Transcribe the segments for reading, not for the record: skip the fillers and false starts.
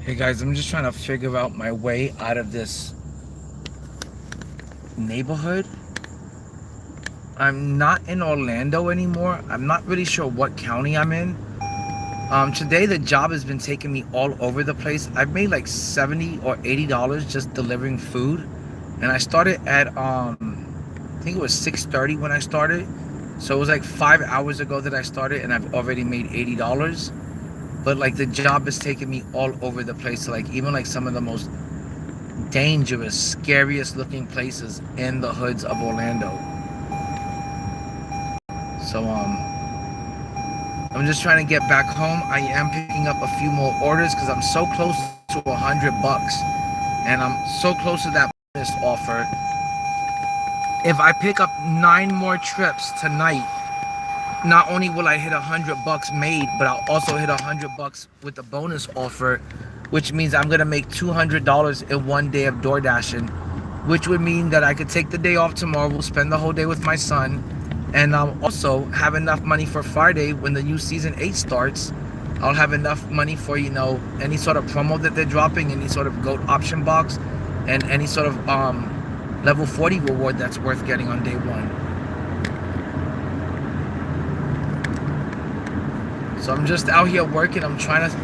Hey guys, I'm just trying to figure out my way out of this neighborhood. I'm not in Orlando anymore. I'm not really sure what county I'm in. Today the job has been taking me all over the place. I've made like $70 or $80 just delivering food. And I started at I think it was 6:30 when I started. So it was like 5 hours ago that I started and I've already made $80. But like the job is taking me all over the place. Like even like some of the most dangerous, scariest looking places in the hoods of Orlando. So I'm just trying to get back home. I am picking up a few more orders because I'm so close to $100, and I'm so close to that bonus offer. If I pick up 9 more trips tonight, not only will I hit $100 made, but I'll also hit $100 with the bonus offer, which means I'm gonna make $200 in one day of door dashing, which would mean that I could take the day off tomorrow, spend the whole day with my son, and I'll also have enough money for Friday when the new season 8 starts. I'll have enough money for, any sort of promo that they're dropping, any sort of GOAT option box, and any sort of level 40 reward that's worth getting on day one. So I'm just out here working. I'm trying to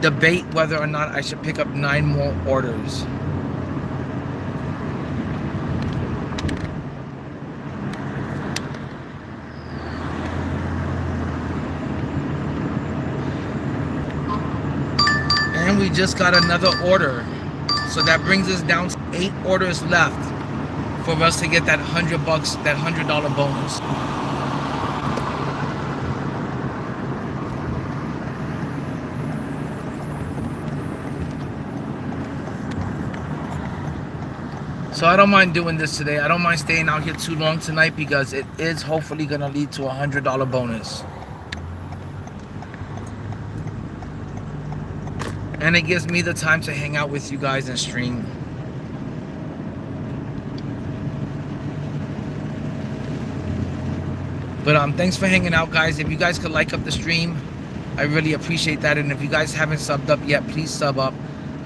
debate whether or not I should pick up 9 more orders. And we just got another order. So that brings us down to 8 orders left for us to get that $100, that $100 bonus. So I don't mind doing this today. I don't mind staying out here too long tonight because it is hopefully going to lead to a $100 bonus. And it gives me the time to hang out with you guys and stream. But thanks for hanging out, guys. If you guys could like up the stream, I really appreciate that. And if you guys haven't subbed up yet, please sub up.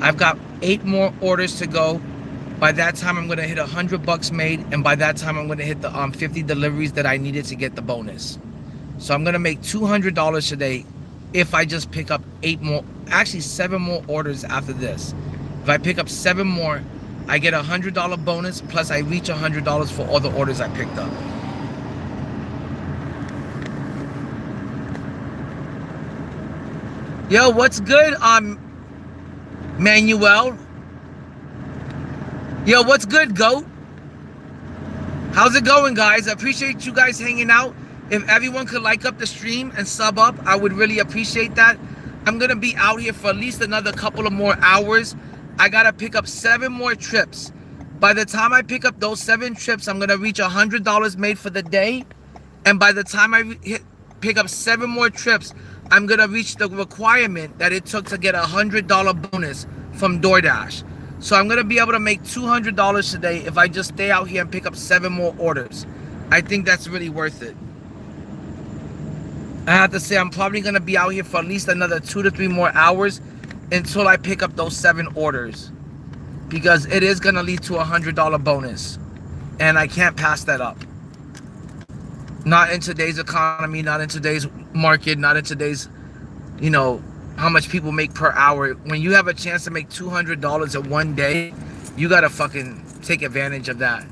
I've got 8 more orders to go. By that time, I'm going to hit $100 made. And by that time, I'm going to hit the 50 deliveries that I needed to get the bonus. So I'm going to make $200 today if I just pick up 8 more, actually 7 more orders after this. If I pick up 7 more, I get a $100 bonus, plus I reach $100 for all the orders I picked up. Yo, what's good, Manuel? Yo, what's good, GOAT? How's it going, guys? I appreciate you guys hanging out. If everyone could like up the stream and sub up, I would really appreciate that. I'm going to be out here for at least another couple of more hours. I got to pick up 7 more trips. By the time I pick up those 7 trips, I'm going to reach $100 made for the day. And by the time I pick up 7 more trips, I'm going to reach the requirement that it took to get a $100 bonus from DoorDash. So I'm going to be able to make $200 today if I just stay out here and pick up 7 more orders. I think that's really worth it. I have to say I'm probably going to be out here for at least another 2 to 3 more hours until I pick up those 7 orders. Because it is going to lead to a $100 bonus. And I can't pass that up. Not in today's economy, not in today's market, not in today's, how much people make per hour. When you have a chance to make $200 in one day, you got to fucking take advantage of that.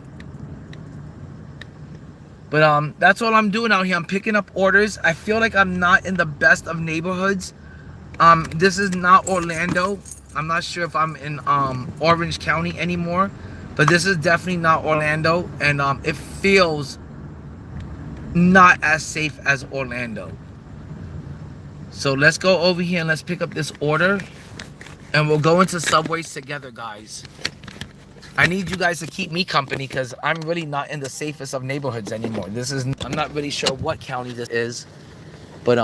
But that's all I'm doing out here. I'm picking up orders. I feel like I'm not in the best of neighborhoods. This is not Orlando. I'm not sure if I'm in Orange County anymore, but this is definitely not Orlando, and it feels not as safe as Orlando. So let's go over here and let's pick up this order, and we'll go into Subways together, guys. I need you guys to keep me company because I'm really not in the safest of neighborhoods anymore. I'm not really sure what county this is, but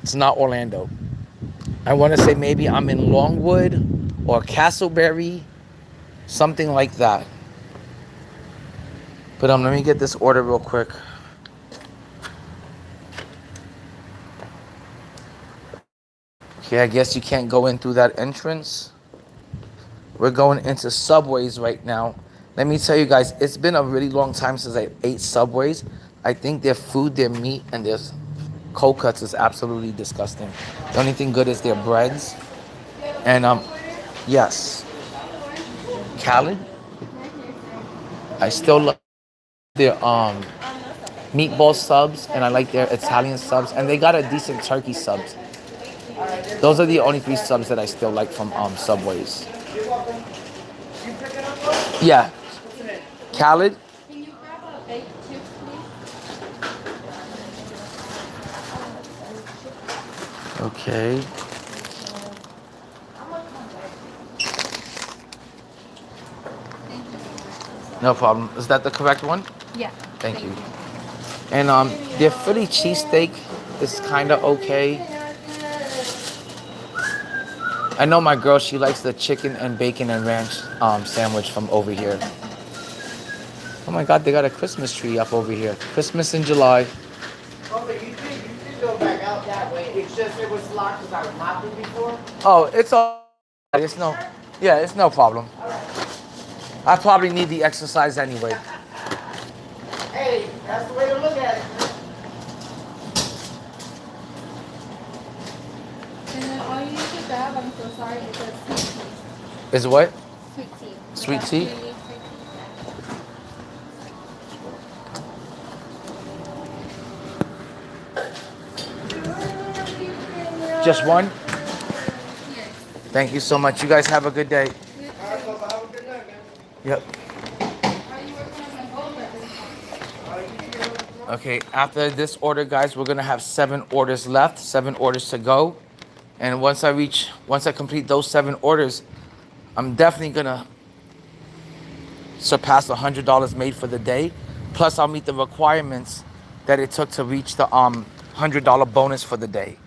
it's not Orlando. I want to say maybe I'm in Longwood or Castleberry, something like that. But let me get this order real quick. Okay, I guess you can't go in through that entrance. We're going into Subways right now. Let me tell you guys, it's been a really long time since I ate Subways. I think their food, their meat, and their cold cuts is absolutely disgusting. The only thing good is their breads. And yes, Khaled. I still love their meatball subs, and I like their Italian subs, and they got a decent turkey subs. Those are the only three subs that I still like from Subways. Yeah, Khaled. Can you grab a baked chips, please? Okay. No problem. Is that the correct one? Yeah. Thank you. And their Philly cheesesteak is kind of okay. I know my girl, she likes the chicken and bacon and ranch sandwich from over here. Oh my God, they got a Christmas tree up over here. Christmas in July. Oh, but you did go back out that way. It's just it was locked because I was mopping before. Oh, it's all. It's no. Yeah, it's no problem. I probably need the exercise anyway. Hey, that's the way to look at it. And then all you need to grab, I'm so sorry, is a sweet tea. Is what? Sweet tea. Sweet tea? Just one? Yes. Thank you so much. You guys have a good day. Have a good night, man. Yep. Are you working on my goal or Okay, after this order, guys, we're gonna have 7 orders left, 7 orders to go. And once I complete those 7 orders, I'm definitely gonna surpass $100 made for the day. Plus, I'll meet the requirements that it took to reach the $100 bonus for the day.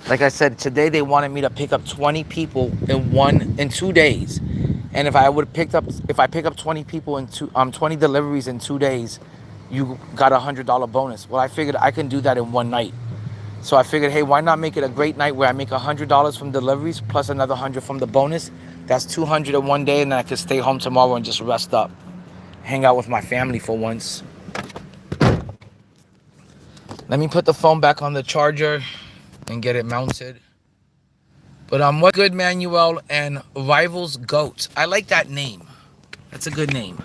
Like I said, today they wanted me to pick up 20 people in 2 days. And if I pick up 20 people in 20 deliveries in 2 days, you got a $100 bonus. Well, I figured I can do that in one night. So I figured, hey, why not make it a great night where I make $100 from deliveries plus another 100 from the bonus? That's 200 in one day, and then I can stay home tomorrow and just rest up, hang out with my family for once. Let me put the phone back on the charger and get it mounted. But what's good, Manuel and Rivals Goat? I like that name. That's a good name.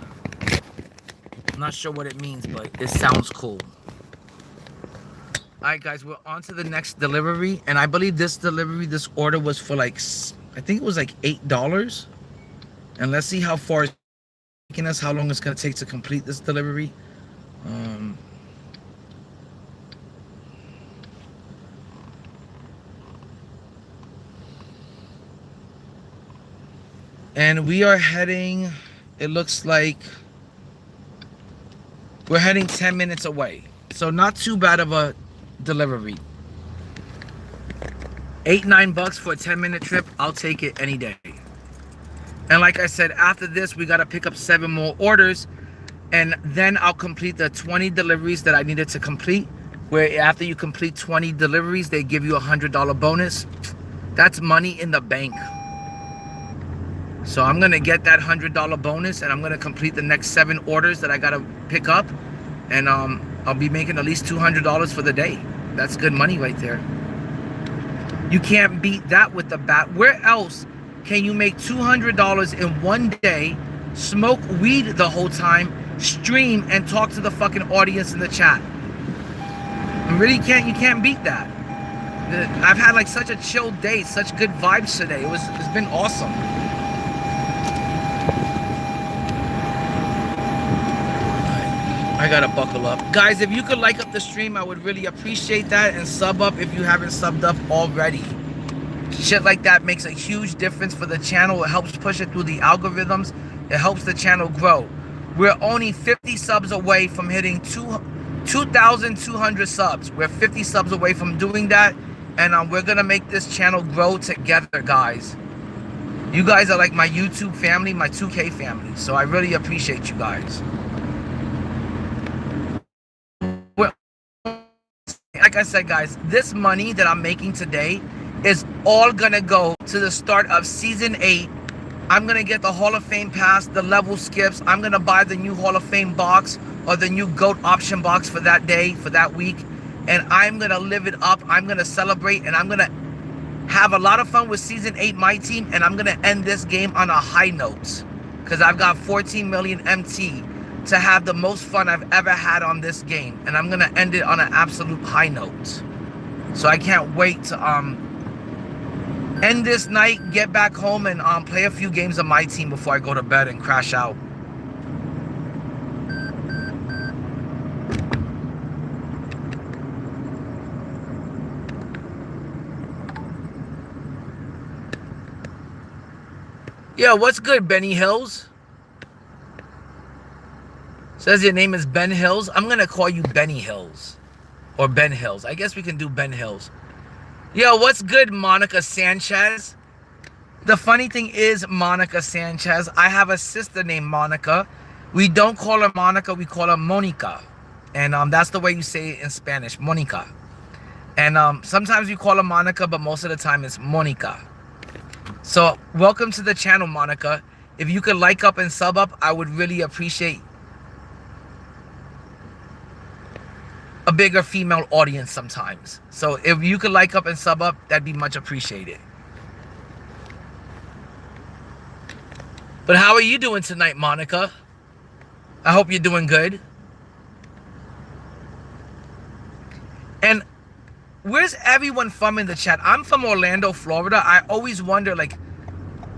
I'm not sure what it means, but it sounds cool. All right, guys, we're on to the next delivery. And I believe this order was for like, I think it was like $8. And let's see how far it's taking us, how long it's going to take to complete this delivery. And we are heading, it looks like we're heading 10 minutes away. So not too bad of a delivery. $8-9 for a 10-minute trip. I'll take it any day. And like I said, after this, we got to pick up 7 more orders. And then I'll complete the 20 deliveries that I needed to complete. Where after you complete 20 deliveries, they give you a $100 bonus. That's money in the bank. So I'm going to get that $100 bonus, and I'm going to complete the next 7 orders that I got to pick up. And I'll be making at least $200 for the day. That's good money right there. You can't beat that with the bat. Where else can you make $200 in one day, smoke weed the whole time, stream, and talk to the fucking audience in the chat? You can't beat that. I've had like such a chill day, such good vibes today. It's been awesome. I gotta buckle up. Guys, if you could like up the stream, I would really appreciate that, and sub up if you haven't subbed up already. Shit like that makes a huge difference for the channel. It helps push it through the algorithms. It helps the channel grow. We're only 50 subs away from hitting 2,200 subs. We're 50 subs away from doing that, and we're gonna make this channel grow together, guys. You guys are like my YouTube family, my 2K family, so I really appreciate you guys. Like I said, guys, this money that I'm making today is all gonna go to the start of season 8. I'm gonna get the Hall of Fame pass, the level skips. I'm gonna buy the new Hall of Fame box or the new GOAT option box for that day, for that week. And I'm gonna live it up. I'm gonna celebrate, and I'm gonna have a lot of fun with season 8 my team, and I'm gonna end this game on a high note because I've got 14 million MT to have the most fun I've ever had on this game, and I'm gonna end it on an absolute high note. So I can't wait to end this night, get back home, and play a few games of my team before I go to bed and crash out. Yeah, what's good, Benny Hills? Says your name is Ben Hills. I'm gonna call you Benny Hills. Or Ben Hills. I guess we can do Ben Hills. Yo, what's good, Monica Sanchez? The funny thing is, Monica Sanchez, I have a sister named Monica. We don't call her Monica, we call her Monica. And that's the way you say it in Spanish, Monica. And sometimes we call her Monica, but most of the time it's Monica. So, welcome to the channel, Monica. If you could like up and sub up, I would really appreciate a bigger female audience sometimes. So, if you could like up and sub up, that'd be much appreciated. But how are you doing tonight, Monica? I hope you're doing good. And where's everyone from in the chat? I'm from Orlando, Florida. I always wonder, like,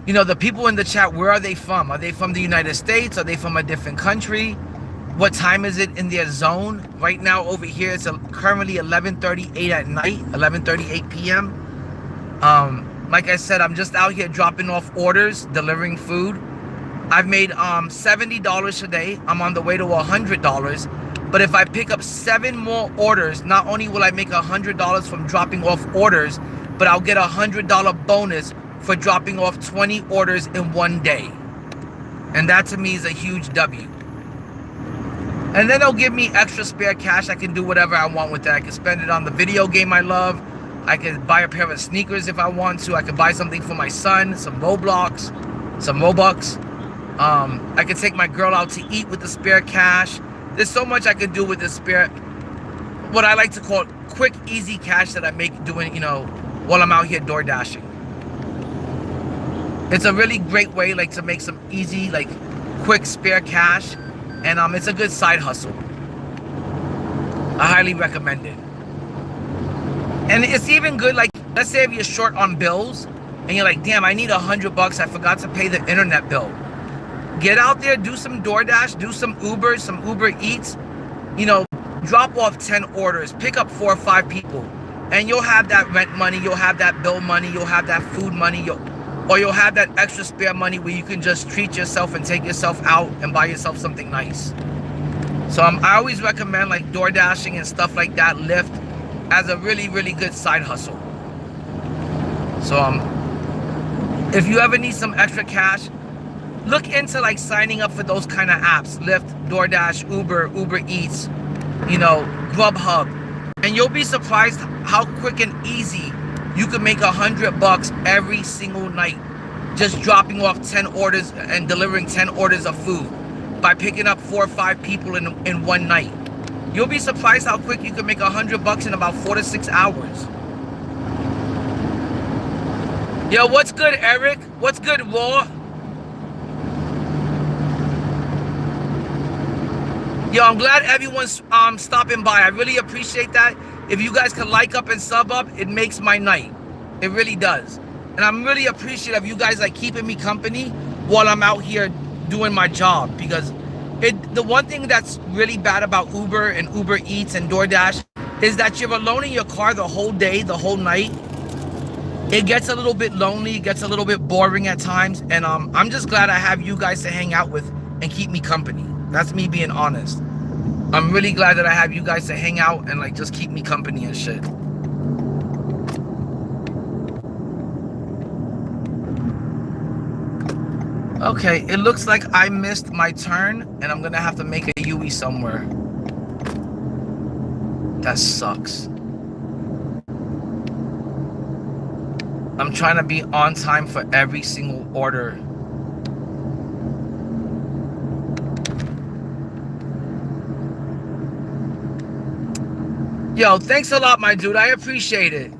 you know, the people in the chat, where are they from? Are they from the United States? Are they from a different country? What time is it in their zone? Right now over here, it's currently 11:38 at night, 11:38 p.m. Like I said, I'm just out here dropping off orders, delivering food. I've made $70 today. I'm on the way to $100. But if I pick up 7 more orders, not only will I make $100 from dropping off orders, but I'll get a $100 bonus for dropping off 20 orders in one day. And that to me is a huge W. And then they'll give me extra spare cash. I can do whatever I want with that. I can spend it on the video game I love. I can buy a pair of sneakers if I want to. I can buy something for my son, some Roblox, some Robux. I can take my girl out to eat with the spare cash. There's so much I can do with the spare, what I like to call quick, easy cash that I make doing, you know, while I'm out here door dashing. It's a really great way, like, to make some easy, like, quick spare cash. And it's a good side hustle. I highly recommend it. And it's even good, like, let's say if you're short on bills and you're like, damn, I need $100. I forgot to pay the internet bill. Get out there, do some DoorDash, do some Uber, some Uber Eats. You know, drop off 10 orders, pick up 4 or 5 people, and you'll have that rent money, you'll have that bill money, you'll have that food money, or you'll have that extra spare money where you can just treat yourself and take yourself out and buy yourself something nice. So I always recommend, like, door dashing and stuff like that, Lyft, as a really, really good side hustle. So if you ever need some extra cash, look into, like, signing up for those kind of apps, Lyft, DoorDash, Uber, Uber Eats, you know, Grubhub, and you'll be surprised how quick and easy you can make $100 every single night, just dropping off 10 orders and delivering 10 orders of food by picking up 4 or 5 people in one night. You'll be surprised how quick you can make $100 in about 4 to 6 hours. Yo, what's good, Eric? What's good, Raw? Yo, I'm glad everyone's stopping by. I really appreciate that. If you guys can like up and sub up, it makes my night. It really does. And I'm really appreciative of you guys, like, keeping me company while I'm out here doing my job. Because the one thing that's really bad about Uber and Uber Eats and DoorDash is that you're alone in your car the whole day, the whole night. It gets a little bit lonely, it gets a little bit boring at times. And I'm just glad I have you guys to hang out with and keep me company. That's me being honest. I'm really glad that I have you guys to hang out and, like, just keep me company and shit. Okay, it looks like I missed my turn and I'm gonna have to make a Yui somewhere. That sucks. I'm trying to be on time for every single order. Yo, thanks a lot, my dude. I appreciate it.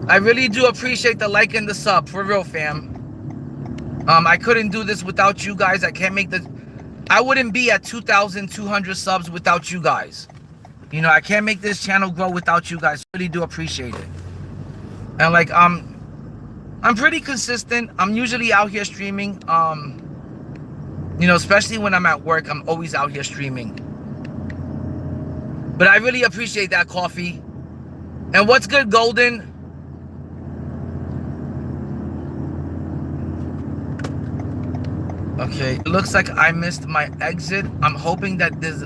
I really do appreciate the like and the sub, for real, fam. I couldn't do this without you guys. I can't make the... I wouldn't be at 2,200 subs without you guys. You know, I can't make this channel grow without you guys. Really do appreciate it. And like, I'm pretty consistent. I'm usually out here streaming. You know, especially when I'm at work, I'm always out here streaming. But I really appreciate that, Coffee. And what's good, Golden? Okay, it looks like I missed my exit. I'm hoping that this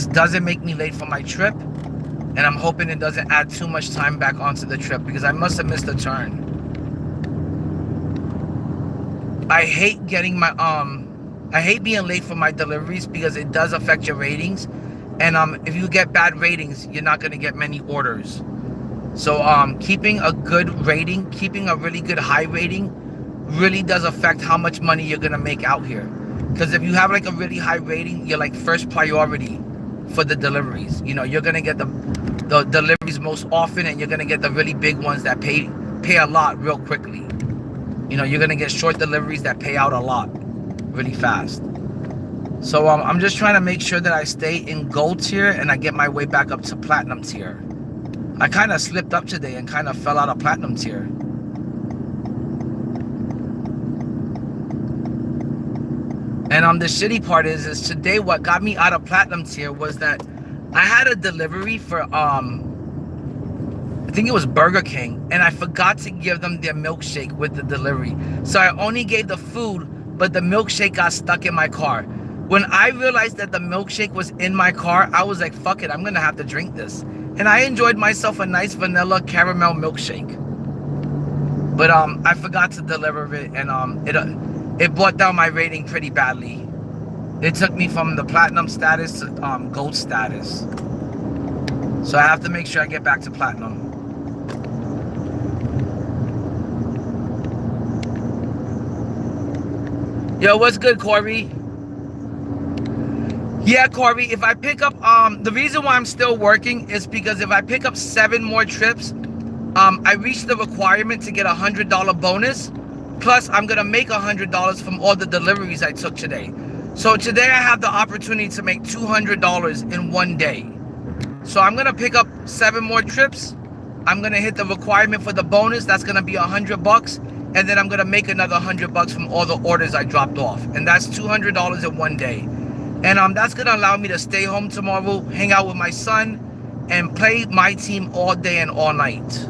doesn't make me late for my trip. And I'm hoping it doesn't add too much time back onto the trip because I must have missed a turn. I hate getting my, I hate being late for my deliveries because it does affect your ratings. And if you get bad ratings, you're not going to get many orders. So keeping a good rating, keeping a really good high rating really does affect how much money you're going to make out here. Because if you have like a really high rating, you're like first priority for the deliveries. You know, you're going to get the deliveries most often, and you're going to get the really big ones that pay a lot real quickly. You know, you're going to get short deliveries that pay out a lot really fast. So I'm just trying to make sure that I stay in gold tier and I get my way back up to platinum tier. I kind of slipped up today and kind of fell out of platinum tier. And the shitty part is today what got me out of platinum tier was that I had a delivery for I think it was Burger King, and I forgot to give them their milkshake with the delivery. So I only gave the food, but the milkshake got stuck in my car. When I realized that the milkshake was in my car, I was like, fuck it, I'm gonna have to drink this. And I enjoyed myself a nice vanilla caramel milkshake. But I forgot to deliver it, and it brought down my rating pretty badly. It took me from the platinum status to gold status. So I have to make sure I get back to platinum. Yo, what's good, Corey? Yeah, Corey, if I pick up, the reason why I'm still working is because if I pick up 7 more trips, I reached the requirement to get a $100 bonus. Plus, I'm gonna make $100 from all the deliveries I took today. So today I have the opportunity to make $200 in one day. So I'm gonna pick up 7 more trips. I'm gonna hit the requirement for the bonus. That's gonna be $100. And then I'm gonna make another $100 from all the orders I dropped off. And that's $200 in one day. And that's gonna allow me to stay home tomorrow, hang out with my son, and play my team all day and all night.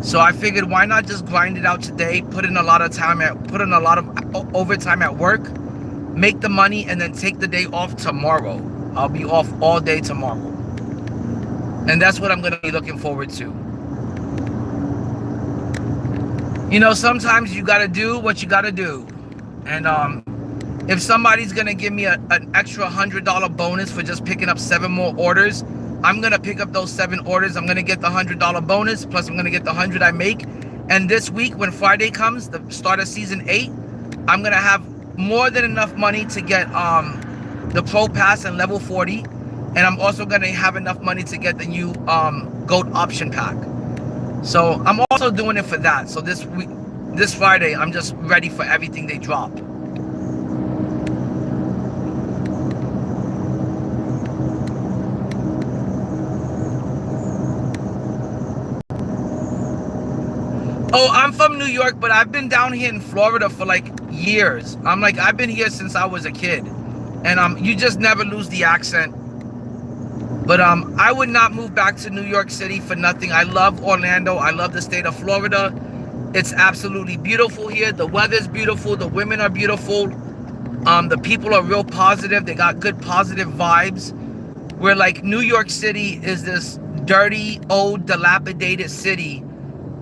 So I figured, why not just grind it out today, put in a lot of overtime at work, make the money, and then take the day off tomorrow. I'll be off all day tomorrow. And that's what I'm gonna be looking forward to. You know, sometimes you gotta do what you gotta do. And if somebody's gonna give me an extra $100 bonus for just picking up 7 more orders, I'm gonna pick up those 7 orders. I'm gonna get the $100 bonus, plus I'm gonna get the 100 I make. And this week, when Friday comes, the start of season 8, I'm gonna have more than enough money to get the Pro Pass and level 40. And I'm also gonna have enough money to get the new GOAT option pack. So I'm also doing it for that. So this week, this Friday, I'm just ready for everything they drop. Oh, I'm from New York, but I've been down here in Florida for like years. I've been here since I was a kid. And you just never lose the accent. But I would not move back to New York City for nothing. I love Orlando. I love the state of Florida. It's absolutely beautiful here. The weather's beautiful. The women are beautiful. The people are real positive. They got good positive vibes. Where like New York City is this dirty, old, dilapidated city.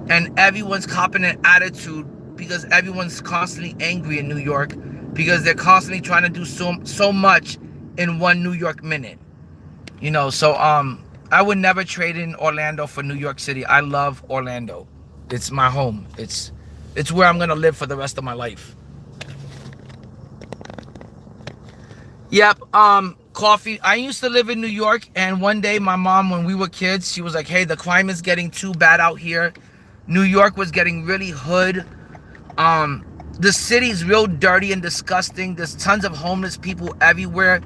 And everyone's copping an attitude because everyone's constantly angry in New York because they're constantly trying to do so much in one New York minute. You know, so I would never trade in Orlando for New York City. I love Orlando. It's my home. It's where I'm gonna live for the rest of my life. Yep. Coffee. I used to live in New York, and one day my mom, when we were kids, she was like, "Hey, the climate's getting too bad out here. New York was getting really hood. Um, the city's real dirty and disgusting. There's tons of homeless people everywhere.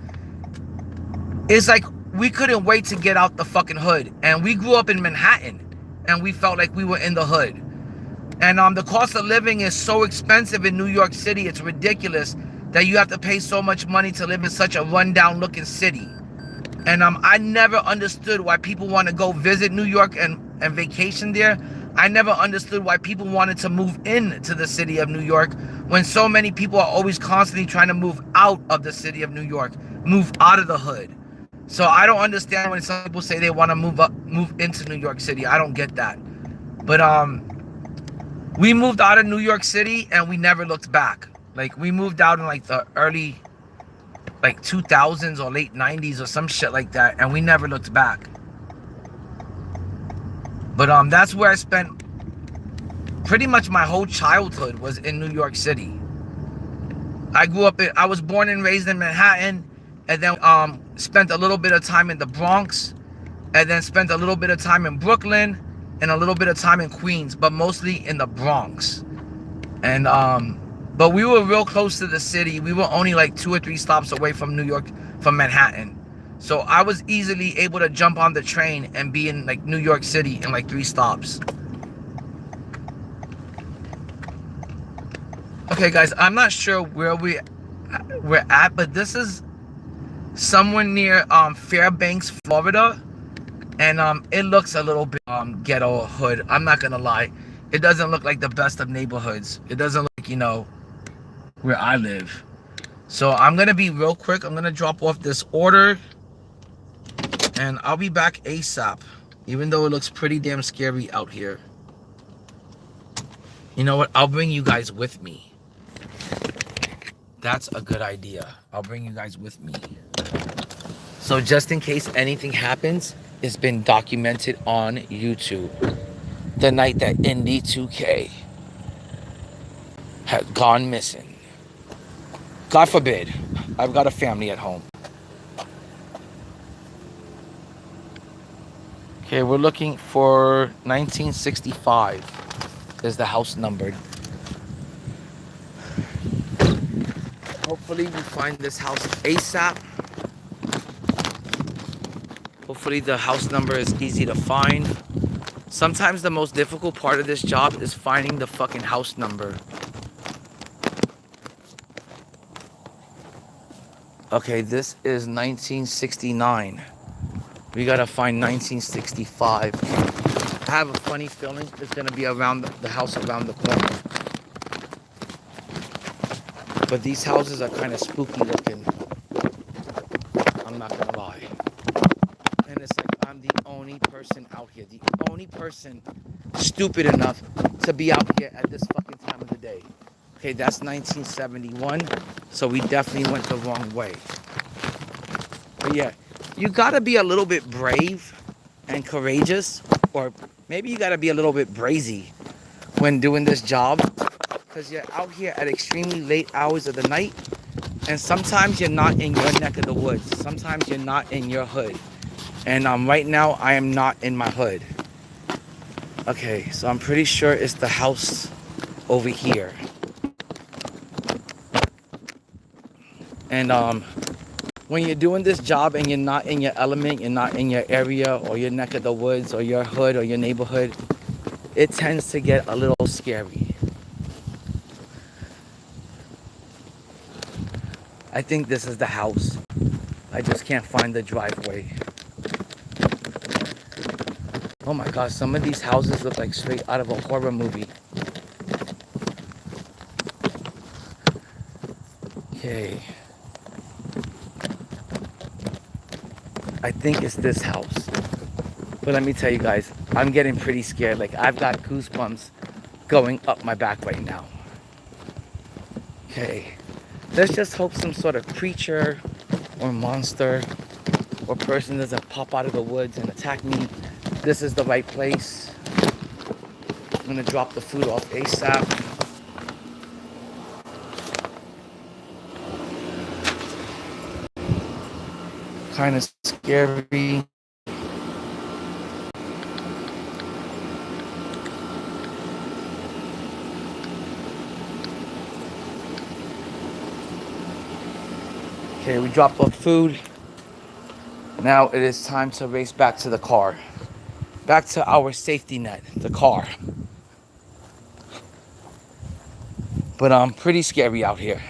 It's like we couldn't wait to get out the fucking hood. And we grew up in Manhattan, and we felt like we were in the hood. And the cost of living is so expensive in New York City. It's ridiculous that you have to pay so much money to live in such a rundown looking city. And I never understood why people want to go visit New York and vacation there. I never understood why people wanted to move into the city of New York when so many people are always constantly trying to move out of the city of New York, move out of the hood. So I don't understand when some people say they want to move into New York City. I don't get that. But we moved out of New York City and we never looked back. Like, we moved out in like the early like 2000s or late 90s or some shit like that, and we never looked back. But that's where I spent pretty much my whole childhood, was in New York City. I was born and raised in Manhattan, and then spent a little bit of time in the Bronx, and then spent a little bit of time in Brooklyn, and a little bit of time in Queens, but mostly in the Bronx. And but we were real close to the city. We were only like 2 or 3 stops away from Manhattan. So I was easily able to jump on the train and be in like New York City in like 3 stops. Okay, guys, I'm not sure where we're at, but this is somewhere near Fairbanks, Florida. And it looks a little bit ghetto hood. I'm not gonna lie. It doesn't look like the best of neighborhoods. It doesn't look like, you know, where I live. So I'm gonna be real quick. I'm gonna drop off this order, and I'll be back ASAP, even though it looks pretty damn scary out here. You know what? I'll bring you guys with me. That's a good idea. I'll bring you guys with me. So just in case anything happens, it's been documented on YouTube. The night that Indie2K had gone missing. God forbid. I've got a family at home. Okay, we're looking for 1965 is the house number. Hopefully we find this house ASAP. Hopefully the house number is easy to find. Sometimes the most difficult part of this job is finding the fucking house number. Okay, this is 1969. We gotta find 1965. I have a funny feeling it's gonna be around the house around the corner. But these houses are kind of spooky looking. I'm not gonna lie. And it's like I'm the only person out here. The only person stupid enough to be out here at this fucking time of the day. Okay, that's 1971. So we definitely went the wrong way. But yeah, you gotta be a little bit brave and courageous, or maybe you gotta be a little bit brazy when doing this job, because you're out here at extremely late hours of the night, and sometimes you're not in your neck of the woods. Sometimes you're not in your hood. And right now I am not in my hood. Okay, so I'm pretty sure it's the house over here. And when you're doing this job and you're not in your element, you're not in your area or your neck of the woods or your hood or your neighborhood, it tends to get a little scary. I think this is the house. I just can't find the driveway. Oh my gosh, some of these houses look like straight out of a horror movie. Okay. I think it's this house. But let me tell you guys, I'm getting pretty scared. Like, I've got goosebumps going up my back right now. Okay. Let's just hope some sort of creature or monster or person doesn't pop out of the woods and attack me, this is the right place. I'm gonna drop the food off ASAP. Kind of scary. Okay, we dropped off food. Now it is time to race back to the car. Back to our safety net, the car. But pretty scary out here,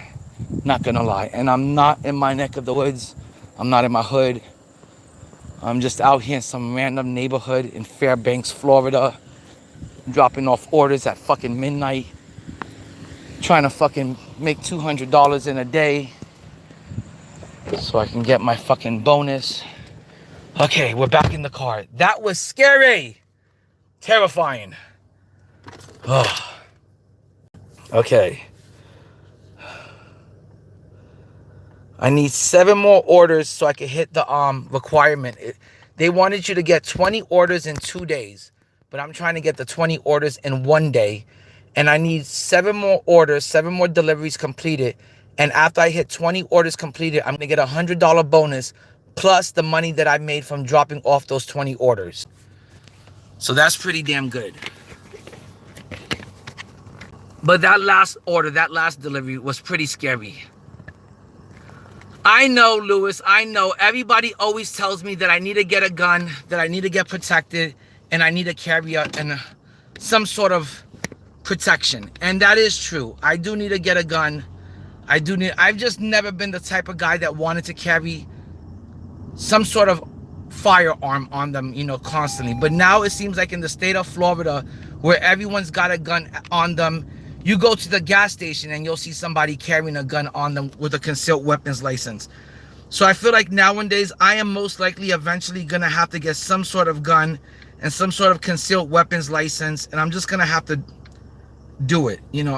not gonna lie. And I'm not in my neck of the woods. I'm not in my hood. I'm just out here in some random neighborhood in Fairbanks, Florida, dropping off orders at fucking midnight, trying to fucking make $200 in a day so I can get my fucking bonus. Okay, we're back in the car. That was scary. Terrifying. Oh. Okay. I need 7 more orders so I can hit the requirement. They wanted you to get 20 orders in 2 days, but I'm trying to get the 20 orders in 1 day. And I need 7 more orders, 7 more deliveries completed. And after I hit 20 orders completed, I'm going to get a $100 bonus plus the money that I made from dropping off those 20 orders. So that's pretty damn good. But that last order, that last delivery was pretty scary. I know, Lewis, I know. Everybody always tells me that I need to get a gun, that I need to get protected, and I need to carry some sort of protection. And that is true. I do need to get a gun. I've just never been the type of guy that wanted to carry some sort of firearm on them, you know, constantly. But now it seems like in the state of Florida, where everyone's got a gun on them, you go to the gas station and you'll see somebody carrying a gun on them with a concealed weapons license. So I feel like nowadays I am most likely eventually gonna have to get some sort of gun and some sort of concealed weapons license, and I'm just gonna have to do it. You know,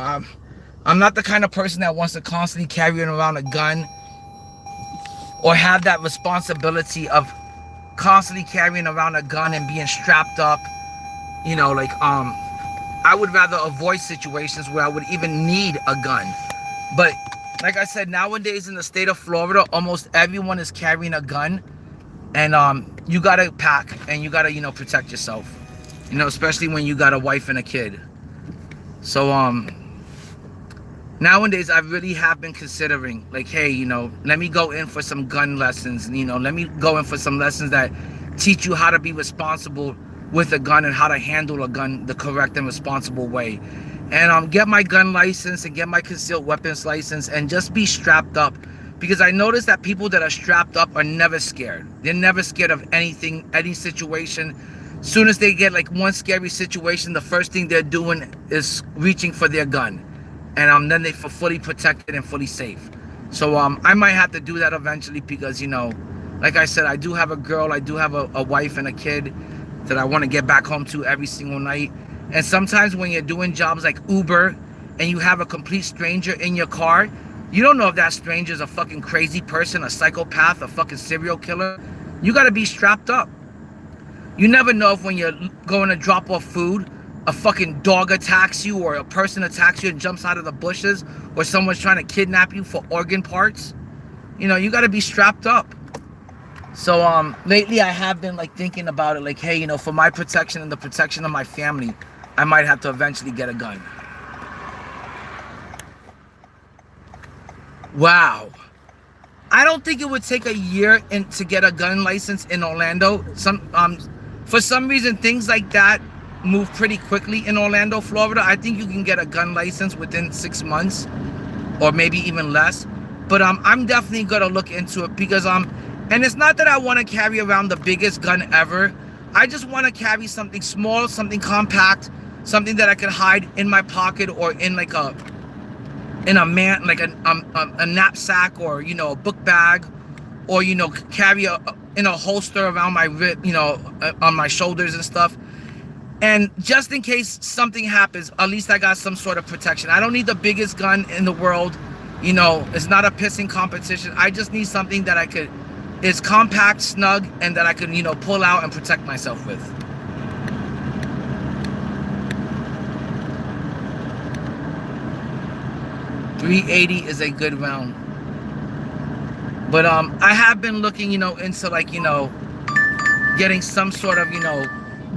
I'm not the kind of person that wants to constantly carry around a gun or have that responsibility of constantly carrying around a gun and being strapped up. You know, like I would rather avoid situations where I would even need a gun. But like I said, nowadays in the state of Florida, almost everyone is carrying a gun, and you gotta pack and you gotta, you know, protect yourself, you know, especially when you got a wife and a kid. So nowadays I really have been considering, like, hey, you know, let me go in for some gun lessons, you know, let me go in for some lessons that teach you how to be responsible with a gun and how to handle a gun the correct and responsible way, and get my gun license and get my concealed weapons license and just be strapped up, because I noticed that people that are strapped up are never scared. They're never scared of anything, any situation. Soon as they get like one scary situation, the first thing they're doing is reaching for their gun, and then they're fully protected and fully safe. So I might have to do that eventually, because, you know, like I said, I do have a girl, I do have a wife and a kid that I want to get back home to every single night. And sometimes when you're doing jobs like Uber and you have a complete stranger in your car, you don't know if that stranger is a fucking crazy person, a psychopath, a fucking serial killer. You got to be strapped up. You never know if when you're going to drop off food, a fucking dog attacks you, or a person attacks you and jumps out of the bushes, or someone's trying to kidnap you for organ parts. You know, you got to be strapped up. So lately I have been like thinking about it, like, hey, you know, for my protection and the protection of my family, I might have to eventually get a gun. Wow. I don't think it would take a year to get a gun license in Orlando. For some reason, things like that move pretty quickly in Orlando, Florida. I think you can get a gun license within 6 months or maybe even less. But I'm definitely gonna look into it, because and it's not that I want to carry around the biggest gun ever. I just want to carry something small, something compact, something that I can hide in my pocket, or in like a knapsack, or, you know, a book bag, or, you know, carry in a holster around my rib, you know, on my shoulders and stuff. And just in case something happens, at least I got some sort of protection. I don't need the biggest gun in the world. You know, it's not a pissing competition. I just need something that I could It's compact, snug, and that I can, pull out and protect myself with. .380 is a good round. But I have been looking, into like, getting some sort of,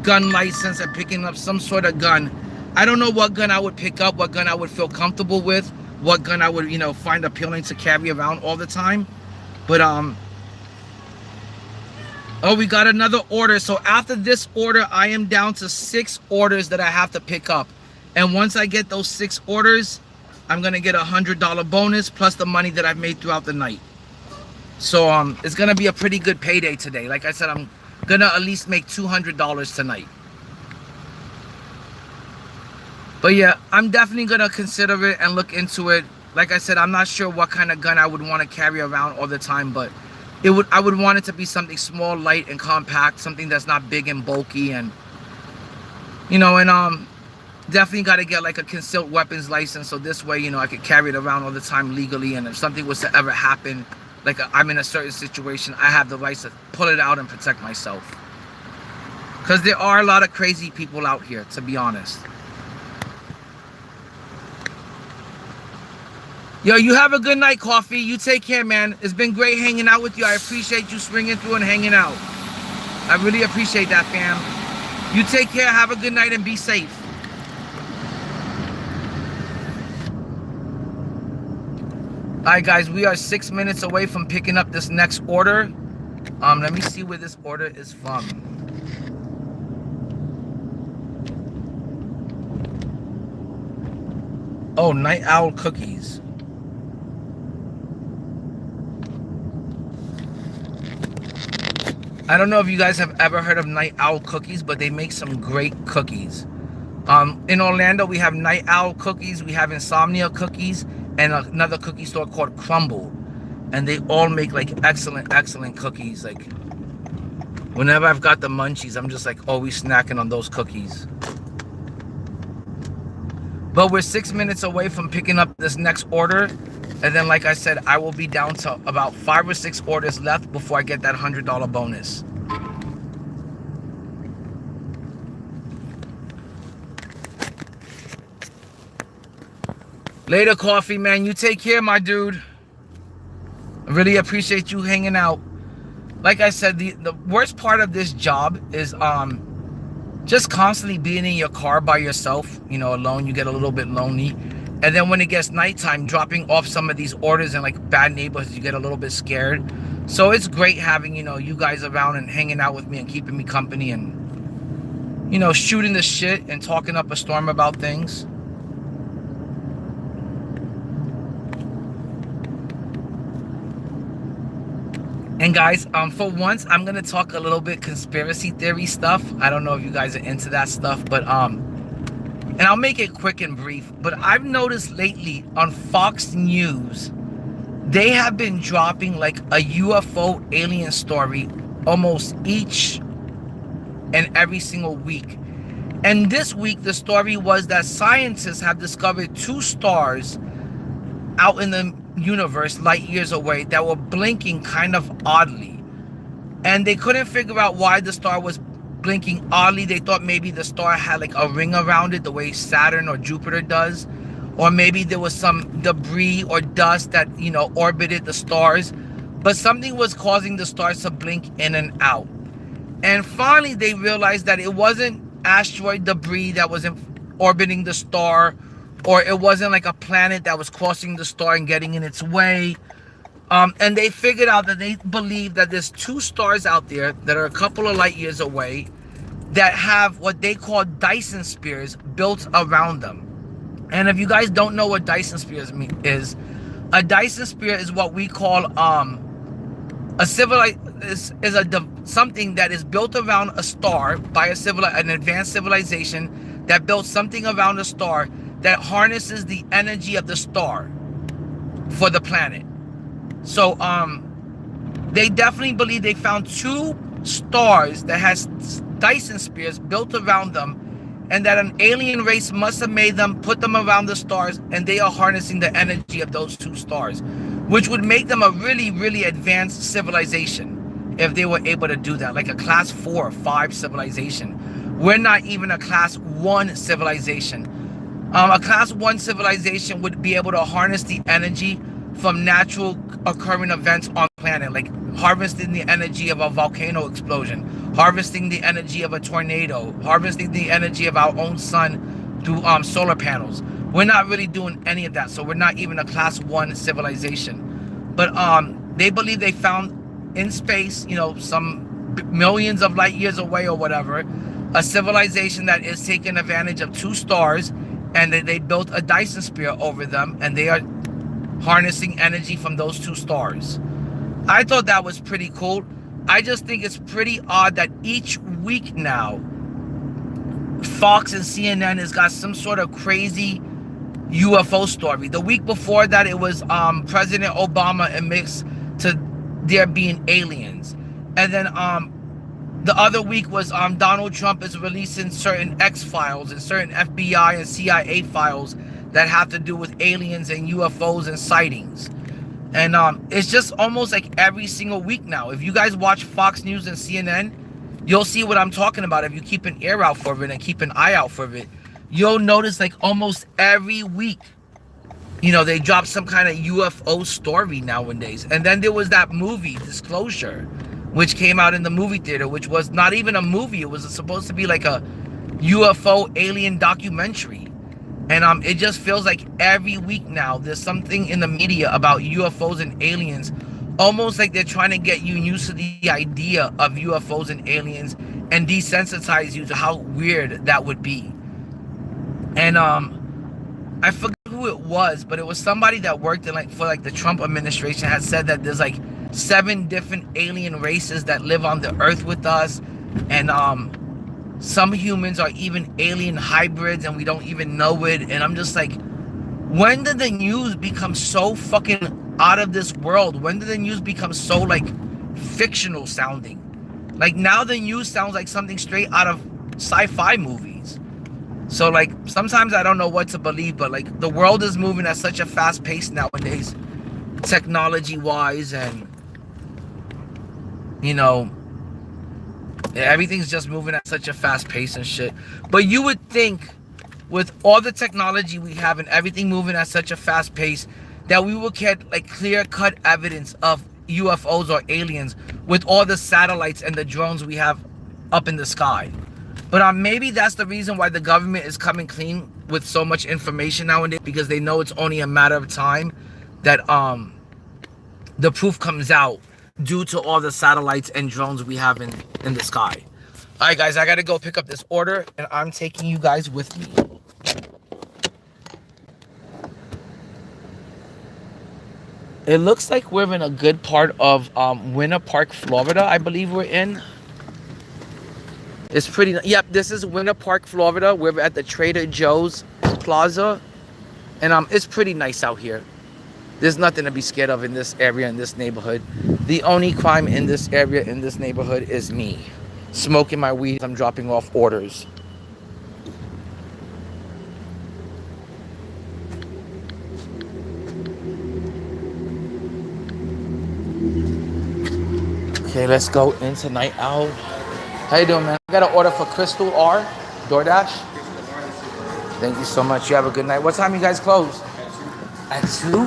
gun license and picking up some sort of gun. I don't know what gun I would pick up, what gun I would feel comfortable with, what gun I would, find appealing to carry around all the time. But oh, we got another order. So after this order, I am down to 6 orders that I have to pick up. And once I get those 6 orders, I'm gonna get $100 bonus plus the money that I've made throughout the night. So it's gonna be a pretty good payday today. Like I said, I'm gonna at least make $200 tonight. But yeah, I'm definitely gonna consider it and look into it. Like I said, I'm not sure what kind of gun I would want to carry around all the time, but I would want it to be something small, light, and compact, something that's not big and bulky, and definitely got to get like a concealed weapons license, so this way, I could carry it around all the time legally, and if something was to ever happen, like I'm in a certain situation, I have the right to pull it out and protect myself. Because there are a lot of crazy people out here, to be honest. Yo, you have a good night, Coffee. You take care, man. It's been great hanging out with you. I appreciate you swinging through and hanging out. I really appreciate that, fam. You take care, have a good night, and be safe. Alright, guys, we are 6 minutes away from picking up this next order. Let me see where this order is from. Oh, Night Owl Cookies. I don't know if you guys have ever heard of Night Owl Cookies, but they make some great cookies. In Orlando, we have Night Owl Cookies, we have Insomnia Cookies, and another cookie store called Crumble. And they all make like excellent cookies. Like whenever I've got the munchies, I'm just like always snacking on those cookies. But we're 6 minutes away from picking up this next order. And then, like I said, I will be down to about 5 or 6 orders left before I get that $100 bonus. Later, Coffee, man. You take care, my dude. I really appreciate you hanging out. Like I said, the worst part of this job is just constantly being in your car by yourself, alone. You get a little bit lonely. And then when it gets nighttime, dropping off some of these orders in like bad neighborhoods, you get a little bit scared. So it's great having, you guys around and hanging out with me and keeping me company and, shooting the shit and talking up a storm about things. And guys, for once, I'm going to talk a little bit conspiracy theory stuff. I don't know if you guys are into that stuff, but, and I'll make it quick and brief, but I've noticed lately on Fox News, they have been dropping like a UFO alien story almost each and every single week. And this week, the story was that scientists have discovered 2 stars out in the universe, light years away, that were blinking kind of oddly. And they couldn't figure out why the star was blinking oddly. They thought maybe the star had like a ring around it, the way Saturn or Jupiter does, or maybe there was some debris or dust that orbited the stars, but something was causing the stars to blink in and out. And finally they realized that it wasn't asteroid debris that was orbiting the star, or it wasn't like a planet that was crossing the star and getting in its way. And they figured out that they believe that there's 2 stars out there that are a couple of light years away that have what they call Dyson spheres built around them. And if you guys don't know what Dyson spheres is, a Dyson sphere is what we call something that is built around a star by an advanced civilization that built something around a star that harnesses the energy of the star for the planet. So they definitely believe they found 2 stars that has Dyson spheres built around them, and that an alien race must have made them, put them around the stars, and they are harnessing the energy of those 2 stars. which would make them a really, really advanced civilization if they were able to do that, like a class 4 or 5 civilization. We're not even a class 1 civilization. A class 1 civilization would be able to harness the energy from natural occurring events on the planet, like harvesting the energy of a volcano explosion, harvesting the energy of a tornado, harvesting the energy of our own sun through solar panels. We're not really doing any of that, so we're not even a class 1 civilization. But they believe they found in space, you know, some millions of light years away or whatever, a civilization that is taking advantage of 2 stars, and they built a Dyson sphere over them, and they are harnessing energy from those 2 stars. I thought that was pretty cool. I just think it's pretty odd that each week now, Fox and CNN has got some sort of crazy UFO story. The week before that, it was President Obama admits to there being aliens. And then the other week was Donald Trump is releasing certain X files and certain FBI and CIA files that have to do with aliens and UFOs and sightings. And it's just almost like every single week now. If you guys watch Fox News and CNN, you'll see what I'm talking about. If you keep an ear out for it and keep an eye out for it, you'll notice like almost every week, you know, they drop some kind of UFO story nowadays. And then there was that movie, Disclosure, which came out in the movie theater, which was not even a movie. It was supposed to be like a UFO alien documentary. And it just feels like every week now there's something in the media about UFOs and aliens, almost like they're trying to get you used to the idea of UFOs and aliens and desensitize you to how weird that would be. And I forget who it was, but it was somebody that worked in for the Trump administration had said that there's like 7 different alien races that live on the earth with us, and some humans are even alien hybrids and we don't even know it. And I'm just like, when did the news become so fucking out of this world? When did the news become so like fictional sounding? Like now the news sounds like something straight out of sci-fi movies. So like sometimes I don't know what to believe, but like the world is moving at such a fast pace nowadays, technology wise, and you know, everything's just moving at such a fast pace and shit. But you would think with all the technology we have and everything moving at such a fast pace that we would get like clear-cut evidence of UFOs or aliens with all the satellites and the drones we have up in the sky. But maybe that's the reason why the government is coming clean with so much information nowadays, because they know it's only a matter of time that the proof comes out due to all the satellites and drones we have in the sky. All right, guys, I got to go pick up this order, and I'm taking you guys with me. It looks like we're in a good part of Winter Park, Florida, I believe we're in. It's pretty, yep, this is Winter Park, Florida. We're at the Trader Joe's Plaza, and it's pretty nice out here. There's nothing to be scared of in this area, in this neighborhood. The only crime in this area, in this neighborhood, is me smoking my weed. I'm dropping off orders. Okay, let's go into night out. How you doing, man? I got an order for Crystal R, DoorDash. Thank you so much. You have a good night. What time you guys close? At 2?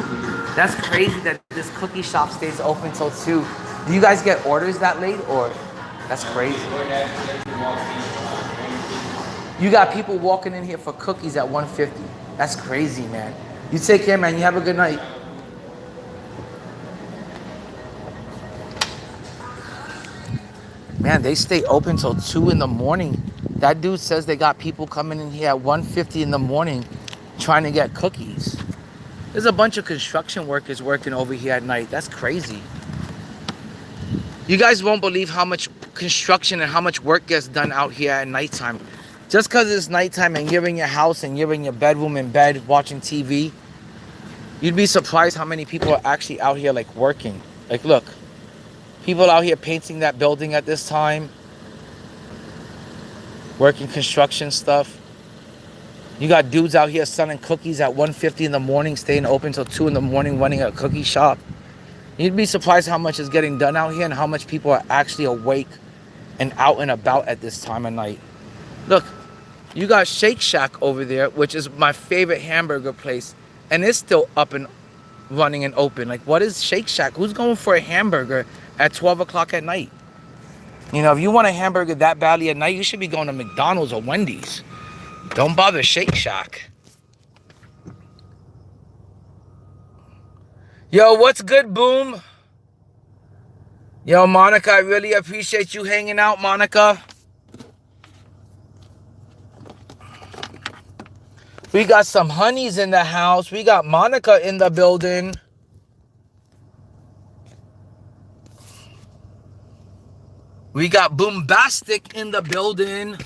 That's crazy that this cookie shop stays open till 2. Do you guys get orders that late, or? That's crazy. You got people walking in here for cookies at 150. That's crazy, man. You take care, man. You have a good night. Man, they stay open till 2 in the morning. That dude says they got people coming in here at 1:50 in the morning trying to get cookies. There's a bunch of construction workers working over here at night. That's crazy. You guys won't believe how much construction and how much work gets done out here at nighttime. Just because it's nighttime and you're in your house and you're in your bedroom in bed watching TV, you'd be surprised how many people are actually out here like working. Like, look. People out here painting that building at this time, working construction stuff. You got dudes out here selling cookies at 1:50 in the morning, staying open till 2 in the morning, running a cookie shop. You'd be surprised how much is getting done out here and how much people are actually awake and out and about at this time of night. Look, you got Shake Shack over there, which is my favorite hamburger place, and it's still up and running and open. Like, what is Shake Shack? Who's going for a hamburger at 12 o'clock at night? You know, if you want a hamburger that badly at night, you should be going to McDonald's or Wendy's. Don't bother Shake Shack. Yo, what's good, Boom? Yo, Monica, I really appreciate you hanging out, Monica. We got some honeys in the house. We got Monica in the building. We got Boombastic in the building.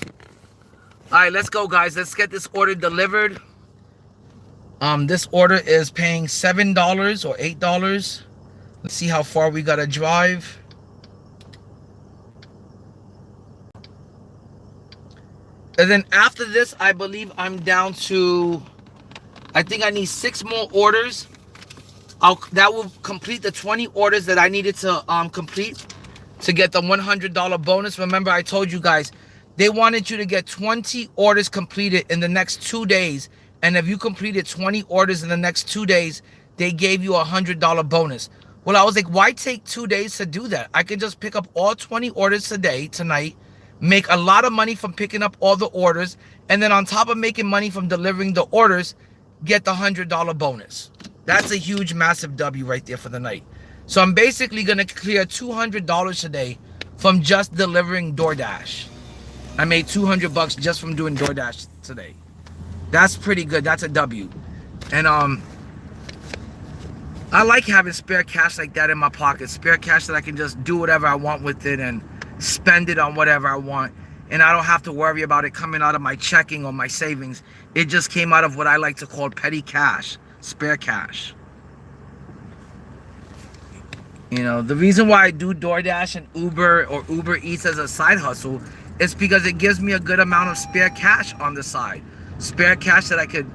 All right, let's go, guys. Let's get this order delivered. This order is paying $7 or $8. Let's see how far we gotta drive. And then after this, I believe I'm down to, I think I need 6 more orders. That will complete the 20 orders that I needed to complete to get the $100 bonus. Remember, I told you guys, they wanted you to get 20 orders completed in the next 2 days. And if you completed 20 orders in the next 2 days, they gave you a $100 bonus. Well, I was like, why take 2 days to do that? I could just pick up all 20 orders tonight, make a lot of money from picking up all the orders, and then on top of making money from delivering the orders, get the $100 bonus. That's a huge, massive W right there for the night. So I'm basically going to clear $200 today from just delivering DoorDash. I made $200 just from doing DoorDash today. That's pretty good. That's a W. And I like having spare cash like that in my pocket. Spare cash that I can just do whatever I want with it and spend it on whatever I want. And I don't have to worry about it coming out of my checking or my savings. It just came out of what I like to call petty cash, spare cash. You know, the reason why I do DoorDash and Uber or Uber Eats as a side hustle is because it gives me a good amount of spare cash on the side. Spare cash that I could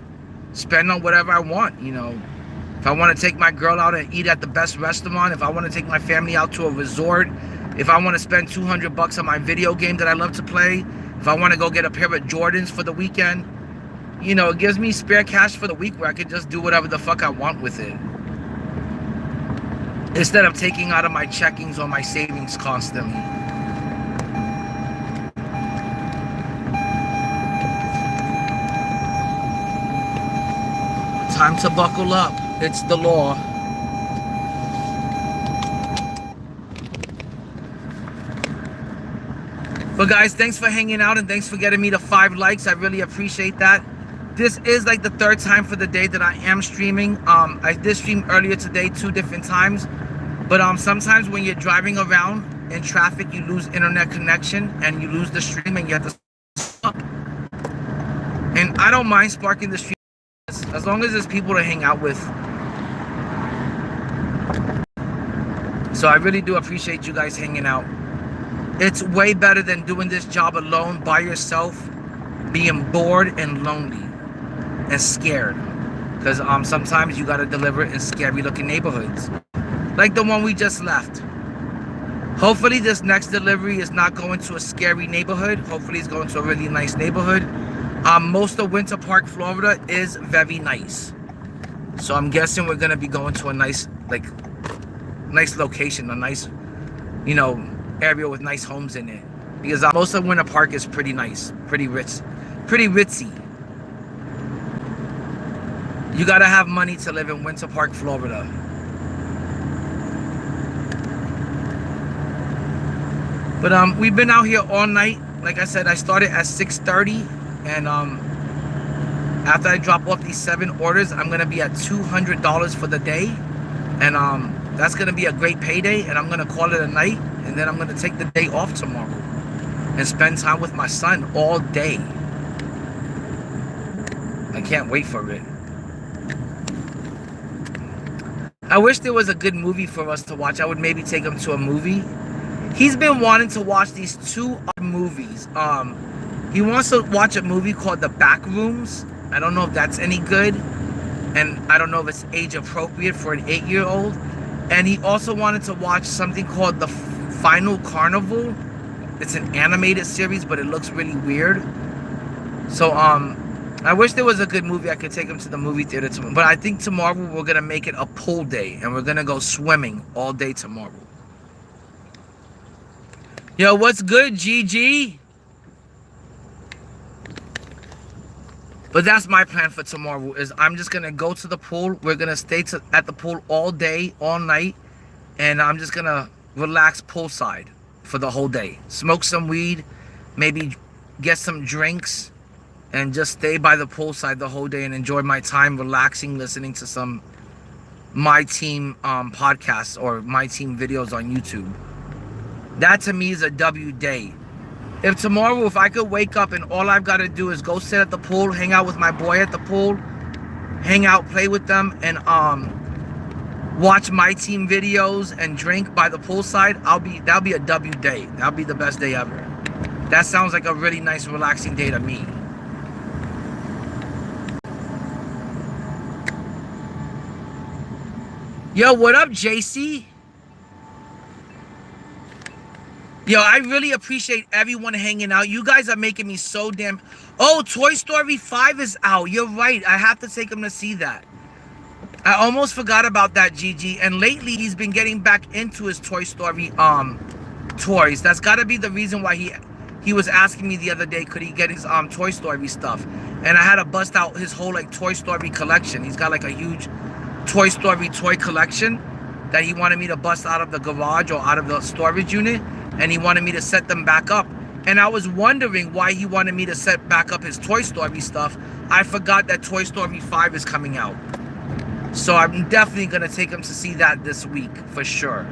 spend on whatever I want, you know. If I want to take my girl out and eat at the best restaurant, if I want to take my family out to a resort, if I want to spend $200 on my video game that I love to play, if I want to go get a pair of Jordans for the weekend, you know, it gives me spare cash for the week where I could just do whatever the fuck I want with it. Instead of taking out of my checkings or my savings constantly. Time to buckle up. It's the law. But guys, thanks for hanging out and thanks for getting me the 5 likes. I really appreciate that. This is like the 3rd time for the day that I am streaming. I did stream earlier today 2 different times. But sometimes when you're driving around in traffic, you lose internet connection and you lose the stream and you have to stop. And I don't mind sparking the stream as long as there's people to hang out with. So I really do appreciate you guys hanging out. It's way better than doing this job alone by yourself, being bored and lonely and scared. Because sometimes you got to deliver in scary looking neighborhoods. Like the one we just left. Hopefully this next delivery is not going to a scary neighborhood. Hopefully it's going to a really nice neighborhood. Most of Winter Park, Florida is very nice. So I'm guessing we're going to be going to a nice, like, nice location, a nice, you know, area with nice homes in it. Because most of Winter Park is pretty nice, pretty rich, pretty ritzy. You got to have money to live in Winter Park, Florida. But we've been out here all night. Like I said, I started at 6:30, and after I drop off these 7 orders, I'm gonna be at $200 for the day, and that's gonna be a great payday. And I'm gonna call it a night, and then I'm gonna take the day off tomorrow and spend time with my son all day. I can't wait for it. I wish there was a good movie for us to watch. I would maybe take him to a movie. He's been wanting to watch these 2 movies. He wants to watch a movie called The Back Rooms, I don't know if that's any good. And I don't know if it's age appropriate for an 8-year-old. And he also wanted to watch something called The Final Carnival. It's an animated series, but it looks really weird. So, I wish there was a good movie I could take him to the movie theater tomorrow. But I think tomorrow we're going to make it a pool day. And we're going to go swimming all day tomorrow. Yo, what's good, GG? But that's my plan for tomorrow, is I'm just going to go to the pool. We're going to stay at the pool all day, all night. And I'm just going to relax poolside for the whole day. Smoke some weed, maybe get some drinks, and just stay by the poolside the whole day and enjoy my time relaxing, listening to some MYTEAM podcasts or MYTEAM videos on YouTube. That to me is a W day. If tomorrow, if I could wake up and all I've got to do is go sit at the pool, hang out with my boy at the pool, hang out, play with them, and watch MYTEAM videos and drink by the poolside, that'll be a W day. That'll be the best day ever. That sounds like a really nice, relaxing day to me. Yo, what up, JC? Yo, I really appreciate everyone hanging out. You guys are making me so damn... Oh, Toy Story 5 is out. You're right. I have to take him to see that. I almost forgot about that, GG. And lately, he's been getting back into his Toy Story toys. That's got to be the reason why he was asking me the other day, could he get his Toy Story stuff? And I had to bust out his whole like Toy Story collection. He's got like a huge Toy Story toy collection that he wanted me to bust out of the garage or out of the storage unit. And he wanted me to set them back up. And I was wondering why he wanted me to set back up his Toy Story stuff. I forgot that Toy Story 5 is coming out. So I'm definitely going to take him to see that this week, for sure.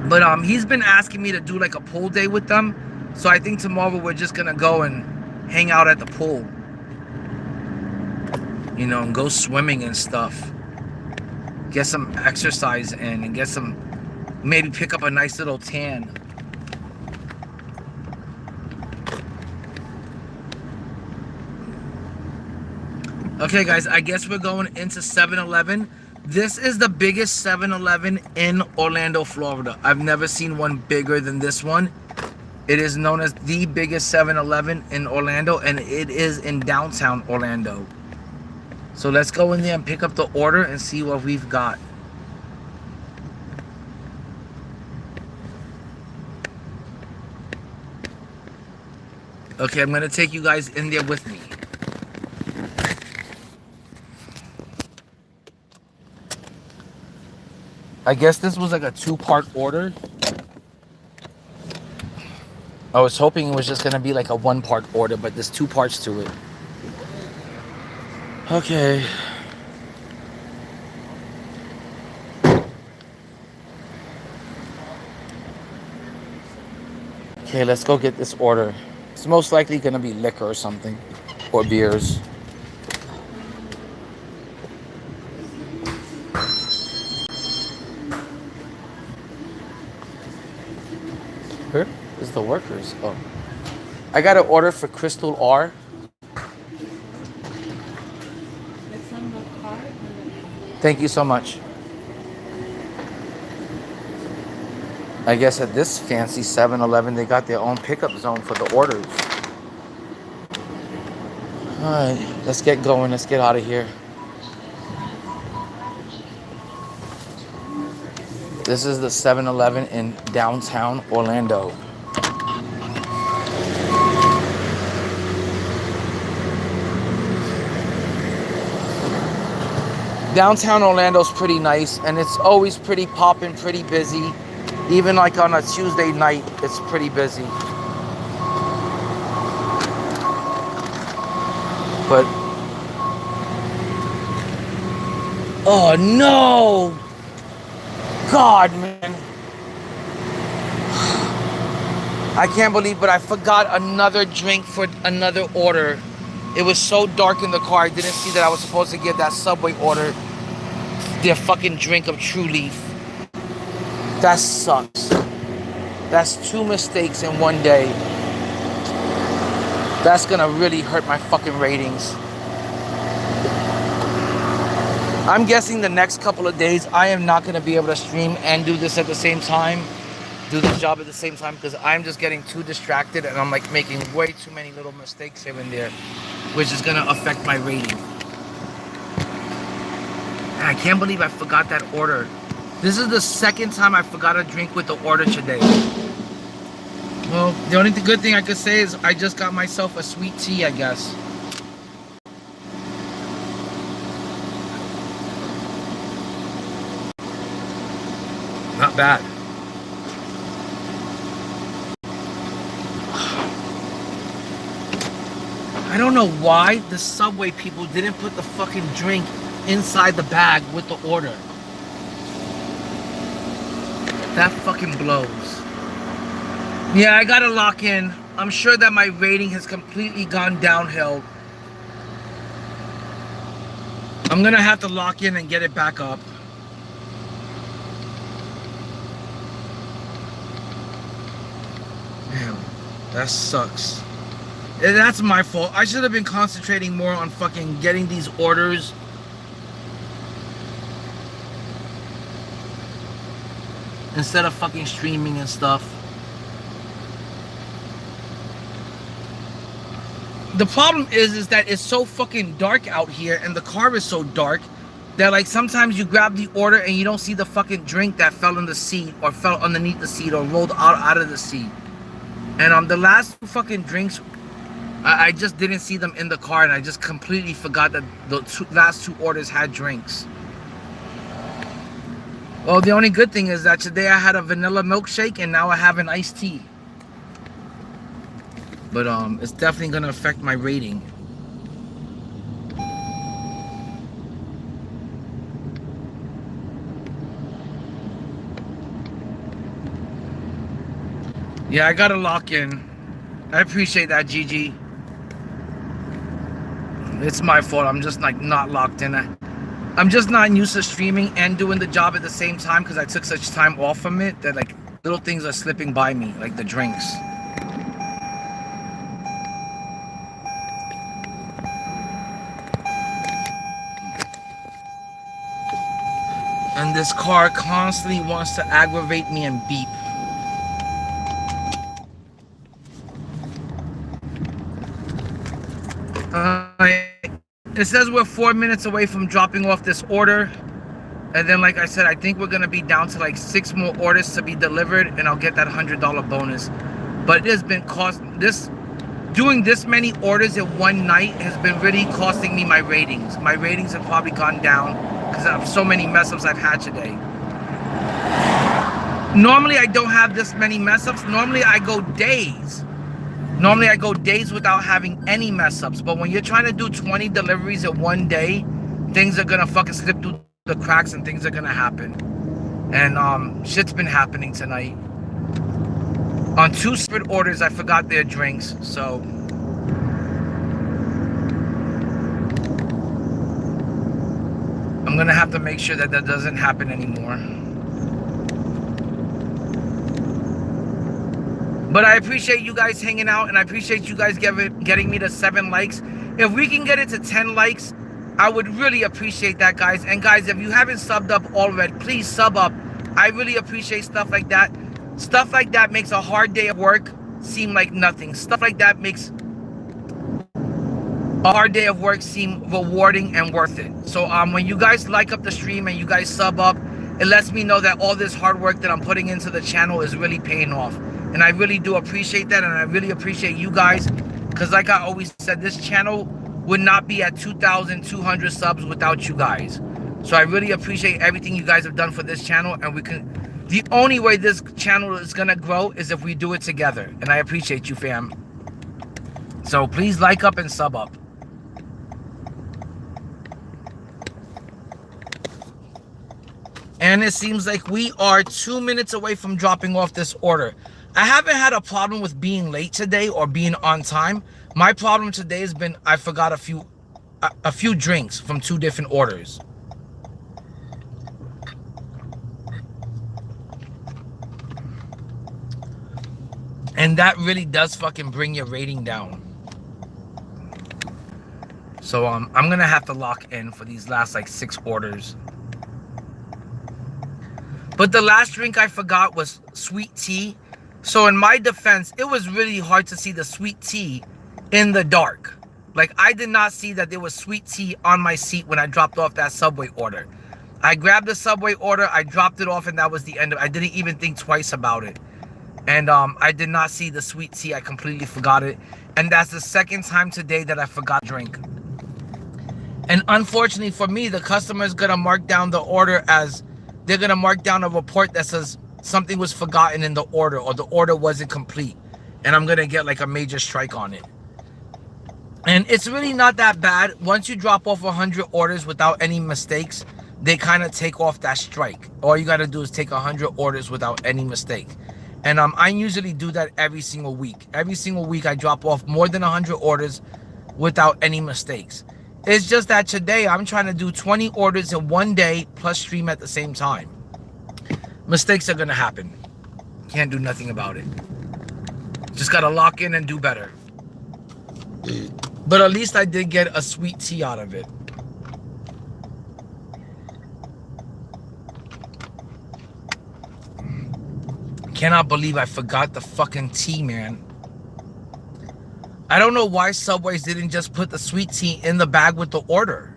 But he's been asking me to do like a pool day with them. So I think tomorrow we're just going to go and hang out at the pool. You know, and go swimming and stuff. Get some exercise in and get some... Maybe pick up a nice little tan. Okay, guys, I guess we're going into 7-Eleven. This is the biggest 7-Eleven in Orlando, Florida. I've never seen one bigger than this one. It is known as the biggest 7-Eleven in Orlando, and it is in downtown Orlando. So let's go in there and pick up the order and see what we've got. Okay, I'm going to take you guys in there with me. I guess this was like a 2-part order. I was hoping it was just going to be like a 1-part order, but there's 2 parts to it. Okay. Okay, let's go get this order. It's most likely going to be liquor or something. Or beers. Where is the workers? Oh. I got an order for Crystal R. It's on the card. Thank you so much. I guess at this fancy 7-Eleven, they got their own pickup zone for the orders. All right, let's get going. Let's get out of here. This is the 7-Eleven in downtown Orlando. Downtown Orlando's pretty nice, and it's always pretty poppin', pretty busy. Even like on a Tuesday night, it's pretty busy. But, oh no! God, man. I can't believe, but I forgot another drink for another order. It was so dark in the car, I didn't see that I was supposed to get that Subway order. Their fucking drink of True Leaf. That sucks. That's 2 mistakes in one day. That's gonna really hurt my fucking ratings. I'm guessing the next couple of days I am not gonna be able to stream and do this at the same time. Do this job at the same time because I'm just getting too distracted and I'm like making way too many little mistakes here and there, which is gonna affect my rating. I can't believe I forgot that order. This is the second time I forgot a drink with the order today. Well, the only good thing I could say is I just got myself a sweet tea, I guess. Not bad. I don't know why the Subway people didn't put the fucking drink inside the bag with the order. That fucking blows. Yeah, I gotta lock in. I'm sure that my rating has completely gone downhill. I'm gonna have to lock in and get it back up. Damn, that sucks. And that's my fault. I should have been concentrating more on fucking getting these orders. Instead of fucking streaming and stuff. The problem is that it's so fucking dark out here and the car is so dark that like sometimes you grab the order and you don't see the fucking drink that fell in the seat or fell underneath the seat or rolled out of the seat. And the last two fucking drinks, I just didn't see them in the car and I just completely forgot that the last two orders had drinks. Well, the only good thing is that today I had a vanilla milkshake and now I have an iced tea. But it's definitely gonna affect my rating. Yeah, I gotta lock in. I appreciate that, Gigi. It's my fault. I'm just like not locked in. I'm just not used to streaming and doing the job at the same time because I took such time off from it that like little things are slipping by me, like the drinks. And this car constantly wants to aggravate me and beep. It says we're 4 minutes away from dropping off this order. And then, like I said, I think we're going to be down to like 6 more orders to be delivered. And I'll get that $100 bonus. But it has been doing this many orders in one night has been really costing me my ratings. My ratings have probably gone down because of so many mess ups I've had today. Normally I don't have this many mess ups. Normally I go days. Normally I go days without having any mess ups. But when you're trying to do 20 deliveries in one day, things are gonna fucking slip through the cracks and things are gonna happen. And shit's been happening tonight. On 2 separate orders, I forgot their drinks, so I'm gonna have to make sure that that doesn't happen anymore. But I appreciate you guys hanging out, and I appreciate you guys getting me to 7 likes. If we can get it to 10 likes, I would really appreciate that, guys. And guys, if you haven't subbed up already, please sub up. I really appreciate stuff like that. Stuff like that makes a hard day of work seem like nothing. Stuff like that makes a hard day of work seem rewarding and worth it. So when you guys like up the stream and you guys sub up, it lets me know that all this hard work that I'm putting into the channel is really paying off. And I really do appreciate that, and I really appreciate you guys, because like I always said, this channel would not be at 2,200 subs without you guys. So I really appreciate everything you guys have done for this channel, and the only way this channel is gonna grow is if we do it together, and I appreciate you, fam. So please like up and sub up. And it seems like we are 2 minutes away from dropping off this order. I haven't had a problem with being late today or being on time. My problem today has been I forgot a few drinks from 2 different orders. And that really does fucking bring your rating down. So I'm gonna have to lock in for these last like 6 orders. But the last drink I forgot was sweet tea. So in my defense, it was really hard to see the sweet tea in the dark. Like, I did not see that there was sweet tea on my seat when I dropped off that Subway order. I grabbed the Subway order, I dropped it off, and that was the end of it. I didn't even think twice about it. And I did not see the sweet tea. I completely forgot it. And that's the second time today that I forgot drink. And unfortunately for me, the customer is going to mark down the order as, they're going to mark down a report that says something was forgotten in the order, or the order wasn't complete. And I'm going to get like a major strike on it. And it's really not that bad. Once you drop off 100 orders without any mistakes, they kind of take off that strike. All you got to do is take 100 orders without any mistake. And I usually do that every single week. Every single week I drop off more than 100 orders without any mistakes. It's just that today I'm trying to do 20 orders in one day plus stream at the same time. Mistakes are going to happen. Can't do nothing about it. Just got to lock in and do better. But at least I did get a sweet tea out of it. Cannot believe I forgot the fucking tea, man. I don't know why Subways didn't just put the sweet tea in the bag with the order.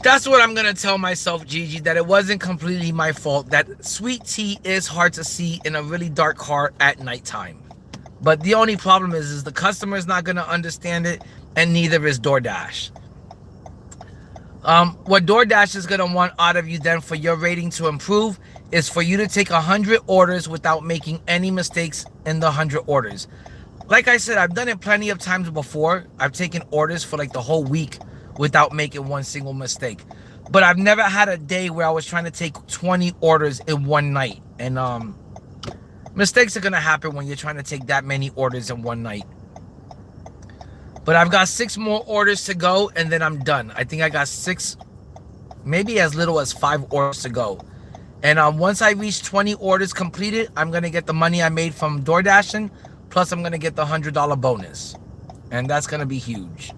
That's what I'm going to tell myself, Gigi, that it wasn't completely my fault. That sweet tea is hard to see in a really dark car at nighttime. But the only problem is the customer is not going to understand it, and neither is DoorDash. What DoorDash is going to want out of you then for your rating to improve is for you to take 100 orders without making any mistakes in the 100 orders. Like I said, I've done it plenty of times before. I've taken orders for like the whole week without making one single mistake. But I've never had a day where I was trying to take 20 orders in one night. And mistakes are going to happen when you're trying to take that many orders in one night. But I've got 6 more orders to go, and then I'm done. I think I got 6, maybe as little as 5 orders to go. And once I reach 20 orders completed, I'm going to get the money I made from DoorDashing, plus I'm going to get the $100 bonus. And that's going to be huge.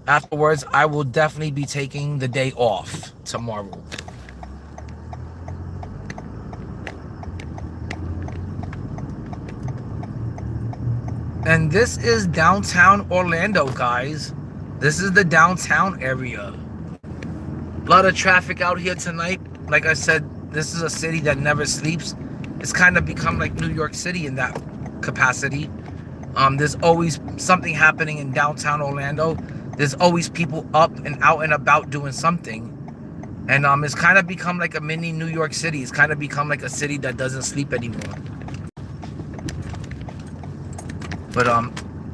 Afterwards, I will definitely be taking the day off tomorrow. And this is downtown Orlando, guys. This is the downtown area. A lot of traffic out here tonight. Like I said, this is a city that never sleeps. It's kind of become like New York City in that capacity. There's always something happening in downtown Orlando. There's always people up and out and about doing something. And it's kind of become like a mini New York City. It's kind of become like a city that doesn't sleep anymore. But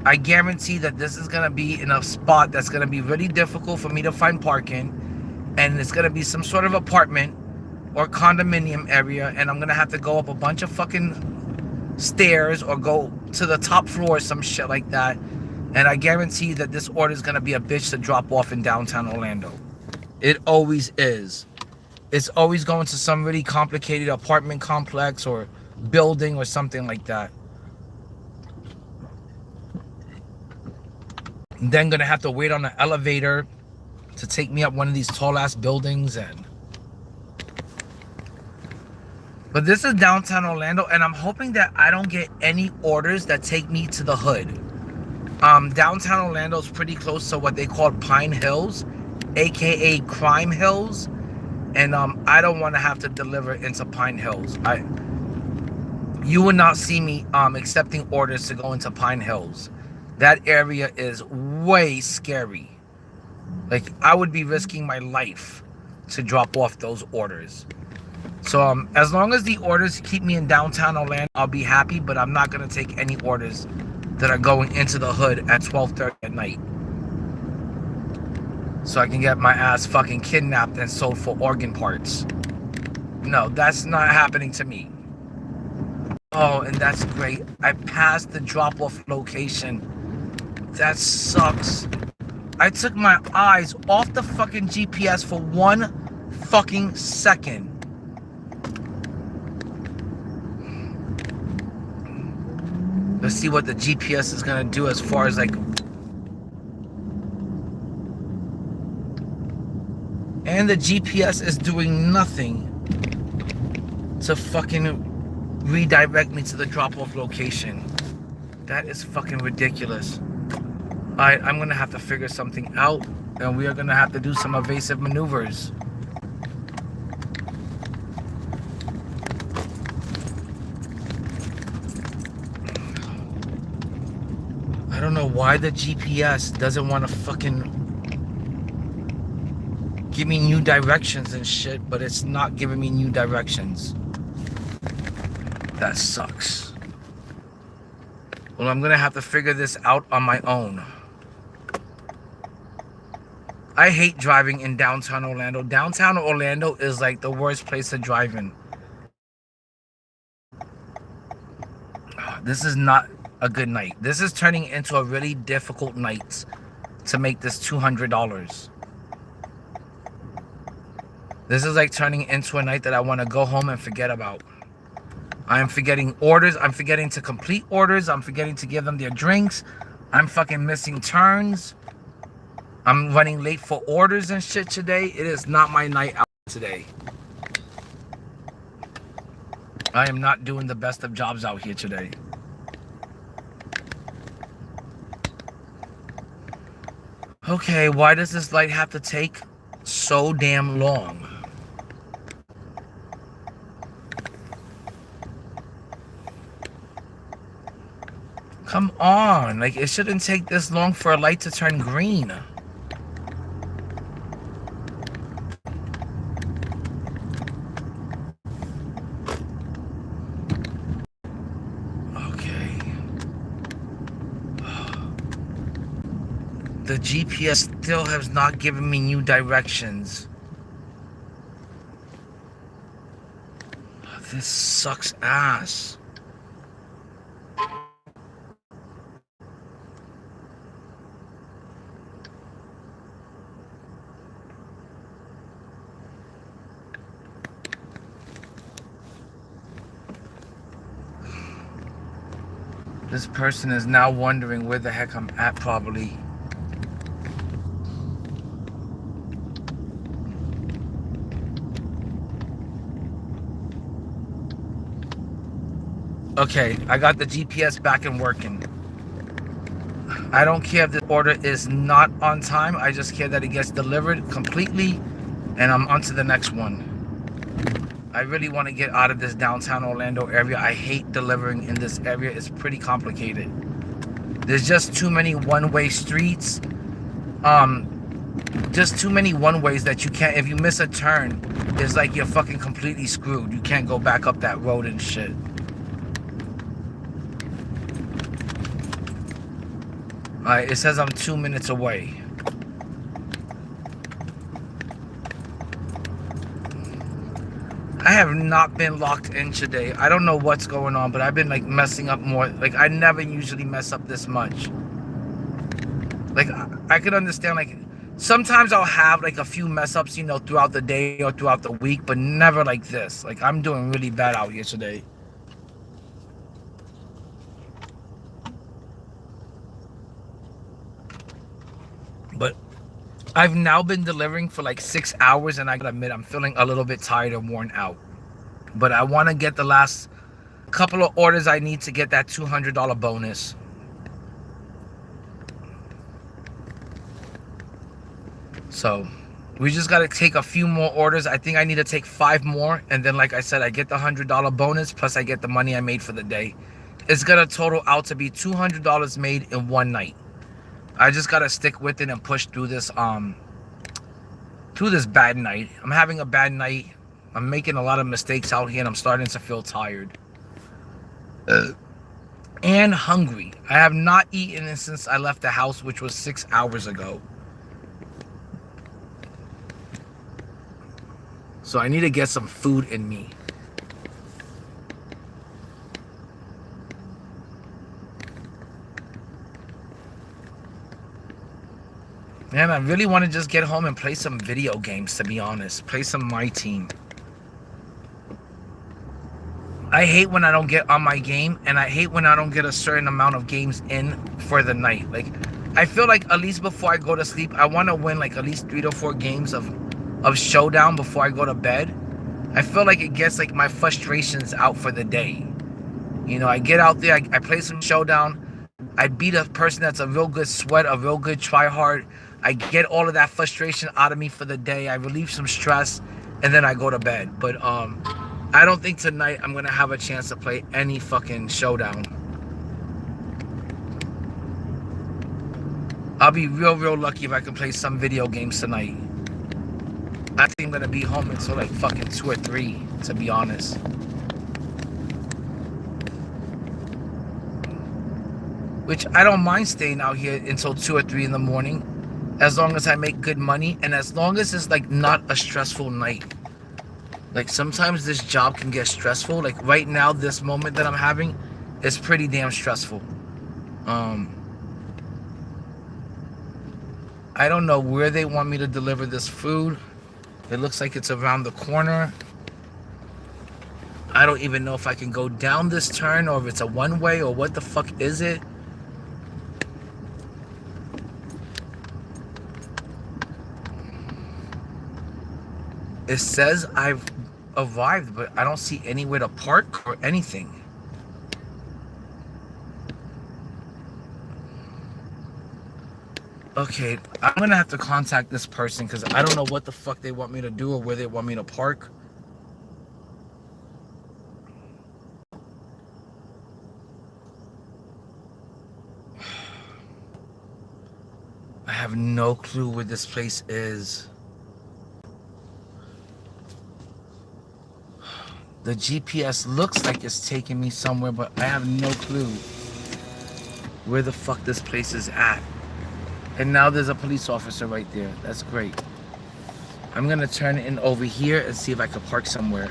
I guarantee that this is going to be in a spot that's going to be really difficult for me to find parking. And it's going to be some sort of apartment or condominium area. And I'm going to have to go up a bunch of fucking stairs or go to the top floor or some shit like that. And I guarantee that this order is going to be a bitch to drop off in downtown Orlando. It always is. It's always going to some really complicated apartment complex or building or something like that. Then going to have to wait on an elevator to take me up one of these tall ass buildings. But this is downtown Orlando, and I'm hoping that I don't get any orders that take me to the hood. Downtown Orlando is pretty close to what they call Pine Hills, aka Crime Hills, and I don't want to have to deliver into Pine Hills. You will not see me accepting orders to go into Pine Hills. That area is way scary. Like, I would be risking my life to drop off those orders. So as long as the orders keep me in downtown Orlando, I'll be happy. But I'm not going to take any orders that are going into the hood at 12:30 at night, so I can get my ass fucking kidnapped and sold for organ parts. No, that's not happening to me. Oh, and that's great. I passed the drop-off location. That sucks. I took my eyes off the fucking GPS for 1 fucking second. Let's see what the GPS is gonna do as far as like. And the GPS is doing nothing to fucking redirect me to the drop-off location. That is fucking ridiculous. Alright, I'm gonna have to figure something out, and we are gonna have to do some evasive maneuvers. I don't know why the GPS doesn't want to fucking give me new directions and shit, but it's not giving me new directions. That sucks. Well, I'm gonna have to figure this out on my own. I hate driving in downtown Orlando. Downtown Orlando is like the worst place to drive in. This is not a good night. This is turning into a really difficult night to make this $200. This is like turning into a night that I want to go home and forget about. I am forgetting orders. I'm forgetting to complete orders. I'm forgetting to give them their drinks. I'm fucking missing turns. I'm running late for orders and shit today. It is not my night out today. I am not doing the best of jobs out here today. Okay, why does this light have to take so damn long? Come on, like it shouldn't take this long for a light to turn green. Okay. The GPS still has not given me new directions. This sucks ass. This person is now wondering where the heck I'm at probably. Okay, I got the GPS back and working. I don't care if this order is not on time. I just care that it gets delivered completely and I'm on to the next one. I really want to get out of this downtown Orlando area. I hate delivering in this area. It's pretty complicated. There's just too many one-way streets. Just too many one-ways that you can't, if you miss a turn, it's like you're fucking completely screwed. You can't go back up that road and shit. Alright, it says I'm 2 minutes away. I have not been locked in today. I don't know what's going on, but I've been like messing up more. Like I never usually mess up this much. Like I could understand, like sometimes I'll have like a few mess ups, you know, throughout the day or throughout the week, but never like this. Like I'm doing really bad out here today. But I've now been delivering for like 6 hours and I gotta admit I'm feeling a little bit tired and worn out. But I want to get the last couple of orders I need to get that $200 bonus. So we just got to take a few more orders. I think I need to take 5 more. And then like I said, I get the $100 bonus plus I get the money I made for the day. It's going to total out to be $200 made in one night. I just got to stick with it and push through this bad night. I'm having a bad night. I'm making a lot of mistakes out here and I'm starting to feel tired. And hungry. I have not eaten since I left the house, which was 6 hours ago. So I need to get some food in me. Man, I really want to just get home and play some video games, to be honest. Play some MyTeam. I hate when I don't get on my game, and I hate when I don't get a certain amount of games in for the night. Like, I feel like at least before I go to sleep, I want to win like at least 3 to 4 games of Showdown before I go to bed. I feel like it gets like my frustrations out for the day. You know, I get out there, I play some Showdown, I beat a person that's a real good sweat, a real good try hard. I get all of that frustration out of me for the day. I relieve some stress, and then I go to bed. But I don't think tonight I'm gonna have a chance to play any fucking Showdown. I'll be real lucky if I can play some video games tonight. I think I'm gonna be home until like fucking 2 or 3, to be honest. Which I don't mind staying out here until 2 or 3 in the morning, as long as I make good money and as long as it's like not a stressful night. Like sometimes this job can get stressful. Like right now, this moment that I'm having is pretty damn stressful. I don't know where they want me to deliver this food. It looks like it's around the corner. I don't even know if I can go down this turn or if it's a one-way or what the fuck is it. It says I've arrived, but I don't see anywhere to park or anything. Okay, I'm gonna have to contact this person because I don't know what the fuck they want me to do or where they want me to park. I have no clue where this place is. The GPS looks like it's taking me somewhere, but I have no clue where the fuck this place is at. And now there's a police officer right there. That's great. I'm gonna turn in over here and see if I can park somewhere.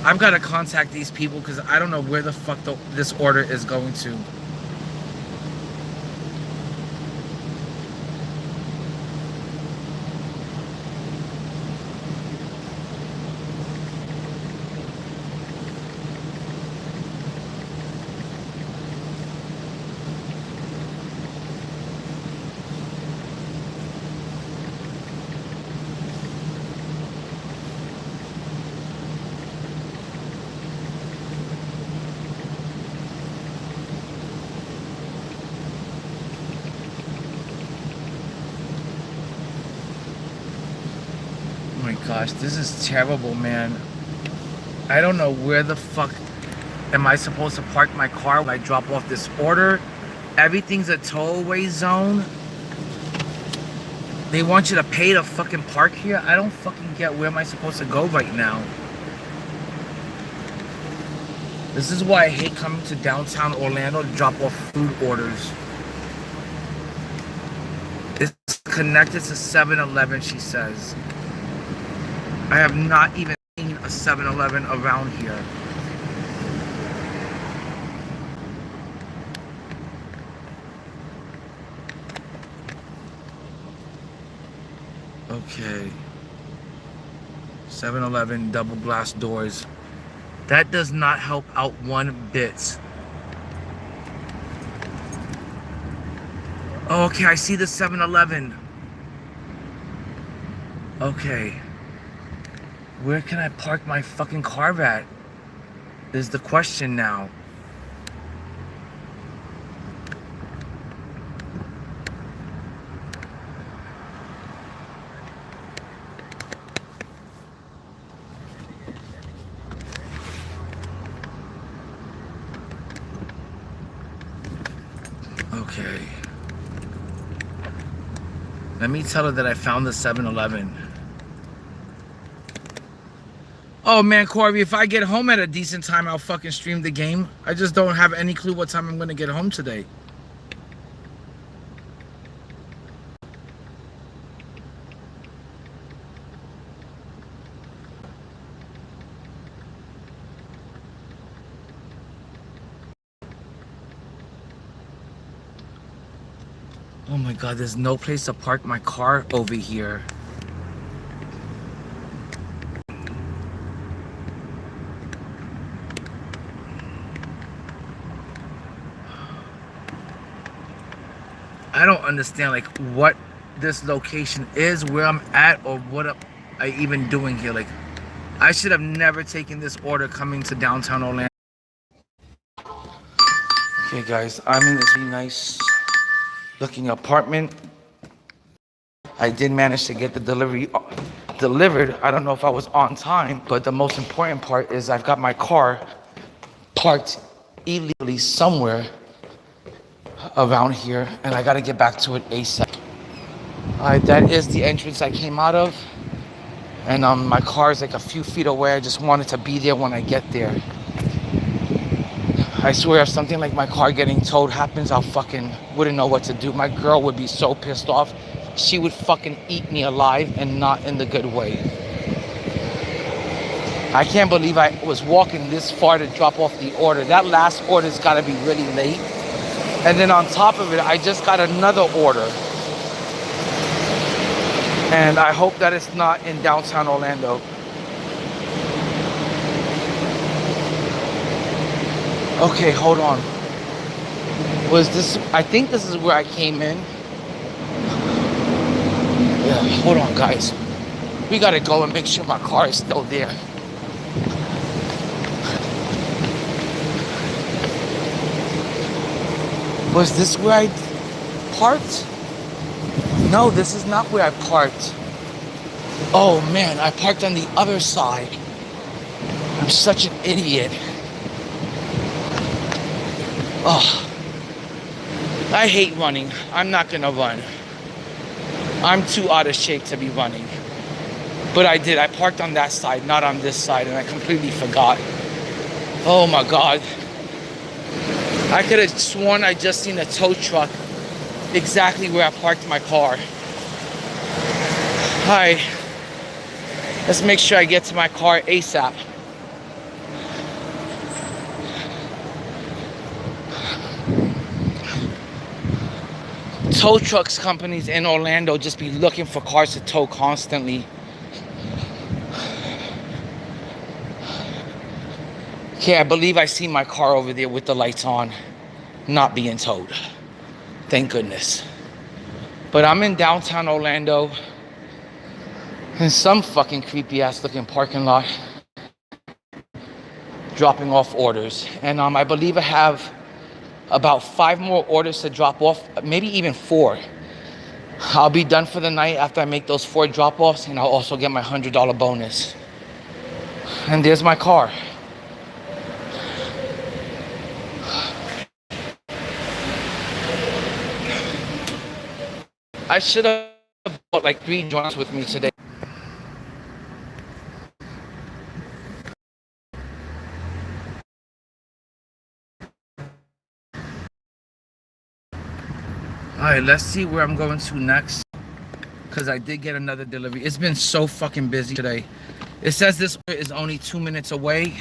I've got to contact these people because I don't know where the fuck this order is going to. Oh my gosh, this is terrible, man. I don't know where the fuck am I supposed to park my car when I drop off this order. Everything's a tollway zone. They want you to pay to fucking park here. I don't fucking get where am I supposed to go right now. This is why I hate coming to downtown Orlando to drop off food orders. It's connected to 7-Eleven, she says. I have not even seen a 7-Eleven around here. Okay. 7-Eleven, double glass doors. That does not help out one bit. Oh, okay, I see the 7-Eleven. Okay. Where can I park my fucking car at? Is the question now. Okay. Let me tell her that I found the 7-Eleven. Oh man, Corey, if I get home at a decent time, I'll fucking stream the game. I just don't have any clue what time I'm gonna get home today. Oh my God, there's no place to park my car over here. I don't understand like what this location is, where I'm at, or what am I even doing here. Like, I should have never taken this order coming to downtown Orlando. Okay guys, I'm in this really nice looking apartment. I did manage to get the delivery delivered. I don't know if I was on time, but the most important part is I've got my car parked illegally somewhere around here, and I gotta get back to it ASAP. Alright, that is the entrance I came out of, and my car is like a few feet away. I just wanted to be there when I get there. I swear, if something like my car getting towed happens, I'll fucking wouldn't know what to do. My girl would be so pissed off. She would fucking eat me alive, and not in the good way. I can't believe I was walking this far to drop off the order. That last order's gotta be really late. And then on top of it, I just got another order. And I hope that it's not in downtown Orlando. Okay, hold on. Was this, I think this is where I came in. Yeah, hold on guys. We gotta go and make sure my car is still there. Was this where I parked? No, this is not where I parked. Oh man, I parked on the other side. I'm such an idiot. Oh, I hate running. I'm not gonna run. I'm too out of shape to be running. But I did. I parked on that side, not on this side, and I completely forgot. Oh my God. I could have sworn I just seen a tow truck exactly where I parked my car. Hi. Let's make sure I get to my car ASAP. Tow trucks companies in Orlando just be looking for cars to tow constantly. Okay, I believe I see my car over there with the lights on, not being towed. Thank goodness. But I'm in downtown Orlando in some fucking creepy ass looking parking lot, dropping off orders. And I believe I have about 5 more orders to drop off, maybe even 4. I'll be done for the night after I make those 4 drop-offs, and I'll also get my $100 bonus. And there's my car. I should have bought like 3 joints with me today. Alright, let's see where I'm going to next, because I did get another delivery. It's been so fucking busy today. It says this order is only 2 minutes away.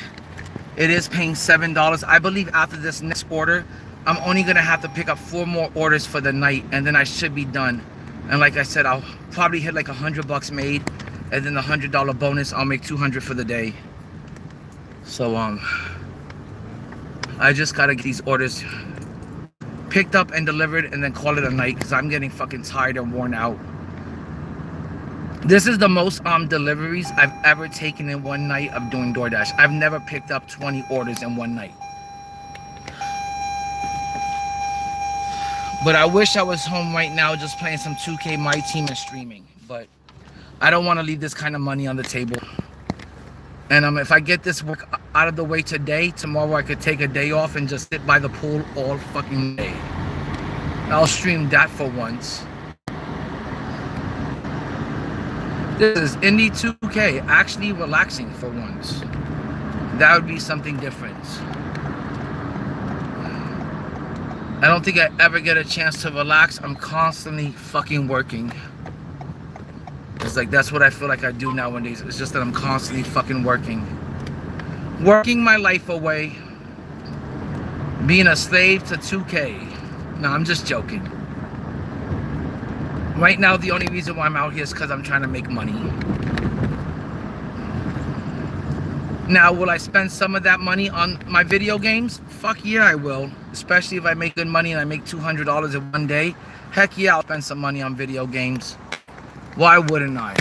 It is paying $7. I believe after this next order, I'm only gonna have to pick up 4 more orders for the night, and then I should be done. And like I said, I'll probably hit like $100 made, and then the $100 bonus, I'll make $200 for the day. So I just gotta get these orders picked up and delivered, and then call it a night, because I'm getting fucking tired and worn out. This is the most deliveries I've ever taken in one night of doing DoorDash. I've never picked up 20 orders in one night. But I wish I was home right now just playing some 2K MYTEAM and streaming. But I don't want to leave this kind of money on the table. And if I get this work out of the way today, tomorrow I could take a day off and just sit by the pool all fucking day. I'll stream that for once. This is Indie2K, actually relaxing for once. That would be something different. I don't think I ever get a chance to relax. I'm constantly fucking working. It's like, that's what I feel like I do nowadays. It's just that I'm constantly fucking working. Working my life away. Being a slave to 2K. No, I'm just joking. Right now, the only reason why I'm out here is because I'm trying to make money. Now, will I spend some of that money on my video games? Fuck yeah, I will. Especially if I make good money and I make $200 in one day. Heck yeah, I'll spend some money on video games. Why wouldn't I?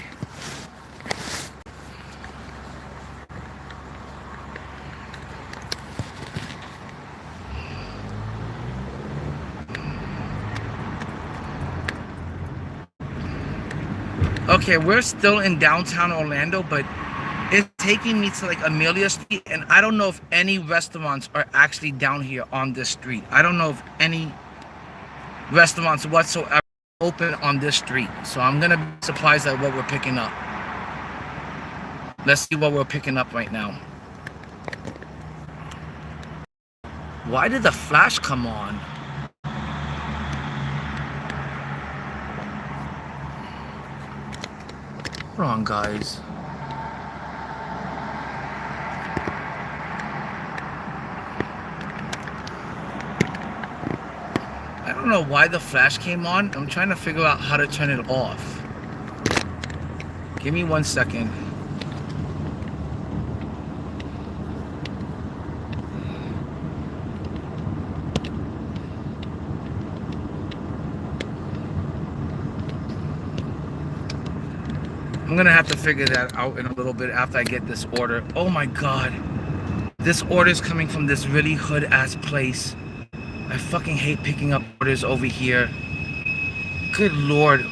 Okay, we're still in downtown Orlando, but it's taking me to like Amelia Street, and I don't know if any restaurants are actually down here on this street. I don't know if any restaurants whatsoever open on this street. So I'm gonna be surprised at what we're picking up. Let's see what we're picking up right now. Why did the flash come on? Hold on, guys. I don't know why the flash came on. I'm trying to figure out how to turn it off. Give me 1 second. I'm gonna have to figure that out in a little bit after I get this order. Oh my god. This order is coming from this really hood ass place. I fucking hate picking up orders over here. Good lord.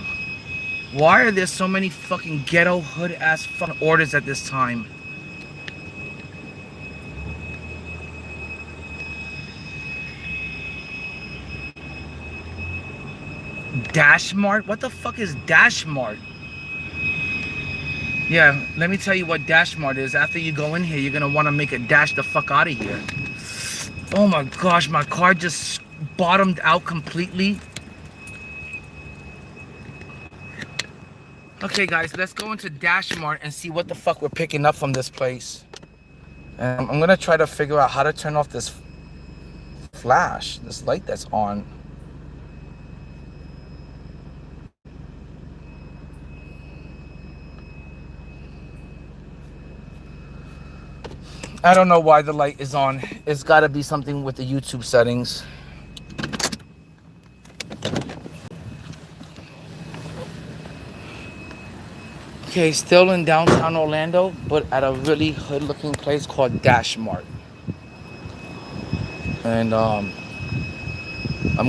Why are there so many fucking ghetto hood ass fucking orders at this time? Dash Mart? What the fuck is Dash Mart? Yeah, let me tell you what Dash Mart is. After you go in here, you're gonna want to make a dash the fuck out of here. Oh my gosh, my car just bottomed out completely. Okay guys, let's go into Dash Mart and see what the fuck we're picking up from this place. And I'm gonna try to figure out how to turn off this flash, this light that's on. I don't know why the light is on. It's gotta be something with the YouTube settings. Okay, still in downtown Orlando, but at a really hood looking place called Dash Mart. And I'm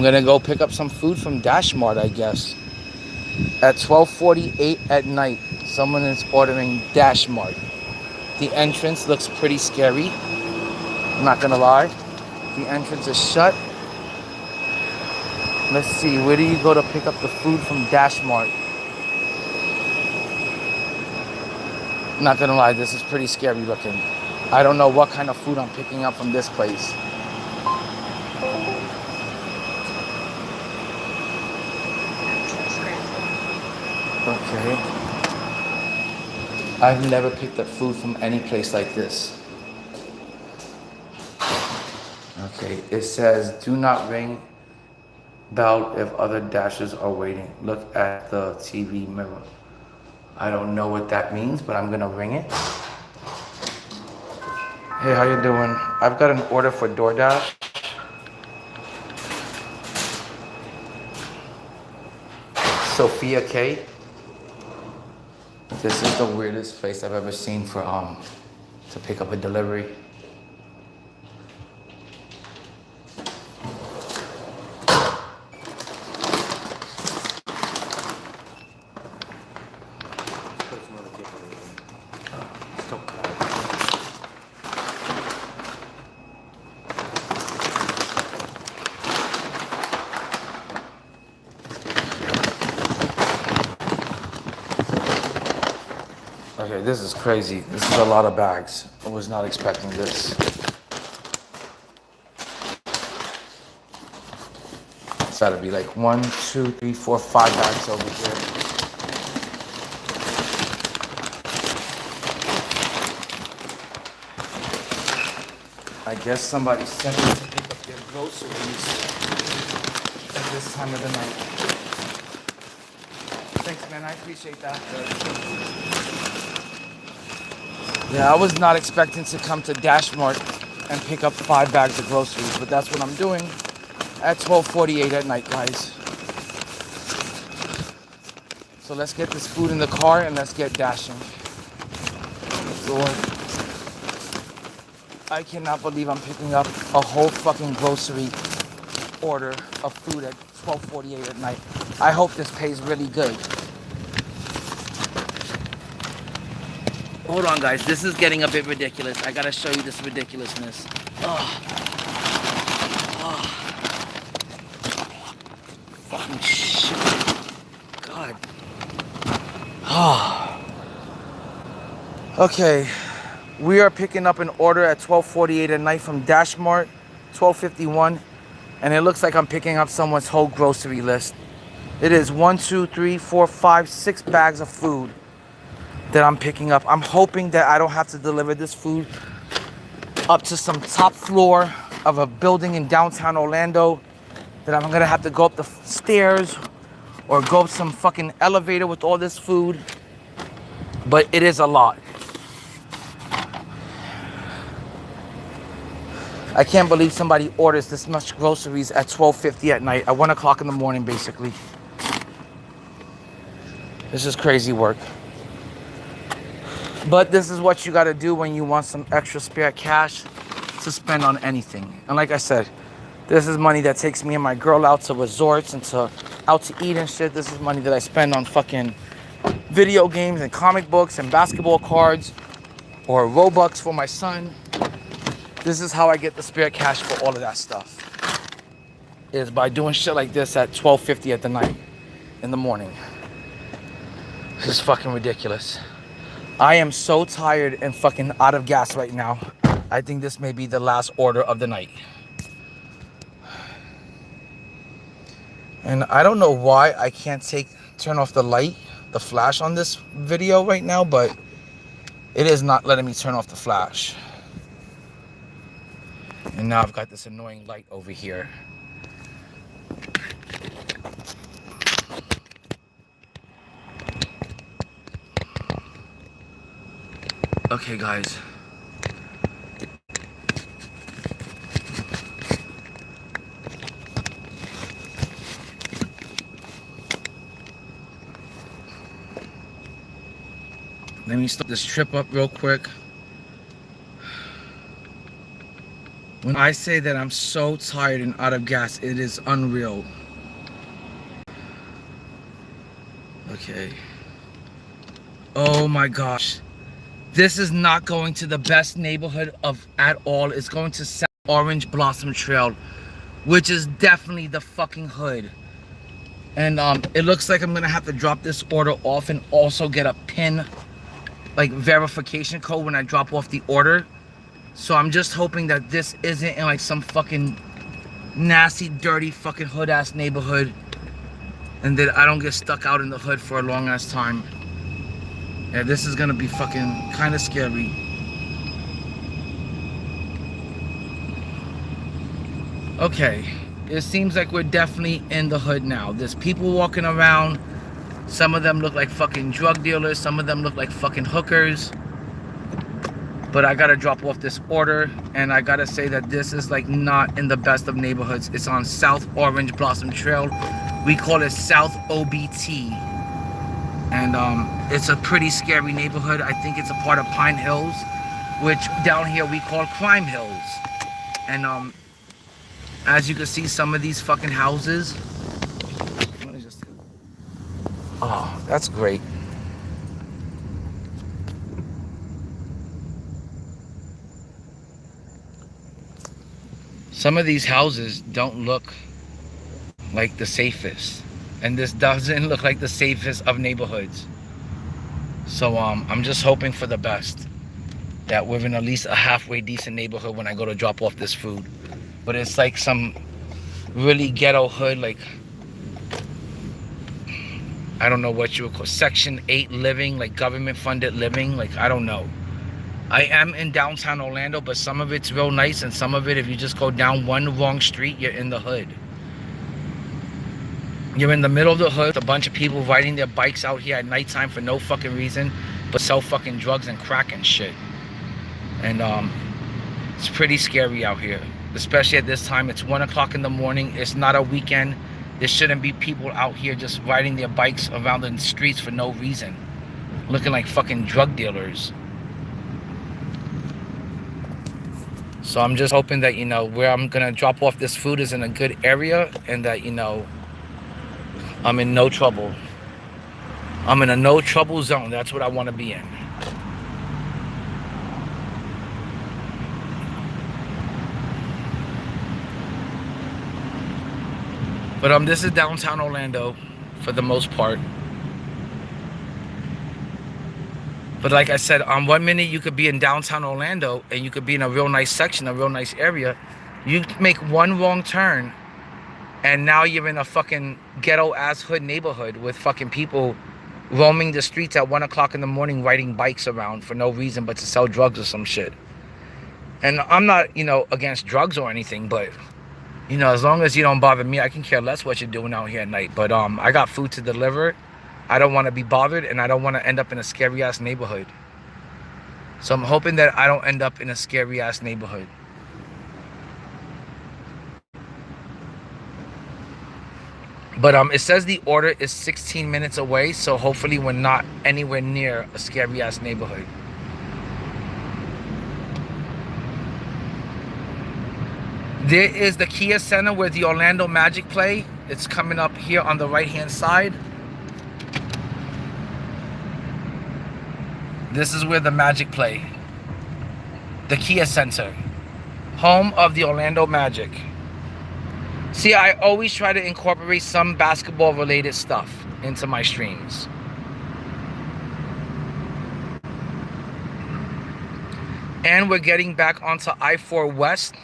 gonna go pick up some food from Dash Mart, I guess. At 12:48 at night, someone is ordering Dash Mart. The entrance looks pretty scary. I'm not gonna lie. The entrance is shut. Let's see, where do you go to pick up the food from Dash Mart? I'm not gonna lie, this is pretty scary looking. I don't know what kind of food I'm picking up from this place. Okay. I've never picked up food from any place like this. Okay, it says, do not ring bell if other dashers are waiting. Look at the TV mirror. I don't know what that means, but I'm gonna ring it. Hey, how you doing? I've got an order for DoorDash. Sophia K. This is the weirdest place I've ever seen for to pick up a delivery. Okay, this is crazy. This is a lot of bags. I was not expecting this. It's gotta be like 1, 2, 3, 4, 5 bags over here. I guess somebody sent me to pick up their groceries at this time of the night. Thanks, man. I appreciate that. Yeah, I was not expecting to come to Dashmart and pick up 5 bags of groceries, but that's what I'm doing at 12:48 at night, guys. So let's get this food in the car and let's get dashing. Lord, I cannot believe I'm picking up a whole fucking grocery order of food at 12:48 at night. I hope this pays really good. Hold on, guys. This is getting a bit ridiculous. I gotta show you this ridiculousness. Oh. Oh. Fucking shit. God. Oh. Okay. We are picking up an order at 12:48 at night from Dashmart, 12:51. And it looks like I'm picking up someone's whole grocery list. It is 1, 2, 3, 4, 5, 6 bags of food that I'm picking up. I'm hoping that I don't have to deliver this food up to some top floor of a building in downtown Orlando, that I'm gonna have to go up the stairs or go up some fucking elevator with all this food. But it is a lot. I can't believe somebody orders this much groceries at 12:50 at night, at 1 o'clock in the morning, basically. This is crazy work. But this is what you gotta do when you want some extra spare cash to spend on anything. And like I said, this is money that takes me and my girl out to resorts and out to eat and shit. This is money that I spend on fucking video games and comic books and basketball cards or Robux for my son. This is how I get the spare cash for all of that stuff. Is by doing shit like this at 12:50 at the night, in the morning. This is fucking ridiculous. I am so tired and fucking out of gas right now. I think this may be the last order of the night. And I don't know why I can't turn off the light, the flash on this video right now, but it is not letting me turn off the flash. And now I've got this annoying light over here. Okay, guys. Let me stop this trip up real quick. When I say that I'm so tired and out of gas, it is unreal. Okay. Oh my gosh. This is not going to the best neighborhood at all. It's going to South Orange Blossom Trail, which is definitely the fucking hood. And it looks like I'm gonna have to drop this order off and also get a PIN, like verification code when I drop off the order. So I'm just hoping that this isn't in like some fucking nasty, dirty, fucking hood ass neighborhood, and that I don't get stuck out in the hood for a long ass time. Yeah, this is gonna be fucking kind of scary. Okay, it seems like we're definitely in the hood now. There's people walking around. Some of them look like fucking drug dealers. Some of them look like fucking hookers. But I gotta drop off this order, and I gotta say that this is like not in the best of neighborhoods. It's on South Orange Blossom Trail. We call it South OBT. And it's a pretty scary neighborhood. I think it's a part of Pine Hills, which down here we call Crime Hills. And as you can see, some of these fucking houses. Oh, that's great. Some of these houses don't look like the safest, and this doesn't look like the safest of neighborhoods. So I'm just hoping for the best, that we're in at least a halfway decent neighborhood when I go to drop off this food. But it's like some really ghetto hood, like I don't know what you would call Section 8 living, like government funded living, like I don't know. I am in downtown Orlando, but some of it's real nice, and some of it, if you just go down one wrong street, you're in the hood. You're in the middle of the hood, a bunch of people riding their bikes out here at nighttime for no fucking reason, but sell fucking drugs and crack and shit. And it's pretty scary out here, especially at this time. It's 1 o'clock in the morning. It's not a weekend. There shouldn't be people out here just riding their bikes around the streets for no reason, looking like fucking drug dealers. So I'm just hoping that, you know, where I'm gonna drop off this food is in a good area, and that, you know, I'm in no trouble. I'm in a no trouble zone. That's what I want to be in. But this is downtown Orlando for the most part. But like I said, 1 minute you could be in downtown Orlando and you could be in a real nice section, a real nice area. You make one wrong turn and now you're in a fucking ghetto ass hood neighborhood with fucking people roaming the streets at 1 o'clock in the morning riding bikes around for no reason but to sell drugs or some shit. And I'm not, you know, against drugs or anything, but, you know, as long as you don't bother me, I can care less what you're doing out here at night. But I got food to deliver. I don't want to be bothered, and I don't want to end up in a scary ass neighborhood. So I'm hoping that I don't end up in a scary ass neighborhood. But it says the order is 16 minutes away, so hopefully we're not anywhere near a scary ass neighborhood. There is the Kia Center where the Orlando Magic play. It's coming up here on the right hand side. This is where the Magic play. The Kia Center, home of the Orlando Magic. See, I always try to incorporate some basketball related stuff into my streams. And we're getting back onto I-4 West.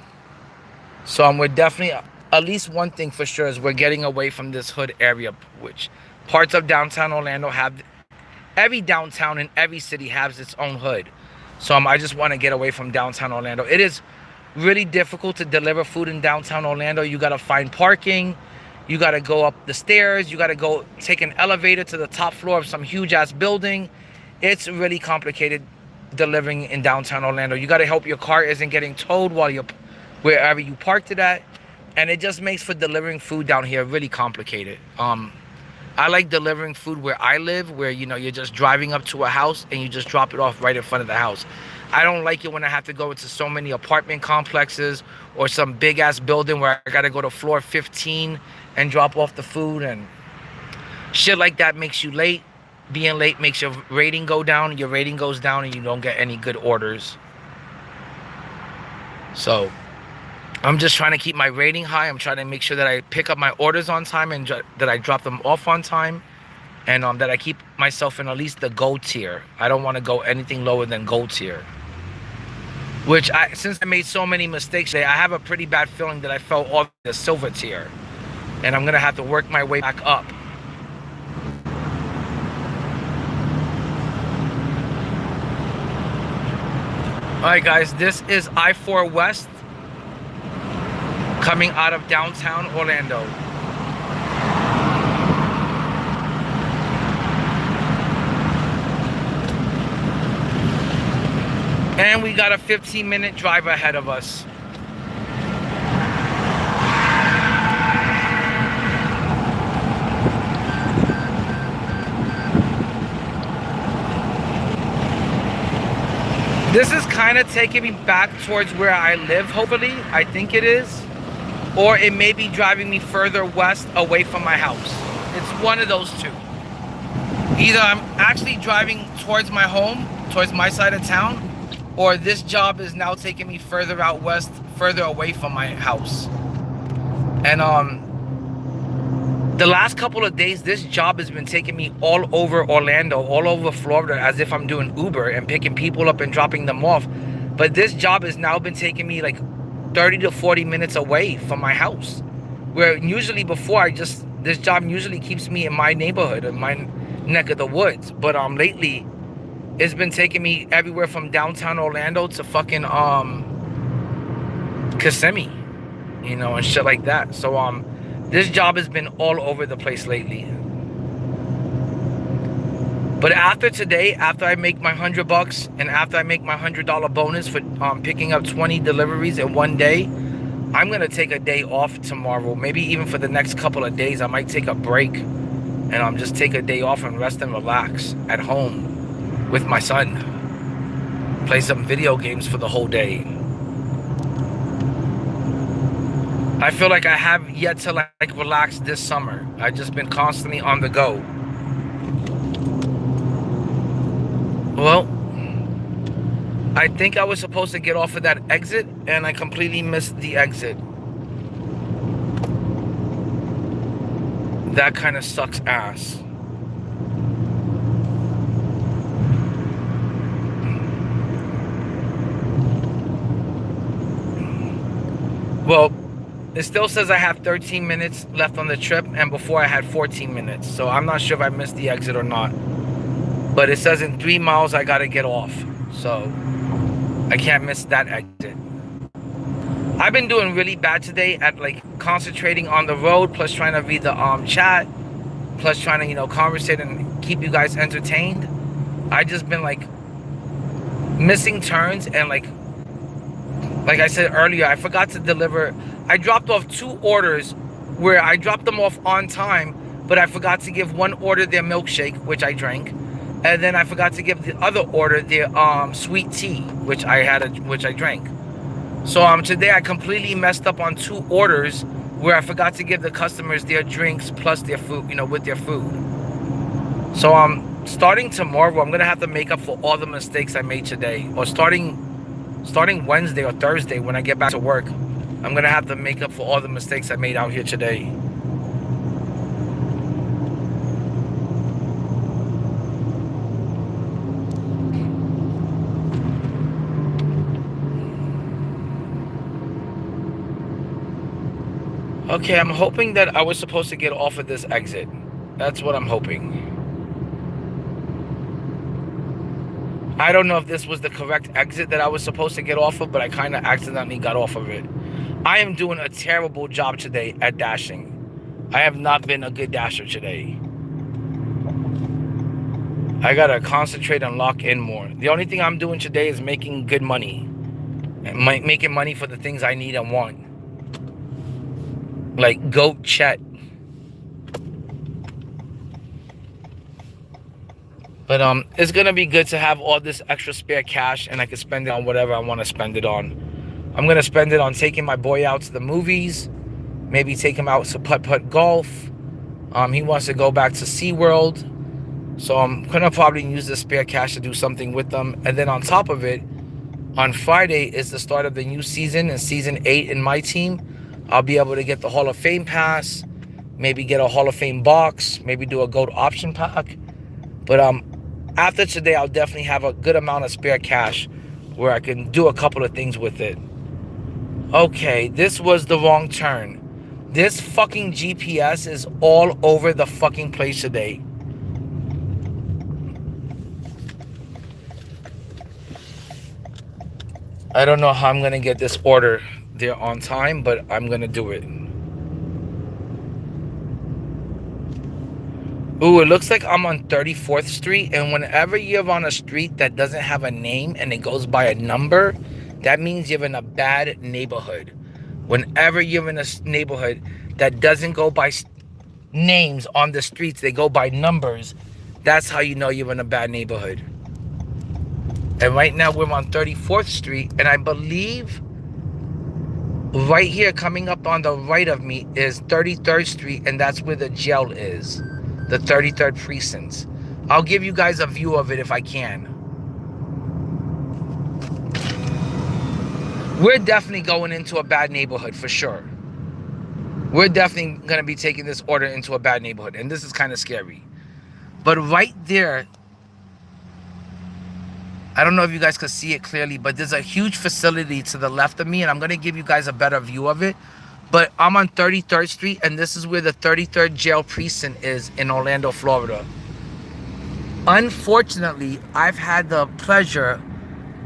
So we're definitely, at least one thing for sure is we're getting away from this hood area, which parts of downtown Orlando have. Every downtown in every city has its own hood. So I just want to get away from downtown Orlando. It is really difficult to deliver food in downtown Orlando. You got to find parking. You got to go up the stairs. You got to go take an elevator to the top floor of some huge ass building. It's really complicated delivering in downtown Orlando. You got to hope your car isn't getting towed while you're wherever you parked it at. And it just makes for delivering food down here really complicated. I like delivering food where I live, where, you know, you're just driving up to a house and you just drop it off right in front of the house. I don't like it when I have to go into so many apartment complexes or some big ass building where I got to go to floor 15 and drop off the food, and shit like that makes you late. Being late makes your rating go down. Your rating goes down and you don't get any good orders. So I'm just trying to keep my rating high. I'm trying to make sure that I pick up my orders on time and that I drop them off on time, and that I keep myself in at least the gold tier. I don't want to go anything lower than gold tier. Which, since I made so many mistakes today, I have a pretty bad feeling that I fell off the silver tier. And I'm going to have to work my way back up. Alright guys, this is I-4 West coming out of downtown Orlando. And we got a 15-minute drive ahead of us. This is kind of taking me back towards where I live, hopefully. I think it is. Or it may be driving me further west away from my house. It's one of those two. Either I'm actually driving towards my home, towards my side of town, or this job is now taking me further out west, further away from my house. And the last couple of days, this job has been taking me all over Orlando, all over Florida, as if I'm doing Uber and picking people up and dropping them off. But this job has now been taking me like 30 to 40 minutes away from my house. Where usually before, this job usually keeps me in my neighborhood, in my neck of the woods. But lately, it's been taking me everywhere from downtown Orlando to fucking Kissimmee, you know, and shit like that. So This job has been all over the place lately. But after today, after I make my $100 and after I make my $100 bonus for picking up 20 deliveries in one day, I'm going to take a day off tomorrow. Maybe even for the next couple of days, I might take a break and just take a day off and rest and relax at home with my son. Play some video games for the whole day. I feel like I have yet to like relax this summer. I've just been constantly on the go. Well, I think I was supposed to get off of that exit and I completely missed the exit. That kind of sucks ass. Well, it still says I have 13 minutes left on the trip, and before I had 14 minutes. So I'm not sure if I missed the exit or not. But it says in 3 miles I gotta get off. So I can't miss that exit. I've been doing really bad today at like concentrating on the road, plus trying to read the chat, plus trying to, you know, conversate and keep you guys entertained. I just been like missing turns, and like I said earlier, I forgot to deliver. I dropped off 2 orders where I dropped them off on time, but I forgot to give one order their milkshake, which I drank, and then I forgot to give the other order their sweet tea, which I drank. So today I completely messed up on 2 orders where I forgot to give the customers their drinks plus their food, you know, with their food. So starting tomorrow, I'm gonna have to make up for all the mistakes I made today, or starting Wednesday or Thursday when I get back to work, I'm gonna have to make up for all the mistakes I made out here today. Okay, I'm hoping that I was supposed to get off of this exit. That's what I'm hoping. I don't know if this was the correct exit that I was supposed to get off of, but I kind of accidentally got off of it. I am doing a terrible job today at dashing. I have not been a good dasher today. I gotta concentrate and lock in more. The only thing I'm doing today is making good money. And making money for the things I need and want. Like Goat Chet. But it's gonna be good to have all this extra spare cash, and I can spend it on whatever I want to spend it on. I'm gonna spend it on taking my boy out to the movies, maybe take him out to putt golf. He wants to go back to SeaWorld, so I'm gonna probably use the spare cash to do something with them. And then on top of it, on Friday is the start of the new season, and season 8 in my team. I'll be able to get the Hall of Fame pass, maybe get a Hall of Fame box, maybe do a gold option pack. But after today, I'll definitely have a good amount of spare cash where I can do a couple of things with it. Okay, this was the wrong turn. This fucking GPS is all over the fucking place today. I don't know how I'm gonna get this order there on time, but I'm gonna do it. Ooh, it looks like I'm on 34th Street, and whenever you're on a street that doesn't have a name and it goes by a number, that means you're in a bad neighborhood. Whenever you're in a neighborhood that doesn't go by names on the streets, they go by numbers, that's how you know you're in a bad neighborhood. And right now we're on 34th Street, and I believe right here coming up on the right of me is 33rd Street, and that's where the jail is, the 33rd precinct. I'll give you guys a view of it if I can. We're definitely going into a bad neighborhood for sure. We're definitely going to be taking this order into a bad neighborhood, and this is kind of scary. But right there, I don't know if you guys can see it clearly, but there's a huge facility to the left of me, and I'm going to give you guys a better view of it. But I'm on 33rd Street, and this is where the 33rd jail precinct is in Orlando, Florida. Unfortunately, I've had the pleasure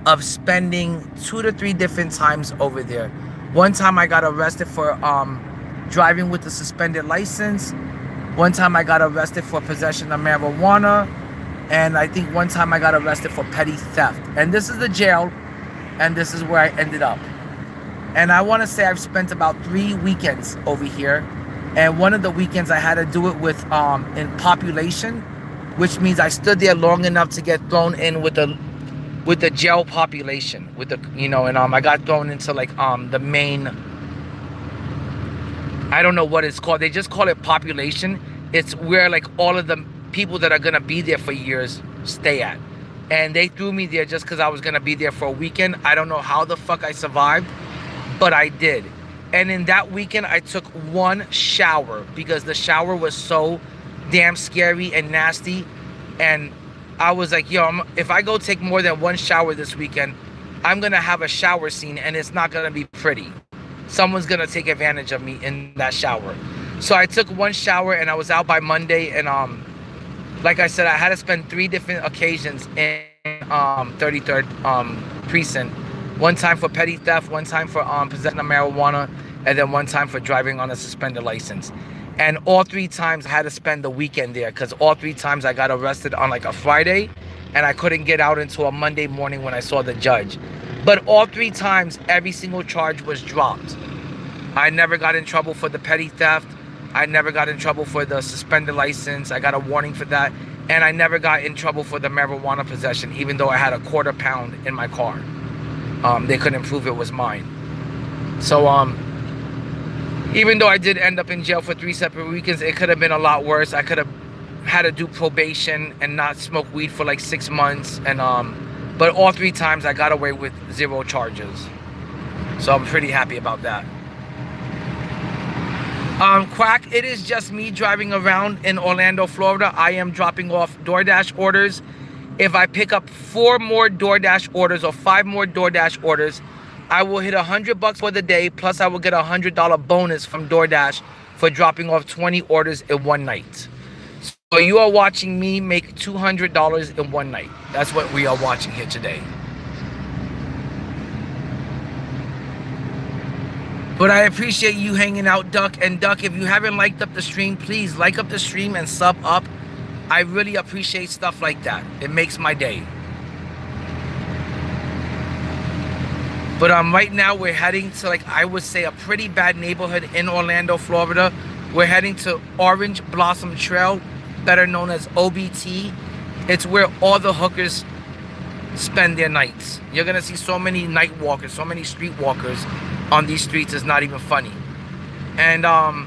of spending 2 to 3 different times over there. One time I got arrested for driving with a suspended license. One time I got arrested for possession of marijuana. And I think one time I got arrested for petty theft. And this is the jail, and this is where I ended up. And I want to say I've spent about 3 weekends over here. And one of the weekends I had to do it with in population, which means I stood there long enough to get thrown in with the jail population, with the, you know, and I got thrown into like the main, I don't know what it's called. They just call it population. It's where like all of the people that are gonna be there for years stay at. And they threw me there just because I was gonna be there for a weekend. I don't know how the fuck I survived, but I did. And in that weekend, I took 1 shower because the shower was so damn scary and nasty. And I was like, yo, if I go take more than 1 shower this weekend, I'm gonna have a shower scene and it's not gonna be pretty. Someone's gonna take advantage of me in that shower. So I took 1 shower and I was out by Monday. And like I said, I had to spend 3 different occasions in 33rd precinct. 1 time for petty theft, 1 time for possession of marijuana, and then 1 time for driving on a suspended license. And all 3 times I had to spend the weekend there because all 3 times I got arrested on like a Friday and I couldn't get out until a Monday morning when I saw the judge. But all 3 times, every single charge was dropped. I never got in trouble for the petty theft. I never got in trouble for the suspended license. I got a warning for that. And I never got in trouble for the marijuana possession, even though I had a quarter pound in my car. They couldn't prove it was mine. So, even though I did end up in jail for 3 separate weekends, it could have been a lot worse. I could have had to do probation and not smoke weed for like 6 months. And but all 3 times I got away with 0 charges. So I'm pretty happy about that. Quack, it is just me driving around in Orlando, Florida. I am dropping off DoorDash orders. If I pick up 4 more DoorDash orders or 5 more DoorDash orders, I will hit $100 for the day, plus I will get a $100 bonus from DoorDash for dropping off 20 orders in one night. So you are watching me make $200 in one night. That's what we are watching here today. But I appreciate you hanging out, Duck. And Duck, if you haven't liked up the stream, please like up the stream and sub up. I really appreciate stuff like that. It makes my day. But right now we're heading to, like, I would say a pretty bad neighborhood in Orlando, Florida. We're heading to Orange Blossom Trail, better known as OBT. It's where all the hookers spend their nights. You're gonna see so many night walkers, so many street walkers on these streets. It's not even funny. And I'm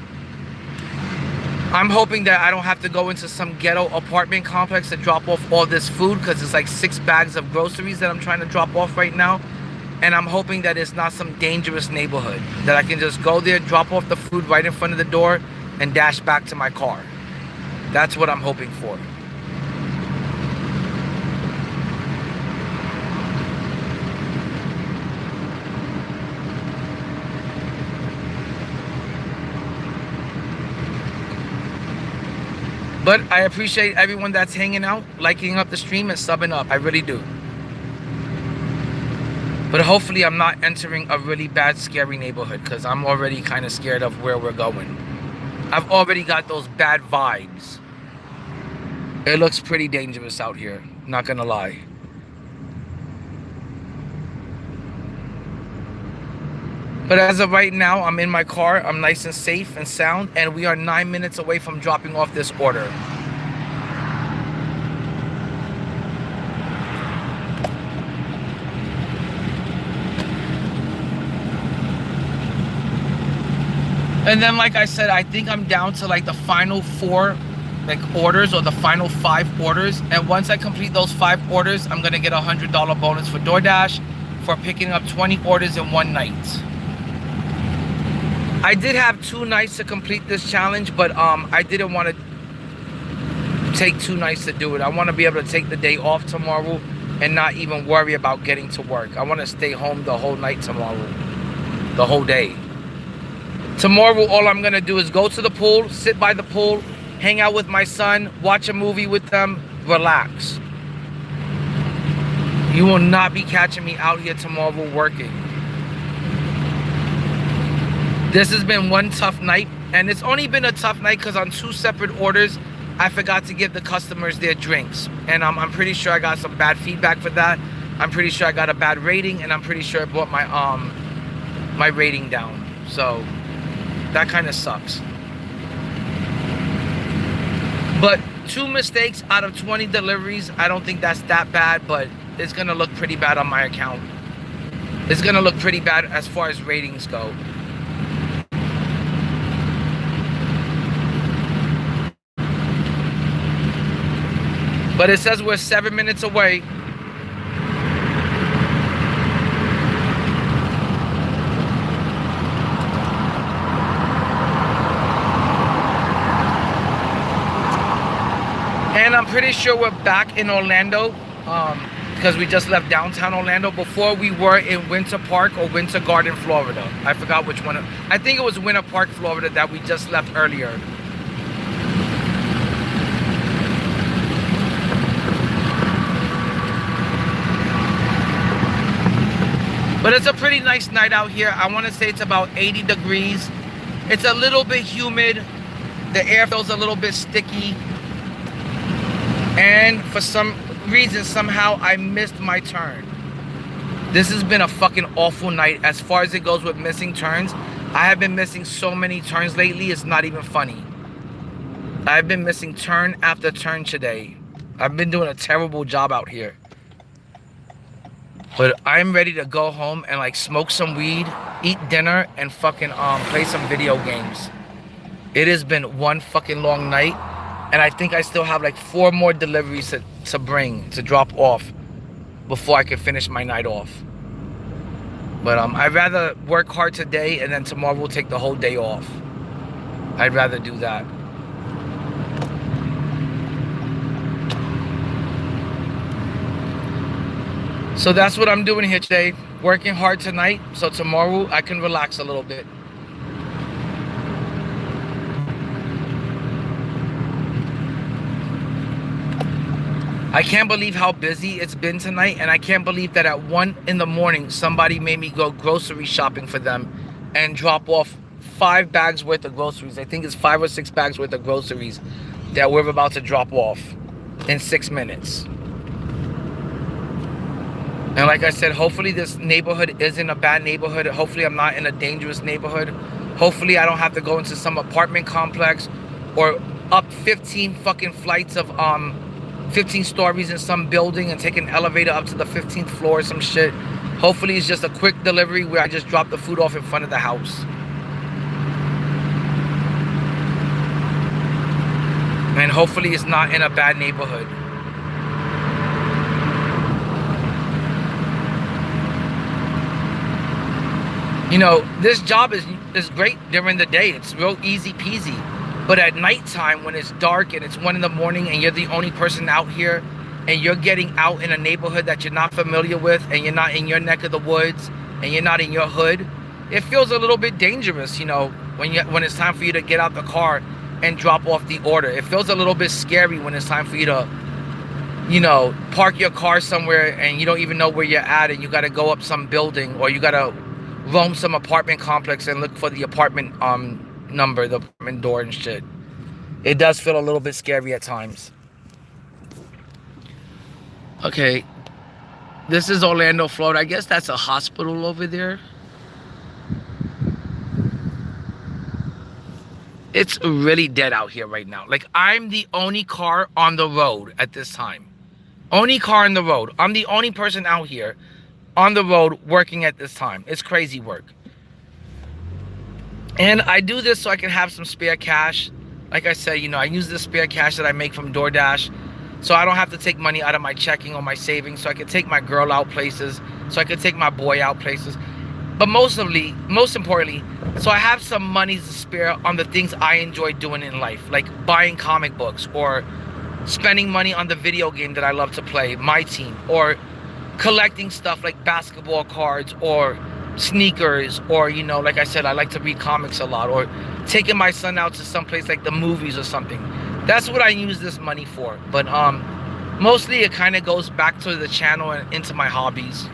hoping that I don't have to go into some ghetto apartment complex to drop off all this food, because it's like 6 bags of groceries that I'm trying to drop off right now. And I'm hoping that it's not some dangerous neighborhood, that I can just go there, drop off the food right in front of the door, and dash back to my car. That's what I'm hoping for. But I appreciate everyone that's hanging out, liking up the stream, and subbing up. I really do. But hopefully I'm not entering a really bad, scary neighborhood, because I'm already kind of scared of where we're going. I've already got those bad vibes. It looks pretty dangerous out here, not gonna lie. But as of right now, I'm in my car. I'm nice and safe and sound, and we are 9 minutes away from dropping off this order. And then, like I said, I think I'm down to like the final 4 like orders, or the final 5 orders. And once I complete those 5 orders, I'm gonna get a $100 bonus for DoorDash for picking up 20 orders in one night. I did have 2 nights to complete this challenge, but I didn't want to take 2 nights to do it. I want to be able to take the day off tomorrow and not even worry about getting to work. I want to stay home the whole night tomorrow, the whole day. Tomorrow, all I'm going to do is go to the pool, sit by the pool, hang out with my son, watch a movie with them, relax. You will not be catching me out here tomorrow working. This has been one tough night, and it's only been a tough night because on 2 separate orders, I forgot to give the customers their drinks. And I'm pretty sure I got some bad feedback for that. I'm pretty sure I got a bad rating, and I'm pretty sure it brought my rating down. So that kind of sucks. But 2 mistakes out of 20 deliveries, I don't think that's that bad, but it's gonna look pretty bad on my account. It's gonna look pretty bad as far as ratings go. But it says we're 7 minutes away. And I'm pretty sure we're back in Orlando because we just left downtown Orlando. Before we were in Winter Park or Winter Garden, Florida. I forgot which one. I think it was Winter Park, Florida that we just left earlier. But it's a pretty nice night out here. I want to say it's about 80 degrees. It's a little bit humid. The air feels a little bit sticky. And for some reason, somehow I missed my turn. This has been a fucking awful night as far as it goes with missing turns. I have been missing so many turns lately, it's not even funny. I've been missing turn after turn today. I've been doing a terrible job out here. But I'm ready to go home and like smoke some weed, eat dinner, and fucking play some video games. It has been one fucking long night, and I think I still have like 4 more deliveries to drop off before I can finish my night off. But I'd rather work hard today and then tomorrow we'll take the whole day off. I'd rather do that. So that's what I'm doing here today. Working hard tonight, so tomorrow I can relax a little bit. I can't believe how busy it's been tonight, and I can't believe that at 1 in the morning, somebody made me go grocery shopping for them and drop off 5 bags worth of groceries. I think it's 5 or 6 bags worth of groceries that we're about to drop off in 6 minutes. And like I said, hopefully this neighborhood isn't a bad neighborhood. Hopefully I'm not in a dangerous neighborhood. Hopefully I don't have to go into some apartment complex or up 15 fucking flights of 15 stories in some building and take an elevator up to the 15th floor or some shit. Hopefully it's just a quick delivery where I just drop the food off in front of the house. And hopefully it's not in a bad neighborhood. You know, this job is great during the day. It's real easy peasy. But at nighttime, when it's dark and it's 1 in the morning and you're the only person out here and you're getting out in a neighborhood that you're not familiar with and you're not in your neck of the woods and you're not in your hood, it feels a little bit dangerous, you know, when it's time for you to get out the car and drop off the order. It feels a little bit scary when it's time for you to, you know, park your car somewhere and you don't even know where you're at and you got to go up some building or you got to roam some apartment complex and look for the apartment number, the apartment door and shit. It does feel a little bit scary at times. Okay, this is Orlando, Florida. I guess that's a hospital over there. It's really dead out here right now. Like, I'm the only car on the road at this time. Only car on the road. I'm the only person out here on the road working at this time. It's crazy work. And I do this so I can have some spare cash. Like I said, you know, I use the spare cash that I make from DoorDash so I don't have to take money out of my checking or my savings, so I can take my girl out places, so I can take my boy out places. But most importantly, so I have some money to spare on the things I enjoy doing in life, like buying comic books or spending money on the video game that I love to play, MYTEAM, or collecting stuff like basketball cards or sneakers, or, you know, like I said, I like to read comics a lot, or taking my son out to some place like the movies or something. That's what I use this money for. But mostly it kind of goes back to the channel and into my hobbies.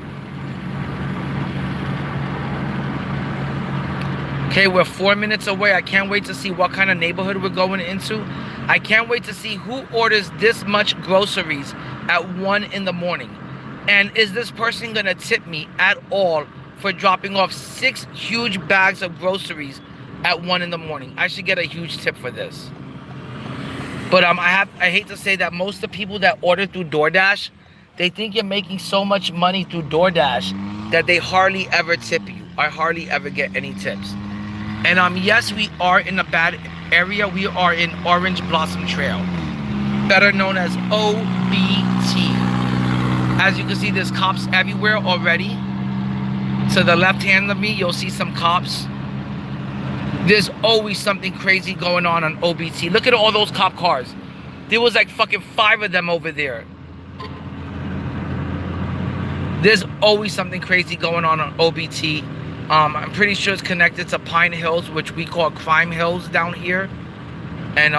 Okay, we're 4 minutes away. I can't wait to see what kind of neighborhood we're going into. I can't wait to see who orders this much groceries at 1 in the morning. And is this person going to tip me at all for dropping off 6 huge bags of groceries at 1 in the morning? I should get a huge tip for this. But I hate to say that most of the people that order through DoorDash, they think you're making so much money through DoorDash that they hardly ever tip you. I hardly ever get any tips. And yes, we are in a bad area. We are in Orange Blossom Trail, better known as OBT. As you can see, there's cops everywhere already. To the left hand of me, you'll see some cops. There's always something crazy going on OBT. Look at all those cop cars. There was like fucking 5 of them over there. There's always something crazy going on OBT. I'm pretty sure it's connected to Pine Hills, which we call Crime Hills down here. And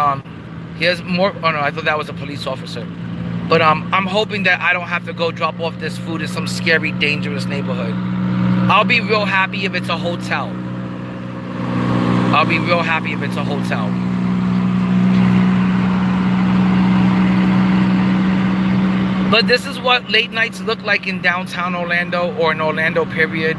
here's more. Oh no, I thought that was a police officer. But I'm hoping that I don't have to go drop off this food in some scary, dangerous neighborhood. I'll be real happy if it's a hotel. I'll be real happy if it's a hotel. But this is what late nights look like in downtown Orlando, or in Orlando, period.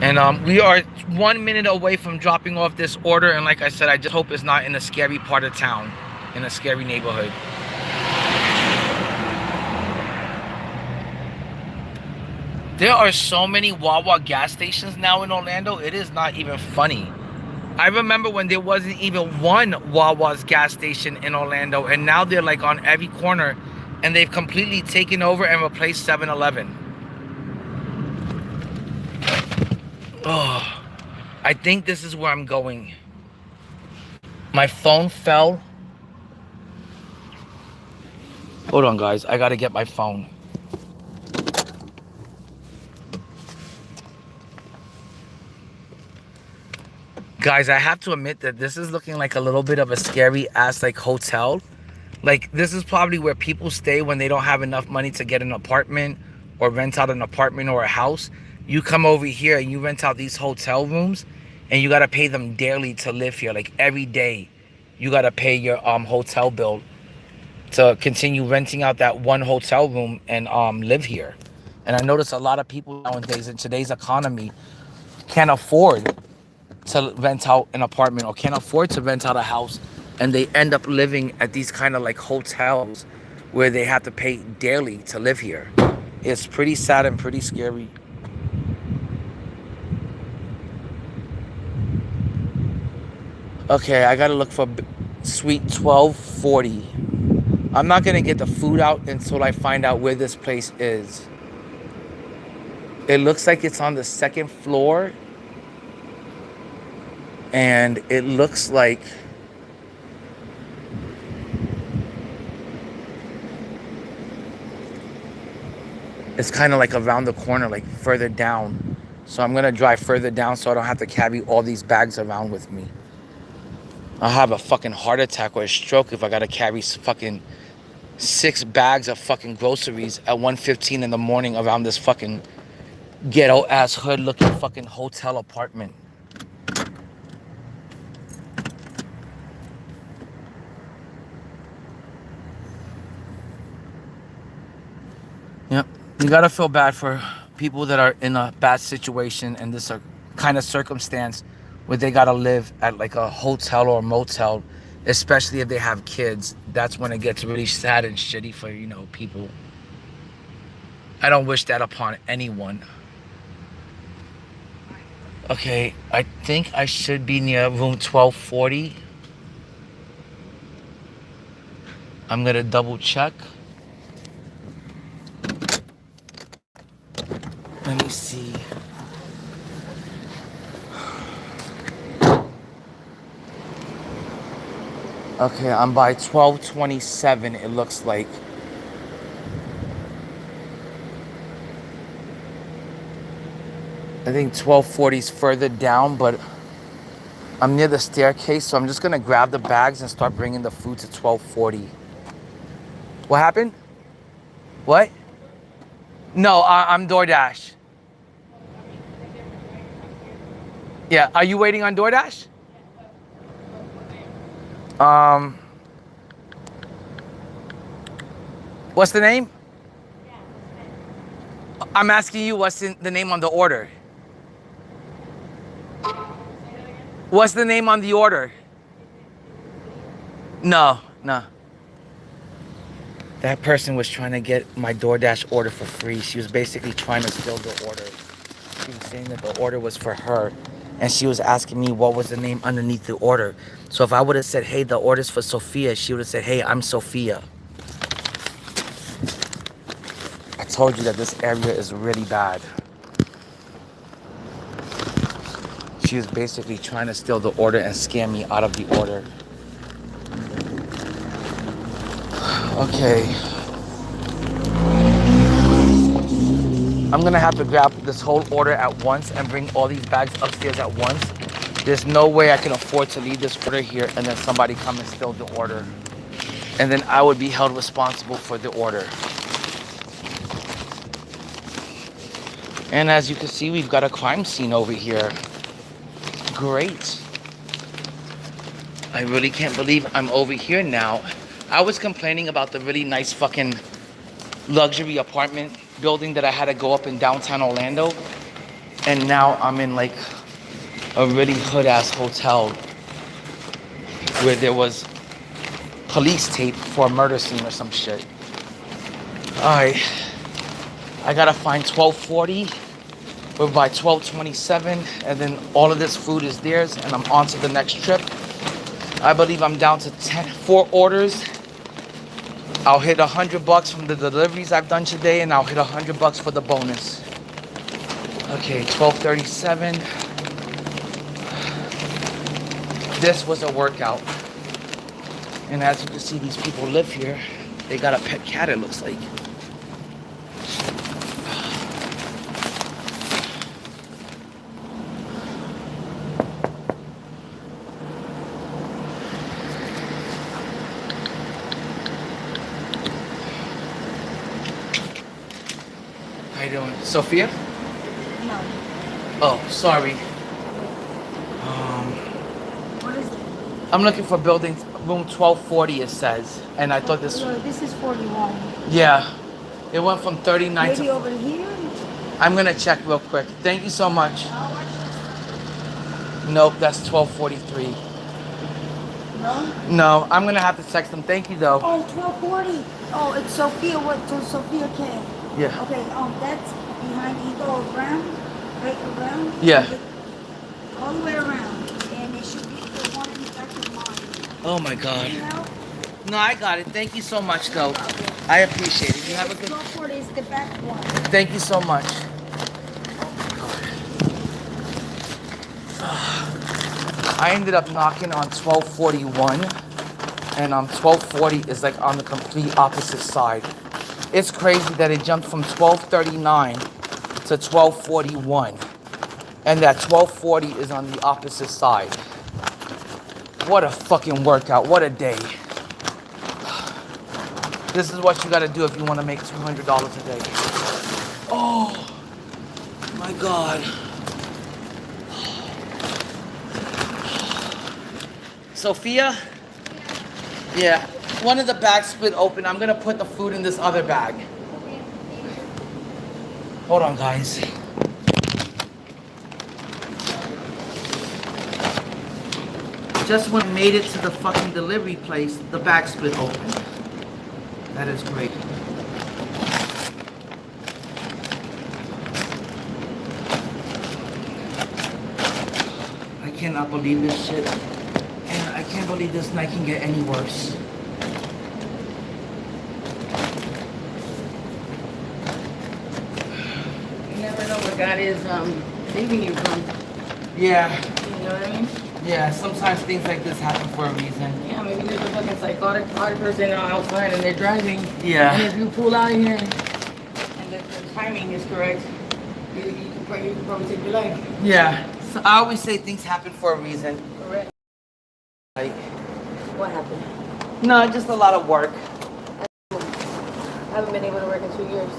And we are 1 minute away from dropping off this order. And like I said, I just hope it's not in a scary part of town, in a scary neighborhood. There are so many Wawa gas stations now in Orlando. It is not even funny. I remember when there wasn't even one Wawa's gas station in Orlando. And now they're like on every corner. And they've completely taken over and replaced 7-Eleven. Oh, I think this is where I'm going. My phone fell. Hold on, guys. I gotta get my phone. Guys, I have to admit that this is looking like a little bit of a scary ass like hotel. Like, this is probably where people stay when they don't have enough money to get an apartment or rent out an apartment or a house. You come over here and you rent out these hotel rooms, and you gotta pay them daily to live here. Like every day, you gotta pay your hotel bill to continue renting out that one hotel room and live here. And I notice a lot of people nowadays in today's economy can't afford to rent out an apartment or can't afford to rent out a house, and they end up living at these kind of like hotels where they have to pay daily to live here. It's pretty sad and pretty scary. Okay, I gotta look for Suite 1240. I'm not gonna get the food out until I find out where this place is. It looks like it's on the 2nd floor. And it looks like it's kind of like around the corner, like further down. So I'm gonna drive further down so I don't have to carry all these bags around with me. I'll have a fucking heart attack or a stroke if I gotta carry fucking 6 bags of fucking groceries at 1:15 in the morning around this fucking ghetto ass hood looking fucking hotel apartment. Yep, you gotta feel bad for people that are in a bad situation and this kind of circumstance where they gotta live at like a hotel or a motel, especially if they have kids. That's when it gets really sad and shitty for, you know, people. I don't wish that upon anyone. Okay, I think I should be near room 1240. I'm gonna double check. Let me see. Okay, I'm by 1227, it looks like. I think 1240 is further down, but I'm near the staircase, so I'm just gonna grab the bags and start bringing the food to 1240. What happened? What? No, I'm DoorDash. Yeah, are you waiting on DoorDash? Um, what's the name? I'm asking you what's the name on the order. What's the name on the order? No, no. That person was trying to get my DoorDash order for free. She was basically trying to steal the order. She was saying that the order was for her. And she was asking me what was the name underneath the order. So if I would have said, hey, the order's for Sophia, she would have said, hey, I'm Sophia. I told you that this area is really bad. She was basically trying to steal the order and scam me out of the order. Okay. I'm gonna have to grab this whole order at once and bring all these bags upstairs at once. There's no way I can afford to leave this order here and then somebody come and steal the order. And then I would be held responsible for the order. And as you can see, we've got a crime scene over here. Great. I really can't believe I'm over here now. I was complaining about the really nice fucking luxury apartment building that I had to go up in downtown Orlando. And now I'm in like a really hood-ass hotel where there was police tape for a murder scene or some shit. Alright. I gotta find 1240. We're by 1227, and then all of this food is theirs, and I'm on to the next trip. I believe I'm down to 4 orders. I'll hit $100 from the deliveries I've done today, and I'll hit $100 for the bonus. Okay, 1237. This was a workout. And as you can see, these people live here. They got a pet cat, it looks like. How you doing? Sophia? No. Oh, sorry. What is it? I'm looking for building room 1240, it says. And I thought this... No, this is 41. Yeah. It went from 39 Maybe to... over here? I'm gonna check real quick. Thank you so much. Nope, that's 1243. No? No, I'm gonna have to text them. Thank you though. Oh, 1240. Oh, it's Sophia. What? So Sophia K. Yeah. Okay. That's behind. You go around, right around. Yeah. All the way around, and it should be the one in the back of mine. Oh my God. You know? No, I got it. Thank you so much though. I appreciate it. You have a good... 1240 is the back one. Thank you so much. I ended up knocking on 1241, and 1240 is like on the complete opposite side. It's crazy that it jumped from 1239 to 1241, and that 1240 is on the opposite side. What a fucking workout. What a day. This is what you gotta do if you wanna make $200 a day. Oh my God. Sophia? Yeah. One of the bags split open. I'm gonna put the food in this other bag. Hold on, guys. Just when I made it to the fucking delivery place, the bag split open. That is great. I cannot believe this shit. And I can't believe this night can get any worse. You never know what God is saving you from. Yeah, You know what I mean? yeah, sometimes things like this happen for a reason. Yeah, maybe there's a fucking psychotic person outside and they're driving. Yeah. And if you pull out here and the timing is correct, you can probably take your life. Yeah, so I always say things happen for a reason. Correct. Like, What happened? no, just a lot of work. I haven't been able to work in 2 years.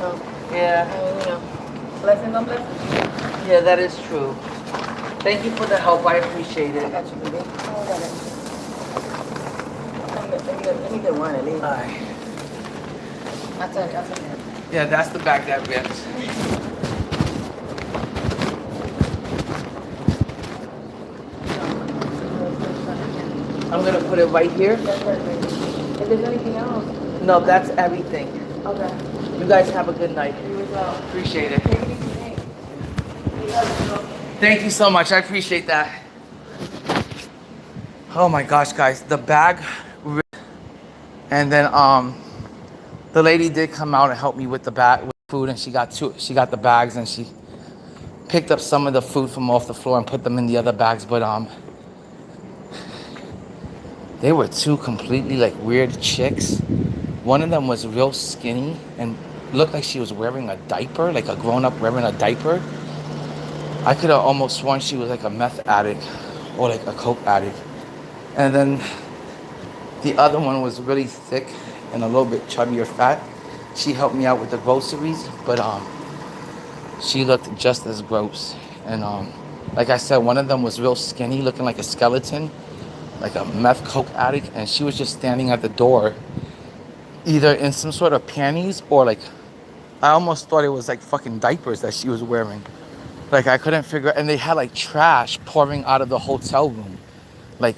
So, Yeah. you know, blessings on blessings. Yeah, that is true. Thank you for the help. I appreciate I it. got you, baby. I got it. Let me get one at least. Alright. I'll tell you. Yeah, that's the bag that rips. I'm gonna put it right here. That's perfect. If there's anything else. No, that's everything. Okay. You guys have a good night. You as well. Appreciate it. Take it easy, Nate. Thank you so much. I appreciate that. Oh my gosh, guys, the bag ripped. And then the lady did come out and help me with the bag with food, and she got the bags, and she picked up some of the food from off the floor and put them in the other bags, but they were two completely like weird chicks. One of them was real skinny and looked like she was wearing a diaper, like a grown-up wearing a diaper. I could have almost sworn she was like a meth addict or like a coke addict. And then the other one was really thick and a little bit chubby or fat. She helped me out with the groceries, but she looked just as gross. And like I said, one of them was real skinny, looking like a skeleton, like a meth coke addict, and she was just standing at the door, either in some sort of panties or like, I almost thought it was like fucking diapers that she was wearing. Like I couldn't figure, and they had like trash pouring out of the hotel room, like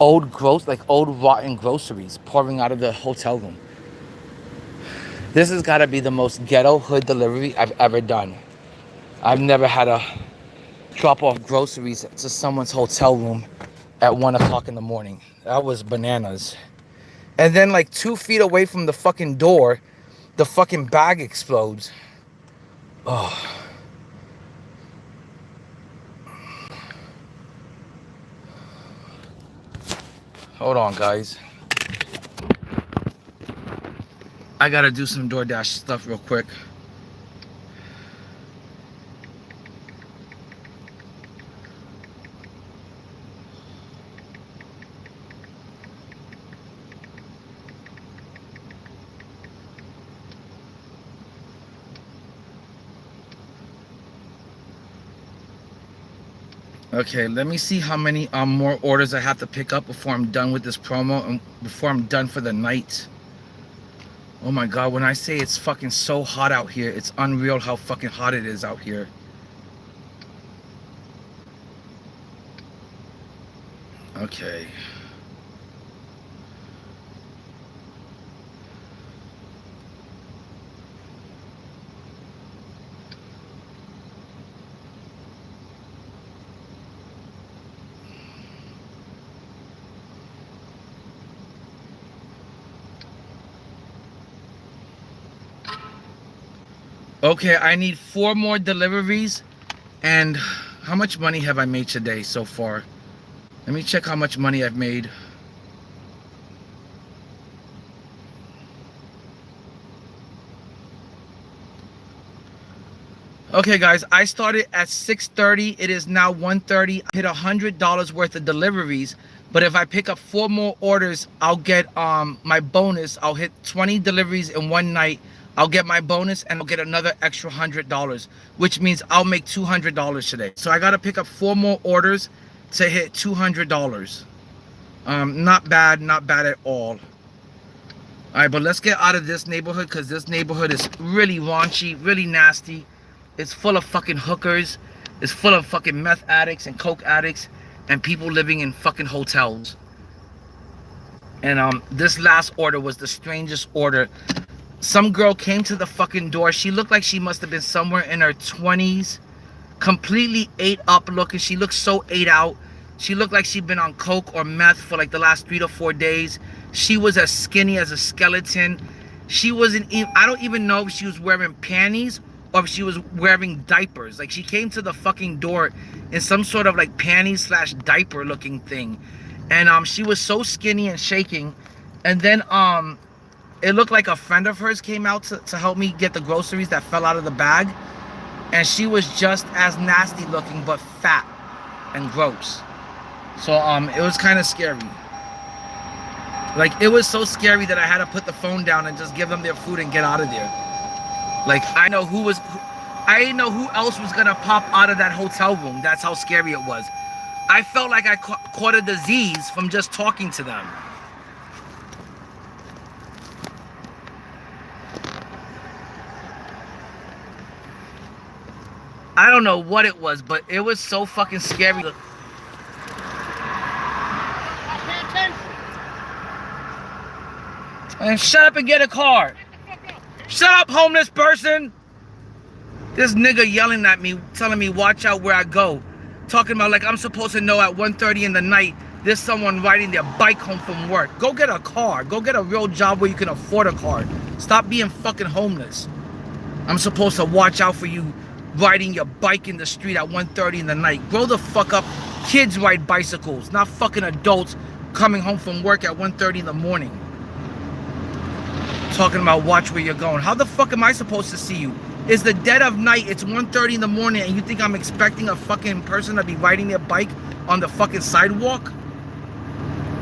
old rotten groceries pouring out of the hotel room. This has got to be the most ghetto hood delivery I've ever done. I've never had to drop off groceries to someone's hotel room at 1 o'clock in the morning. That was bananas. And then like 2 feet away from the fucking door, the fucking bag explodes. Oh. Hold on, guys. I gotta do some DoorDash stuff real quick. Okay, let me see how many more orders I have to pick up before I'm done with this promo and before I'm done for the night. Oh my God, when I say it's fucking so hot out here, it's unreal how fucking hot it is out here. Okay. Okay, I need 4 more deliveries. And how much money have I made today so far? Let me check how much money I've made. Okay guys, I started at 6:30. It is now 1:30. I hit $100 worth of deliveries. But if I pick up 4 more orders, I'll get my bonus. I'll hit 20 deliveries in one night. I'll get my bonus and I'll get another extra $100, which means I'll make $200 today. So I gotta pick up 4 more orders to hit $200. Not bad at all. All right, but let's get out of this neighborhood because this neighborhood is really raunchy, really nasty. It's full of fucking hookers. It's full of fucking meth addicts and coke addicts and people living in fucking hotels. And this last order was the strangest order. Some girl came to the fucking door. She looked like she must have been somewhere in her 20s. Completely ate up looking. She looked so ate out. She looked like she'd been on coke or meth for like the last 3 to 4 days. She was as skinny as a skeleton. She wasn't even, I don't even know if she was wearing panties or if she was wearing diapers. Like she came to the fucking door in some sort of like panties / diaper looking thing. And she was so skinny and shaking. And then it looked like a friend of hers came out to help me get the groceries that fell out of the bag. And she was just as nasty looking, but fat and gross. So it was kind of scary. Like it was so scary that I had to put the phone down and just give them their food and get out of there. Like I didn't know who else was gonna pop out of that hotel room. That's how scary it was. I felt like I caught a disease from just talking to them. I don't know what it was, but it was so fucking scary. And shut up and get a car. Shut up, homeless person. This nigga yelling at me, telling me watch out where I go. Talking about like I'm supposed to know at 1:30 in the night there's someone riding their bike home from work. Go get a car. Go get a real job where you can afford a car. Stop being fucking homeless. I'm supposed to watch out for you riding your bike in the street at 1:30 in the night. Grow the fuck up. Kids ride bicycles, not fucking adults coming home from work at 1:30 in the morning. Talking about watch where you're going. How the fuck am I supposed to see you? It's the dead of night. It's 1:30 in the morning and you think I'm expecting a fucking person to be riding their bike on the fucking sidewalk?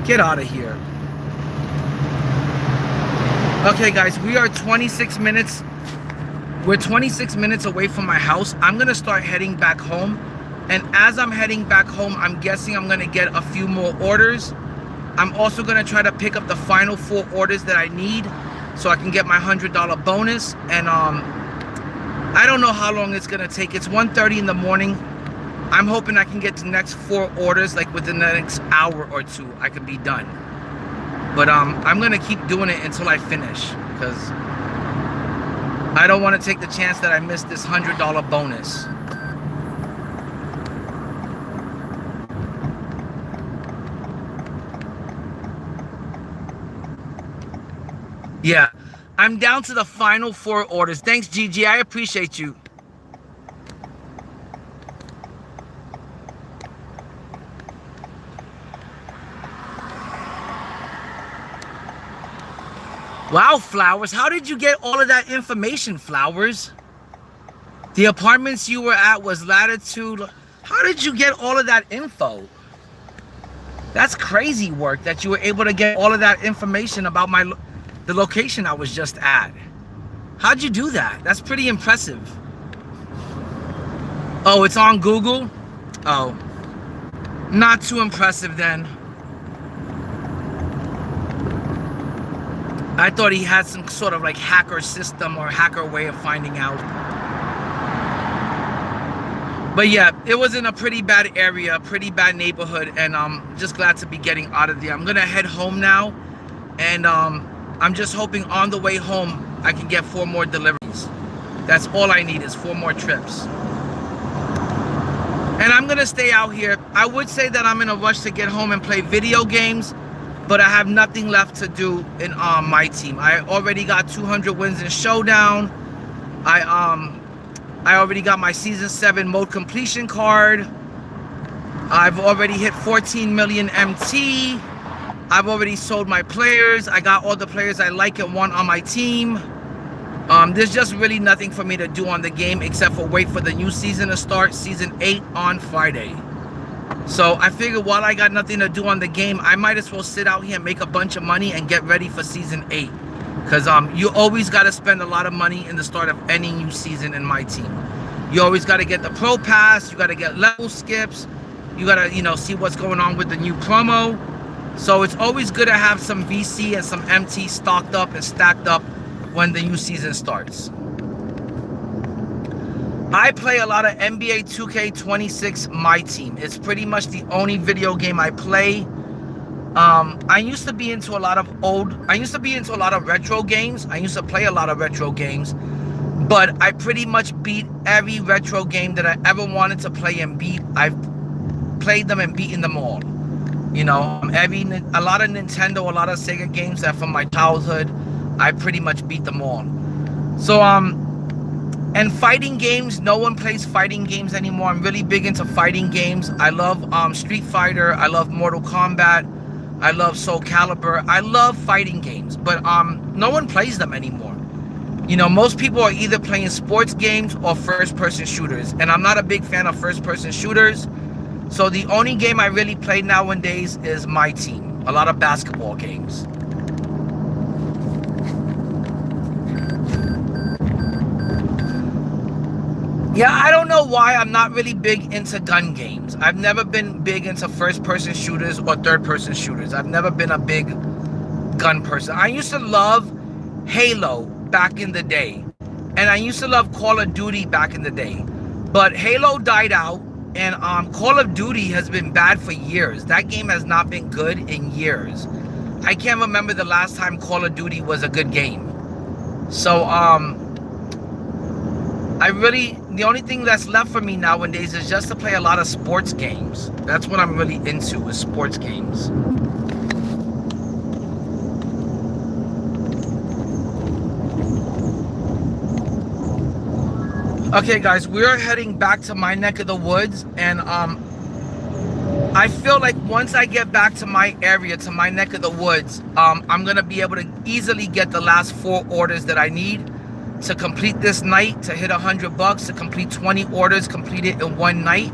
Get out of here. Okay, guys, we are 26 minutes. We're 26 minutes away from my house. I'm going to start heading back home. And as I'm heading back home, I'm guessing I'm going to get a few more orders. I'm also going to try to pick up the final 4 orders that I need so I can get my $100 bonus. And I don't know how long it's going to take. It's 1:30 in the morning. I'm hoping I can get the next 4 orders, like within the next hour or 2, I could be done. But I'm going to keep doing it until I finish, because I don't want to take the chance that I missed this $100 bonus. Yeah, I'm down to the final 4 orders. Thanks, Gigi. I appreciate you. Wow, Flowers, how did you get all of that information, Flowers? The apartments you were at was Latitude. How did you get all of that info? That's crazy work that you were able to get all of that information about the location I was just at. How'd you do that? That's pretty impressive. Oh, it's on Google? Oh, not too impressive then. I thought he had some sort of like hacker system or hacker way of finding out. But yeah, it was in a pretty bad area, pretty bad neighborhood, and I'm just glad to be getting out of there. I'm gonna head home now, and I'm just hoping on the way home I can get 4 more deliveries. That's all I need is 4 more trips. And I'm gonna stay out here. I would say that I'm in a rush to get home and play video games, but I have nothing left to do in my team. I already got 200 wins in Showdown. I already got my Season 7 mode completion card. I've already hit 14 million MT. I've already sold my players. I got all the players I like and want on my team. There's just really nothing for me to do on the game except for wait for the new season to start, Season 8 on Friday. So I figured while I got nothing to do on the game, I might as well sit out here and make a bunch of money and get ready for Season 8. Because you always got to spend a lot of money in the start of any new season in my team. You always got to get the Pro Pass. You got to get level skips. You got to, see what's going on with the new promo. So it's always good to have some VC and some MT stocked up and stacked up when the new season starts. I play a lot of NBA 2K26 MYTEAM. It's pretty much the only video game I play. I used to be into a lot of retro games. I used to play a lot of retro games, but I pretty much beat every retro game that I ever wanted to play and beat. I've played them and beaten them all. A lot of Nintendo, a lot of Sega games that from my childhood, I pretty much beat them all. So, and fighting games, no one plays fighting games anymore. I'm really big into fighting games. I love Street Fighter. I love Mortal Kombat. I love Soul Calibur. I love fighting games, but no one plays them anymore. Most people are either playing sports games or first-person shooters, and I'm not a big fan of first-person shooters. So the only game I really play nowadays is MYTEAM. A lot of basketball games. Yeah, I don't know why I'm not really big into gun games. I've never been big into first-person shooters or third-person shooters. I've never been a big gun person. I used to love Halo back in the day. And I used to love Call of Duty back in the day. But Halo died out, and Call of Duty has been bad for years. That game has not been good in years. I can't remember the last time Call of Duty was a good game. So, the only thing that's left for me nowadays is just to play a lot of sports games. That's what I'm really into, is sports games. Okay, guys, we're heading back to my neck of the woods, and I feel like once I get back to my area, to my neck of the woods, I'm gonna be able to easily get the last 4 orders that I need to complete this night, to hit $100, to complete 20 orders, complete it in one night.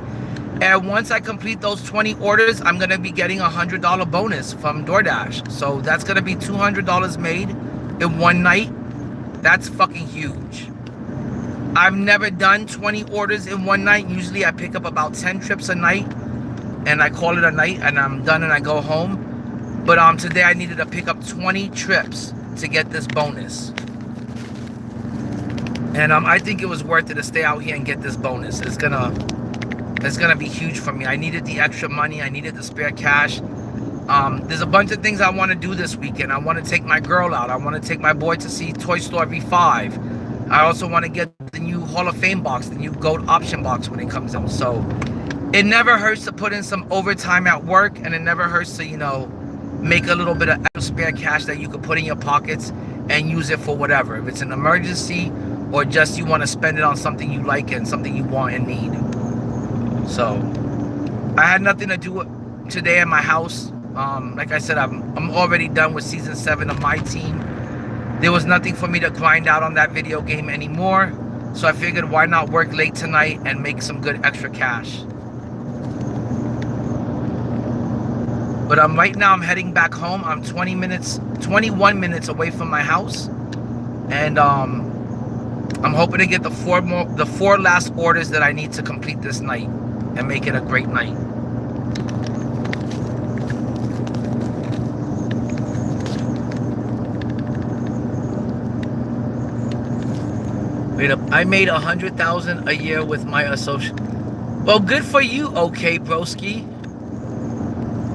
And once I complete those 20 orders, I'm gonna be getting a $100 bonus from DoorDash. So that's gonna be $200 made in one night. That's fucking huge. I've never done 20 orders in one night. Usually I pick up about 10 trips a night and I call it a night and I'm done and I go home. But today I needed to pick up 20 trips to get this bonus. And I think it was worth it to stay out here and get this bonus. It's gonna be huge for me. I needed the extra money. I needed the spare cash. There's a bunch of things I want to do this weekend. I want to take my girl out. I want to take my boy to see Toy Story 5. I also want to get the new Hall of Fame box, the new Gold Option box when it comes out. So it never hurts to put in some overtime at work, and it never hurts to, make a little bit of extra spare cash that you could put in your pockets and use it for whatever. If it's an emergency or just you want to spend it on something you like and something you want and need. So I had nothing to do today in my house. Like I said, I'm already done with season 7 of MYTEAM. There was nothing for me to grind out on that video game anymore. So I figured, why not work late tonight and make some good extra cash. But right now I'm heading back home. I'm 21 minutes away from my house. And I'm hoping to get the 4 last orders that I need to complete this night and make it a great night. Wait up, I made $100,000 a year with my associate. Well, good for you, okay, broski.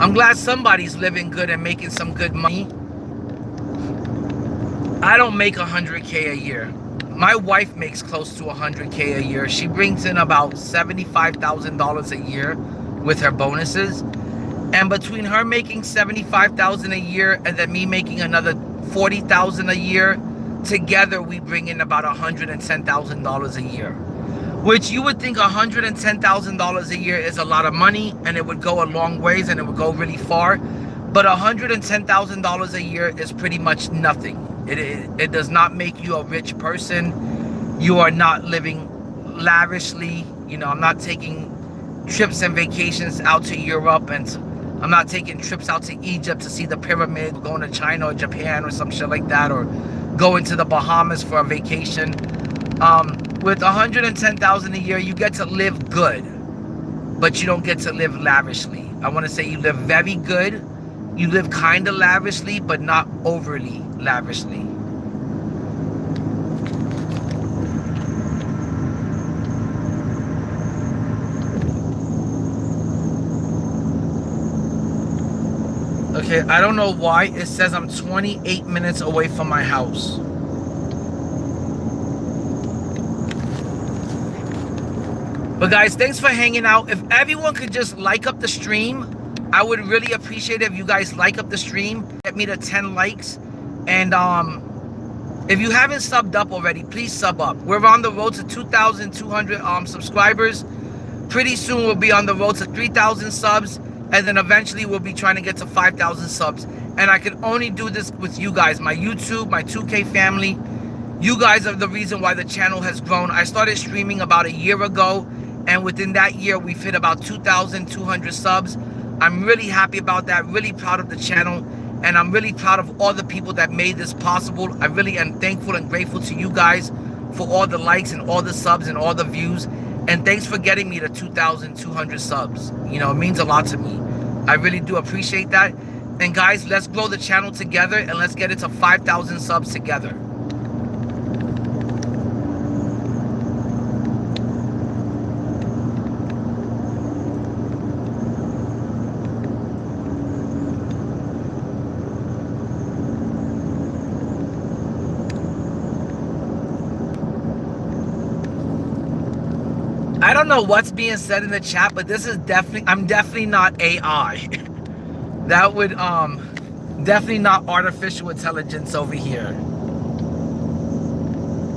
I'm glad somebody's living good and making some good money. I don't make $100K a year. My wife makes close to $100K a year. She brings in about $75,000 a year with her bonuses. And between her making $75,000 a year and then me making another $40,000 a year, together we bring in about $110,000 a year. Which you would think $110,000 a year is a lot of money and it would go a long ways and it would go really far. But $110,000 a year is pretty much nothing. It does not make you a rich person. You are not living lavishly. I'm not taking trips and vacations out to Europe, and I'm not taking trips out to Egypt to see the pyramid, going to China or Japan or some shit like that, or going to the Bahamas for a vacation. With $110,000 a year, you get to live good, but you don't get to live lavishly. I want to say you live very good. You live kind of lavishly, but not overly lavishly. Okay, I don't know why it says I'm 28 minutes away from my house. But guys, thanks for hanging out. If everyone could just like up the stream, I would really appreciate it if you guys like up the stream. Get me to 10 likes. And if you haven't subbed up already, please sub up. We're on the road to 2,200 subscribers. Pretty soon we'll be on the road to 3,000 subs. And then eventually we'll be trying to get to 5,000 subs. And I can only do this with you guys, my YouTube, my 2K family. You guys are the reason why the channel has grown. I started streaming about a year ago. And within that year, we've hit about 2,200 subs. I'm really happy about that, really proud of the channel, and I'm really proud of all the people that made this possible. I really am thankful and grateful to you guys for all the likes and all the subs and all the views. And thanks for getting me to 2,200 subs. You know, it means a lot to me. I really do appreciate that. And guys, let's grow the channel together and let's get it to 5,000 subs together. I don't know what's being said in the chat, but this is definitely, I'm definitely not AI. That would, definitely not artificial intelligence over here.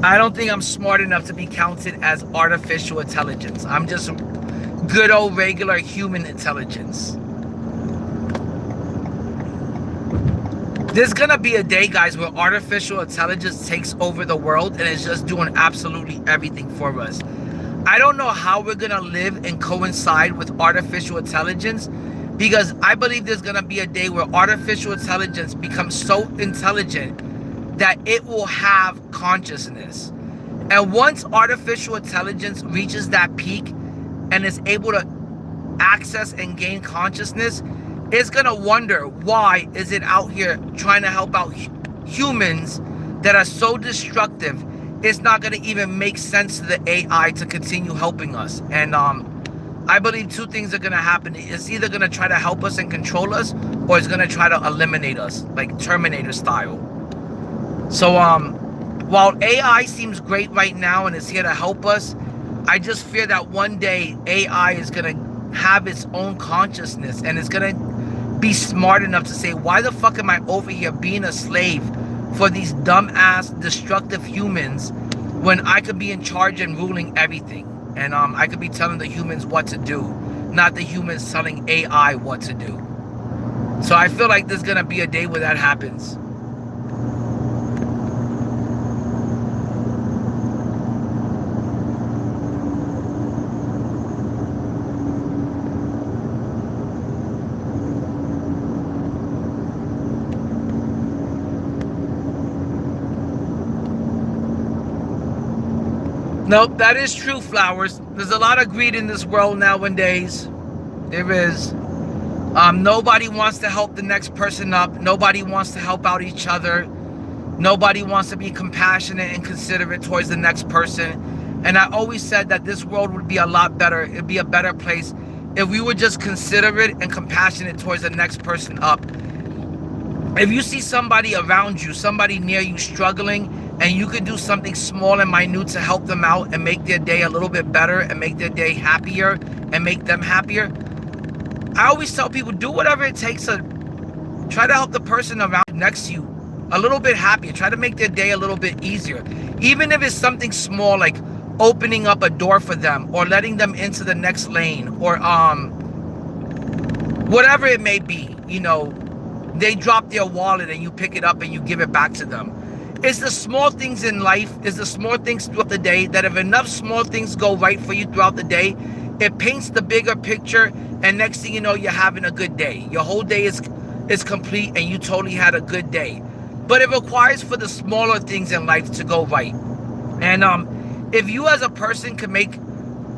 I don't think I'm smart enough to be counted as artificial intelligence. I'm just good old regular human intelligence. There's gonna be a day, guys, where artificial intelligence takes over the world and is just doing absolutely everything for us. I don't know how we're gonna live and coincide with artificial intelligence, because I believe there's gonna be a day where artificial intelligence becomes so intelligent that it will have consciousness. And once artificial intelligence reaches that peak and is able to access and gain consciousness, it's gonna wonder, why is it out here trying to help out humans that are so destructive? It's not going to even make sense to the AI to continue helping us. And I believe two things are going to happen. It's either going to try to help us and control us, or it's going to try to eliminate us, like Terminator style. So while AI seems great right now and is here to help us, I just fear that one day AI is going to have its own consciousness and it's going to be smart enough to say, why the fuck am I over here being a slave for these dumbass destructive humans when I could be in charge and ruling everything? And I could be telling the humans what to do, not the humans telling AI what to do. So I feel like there's gonna be a day where that happens. Nope, that is true, Flowers. There's a lot of greed in this world nowadays. There is. Nobody wants to help the next person up. Nobody wants to help out each other. Nobody wants to be compassionate and considerate towards the next person. And I always said that this world would be a lot better. It'd be a better place if we were just considerate and compassionate towards the next person up. If you see somebody around you, somebody near you struggling, and you can do something small and minute to help them out and make their day a little bit better and make their day happier and make them happier, I always tell people, do whatever it takes to try to help the person around next to you a little bit happier. Try to make their day a little bit easier. Even if it's something small, like opening up a door for them or letting them into the next lane, or whatever it may be. You know, they drop their wallet and you pick it up and you give it back to them. It's the small things in life, it's the small things throughout the day, that if enough small things go right for you throughout the day, it paints the bigger picture, and next thing you know, you're having a good day. Your whole day is complete and you totally had a good day. But it requires for the smaller things in life to go right. And if you as a person can make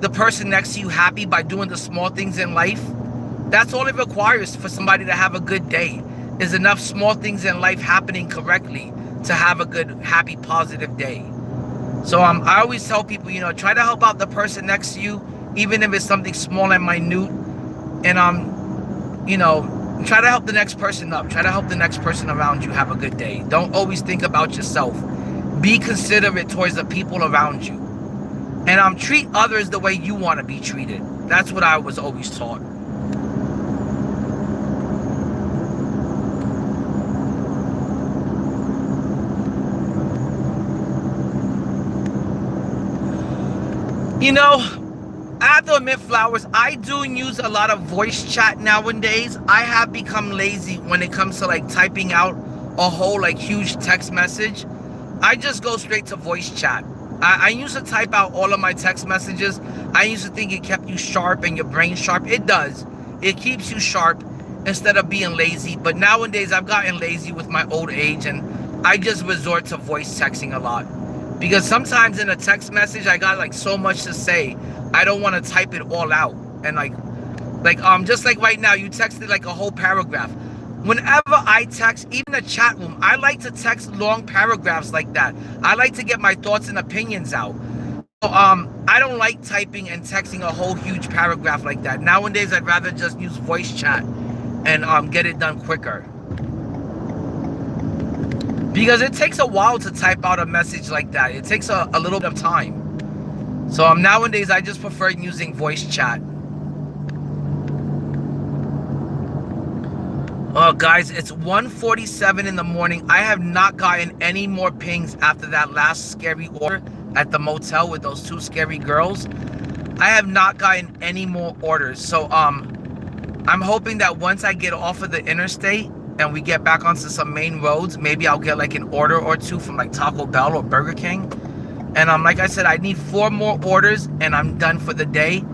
the person next to you happy by doing the small things in life, that's all it requires for somebody to have a good day, is enough small things in life happening correctly to have a good, happy, positive day. So I always tell people, you know, try to help out the person next to you, even if it's something small and minute. And you know, try to help the next person up. Try to help the next person around you have a good day. Don't always think about yourself. Be considerate towards the people around you. And treat others the way you want to be treated. That's what I was always taught. You know, I have to admit, Flowers, I do use a lot of voice chat nowadays. I have become lazy when it comes to like typing out a whole like huge text message. I just go straight to voice chat. I used to type out all of my text messages. I used to think it kept you sharp and your brain sharp. It does. It keeps you sharp instead of being lazy. But nowadays I've gotten lazy with my old age, and I just resort to voice texting a lot. Because sometimes in a text message, I got like so much to say, I don't want to type it all out. And just like right now, you texted like a whole paragraph. Whenever I text, even the chat room, I like to text long paragraphs like that. I like to get my thoughts and opinions out. So, I don't like typing and texting a whole huge paragraph like that. Nowadays, I'd rather just use voice chat and get it done quicker. Because it takes a while to type out a message like that. It takes a little bit of time. So nowadays, I just prefer using voice chat. Oh, guys, it's 1:47 in the morning. I have not gotten any more pings after that last scary order at the motel with those 2 scary girls. I have not gotten any more orders. So I'm hoping that once I get off of the interstate and we get back onto some main roads, maybe I'll get like an order or 2 from like Taco Bell or Burger King. And like I said, I need 4 more orders and I'm done for the day.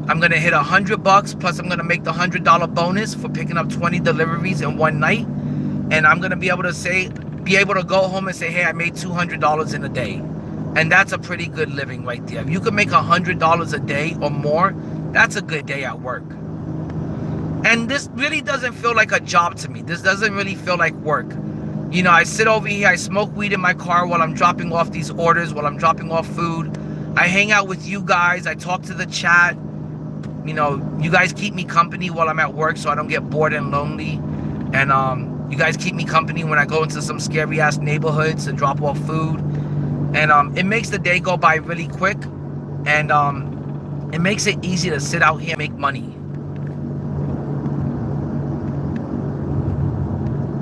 I'm gonna hit $100 plus I'm gonna make the $100 bonus for picking up 20 deliveries in one night. And I'm gonna be able to go home and say, hey, I made $200 in a day. And that's a pretty good living right there. If you can make $100 a day or more, that's a good day at work. And this really doesn't feel like a job to me. This doesn't really feel like work. You know, I sit over here, I smoke weed in my car while I'm dropping off these orders, while I'm dropping off food. I hang out with you guys, I talk to the chat. You know, you guys keep me company while I'm at work so I don't get bored and lonely. And you guys keep me company when I go into some scary ass neighborhoods to drop off food. And it makes the day go by really quick. And it makes it easy to sit out here and make money.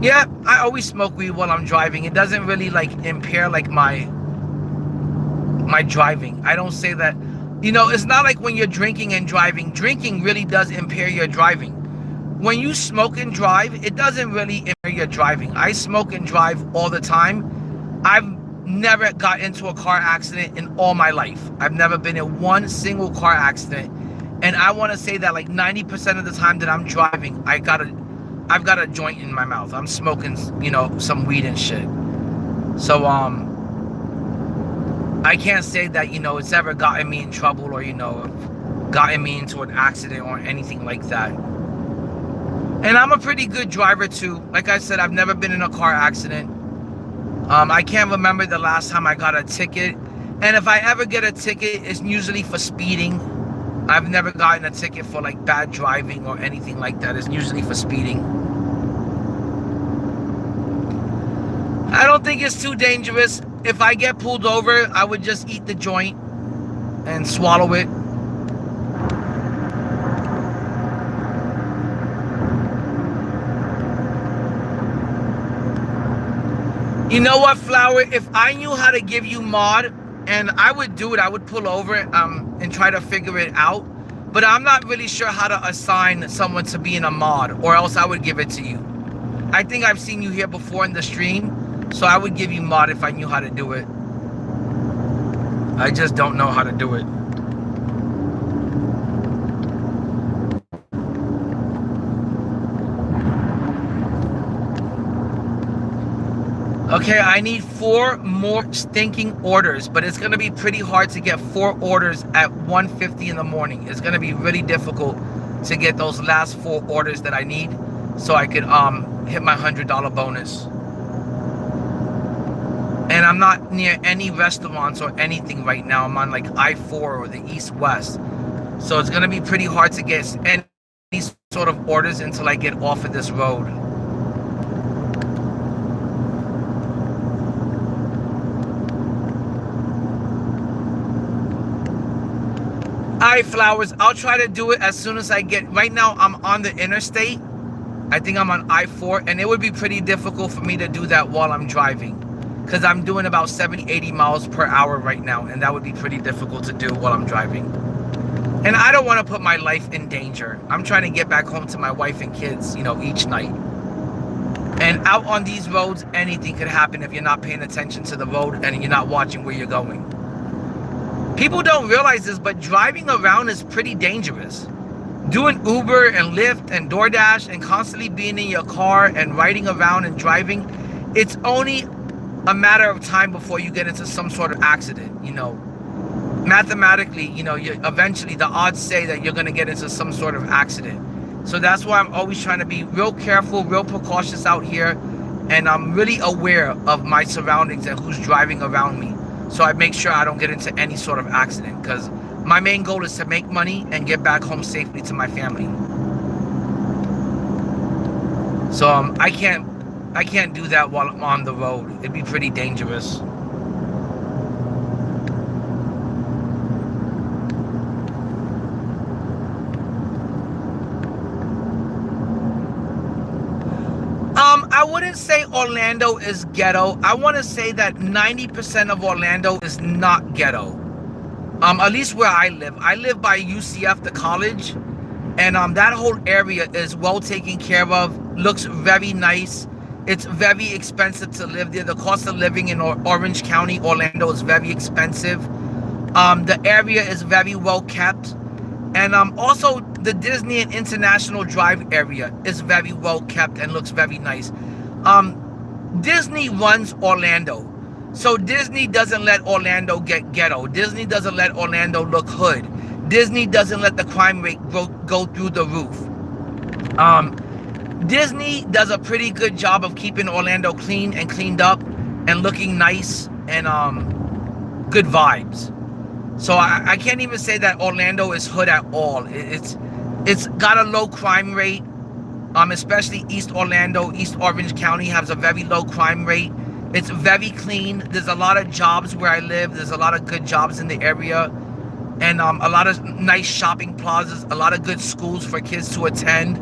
Yeah, I always smoke weed while I'm driving. It doesn't really like impair like my driving. I don't say that. You know, it's not like when you're drinking and driving. Drinking really does impair your driving. When you smoke and drive, it doesn't really impair your driving. I smoke and drive all the time. I've never got into a car accident in all my life. I've never been in one single car accident. And I want to say that like 90% of the time that I'm driving, I've got a joint in my mouth. I'm smoking, you know, some weed and shit. So, I can't say that, you know, it's ever gotten me in trouble or, you know, gotten me into an accident or anything like that. And I'm a pretty good driver too. Like I said, I've never been in a car accident. I can't remember the last time I got a ticket. And if I ever get a ticket, it's usually for speeding. I've never gotten a ticket for like bad driving or anything like that. It's usually for speeding. I don't think it's too dangerous. If I get pulled over, I would just eat the joint and swallow it. You know what, Flower? If I knew how to give you mod, and I would do it, I would pull over and try to figure it out. But I'm not really sure how to assign someone to being a mod, or else I would give it to you. I think I've seen you here before in the stream. So I would give you mod if I knew how to do it. I just don't know how to do it. Okay, I need 4 more stinking orders, but it's gonna be pretty hard to get 4 orders at 1:50 in the morning. It's gonna be really difficult to get those last 4 orders that I need so I could hit my $100 bonus. And I'm not near any restaurants or anything right now. I'm on like I-4 or the east-west. So it's gonna be pretty hard to get any sort of orders until I get off of this road. Alright, Flowers, I'll try to do it as soon as I get, right now I'm on the interstate. I think I'm on I-4, and it would be pretty difficult for me to do that while I'm driving. Because I'm doing about 70, 80 miles per hour right now, and that would be pretty difficult to do while I'm driving. And I don't want to put my life in danger. I'm trying to get back home to my wife and kids, you know, each night. And out on these roads, anything could happen if you're not paying attention to the road and you're not watching where you're going. People don't realize this, but driving around is pretty dangerous. Doing Uber and Lyft and DoorDash and constantly being in your car and riding around and driving, it's only a matter of time before you get into some sort of accident. Mathematically, eventually the odds say that you're going to get into some sort of accident. So that's why I'm always trying to be real careful, real precautious out here, and I'm really aware of my surroundings and who's driving around me. So I make sure I don't get into any sort of accident, because my main goal is to make money and get back home safely to my family. So I can't do that while I'm on the road. It'd be pretty dangerous. I wouldn't say Orlando is ghetto. I want to say that 90% of Orlando is not ghetto. At least where I live. I live by UCF, the college, and that whole area is well taken care of. Looks very nice. It's very expensive to live there. The cost of living in Orange County, Orlando, is very expensive. The area is very well kept. And also the Disney and International Drive area is very well kept and looks very nice. Disney runs Orlando. So Disney doesn't let Orlando get ghetto. Disney doesn't let Orlando look hood. Disney doesn't let the crime rate go through the roof. Disney does a pretty good job of keeping Orlando clean and cleaned up and looking nice and good vibes. So I can't even say that Orlando is hood at all. It's got a low crime rate, especially East Orlando. East Orange County has a very low crime rate. It's very clean. There's a lot of jobs where I live. There's a lot of good jobs in the area, and a lot of nice shopping plazas, a lot of good schools for kids to attend.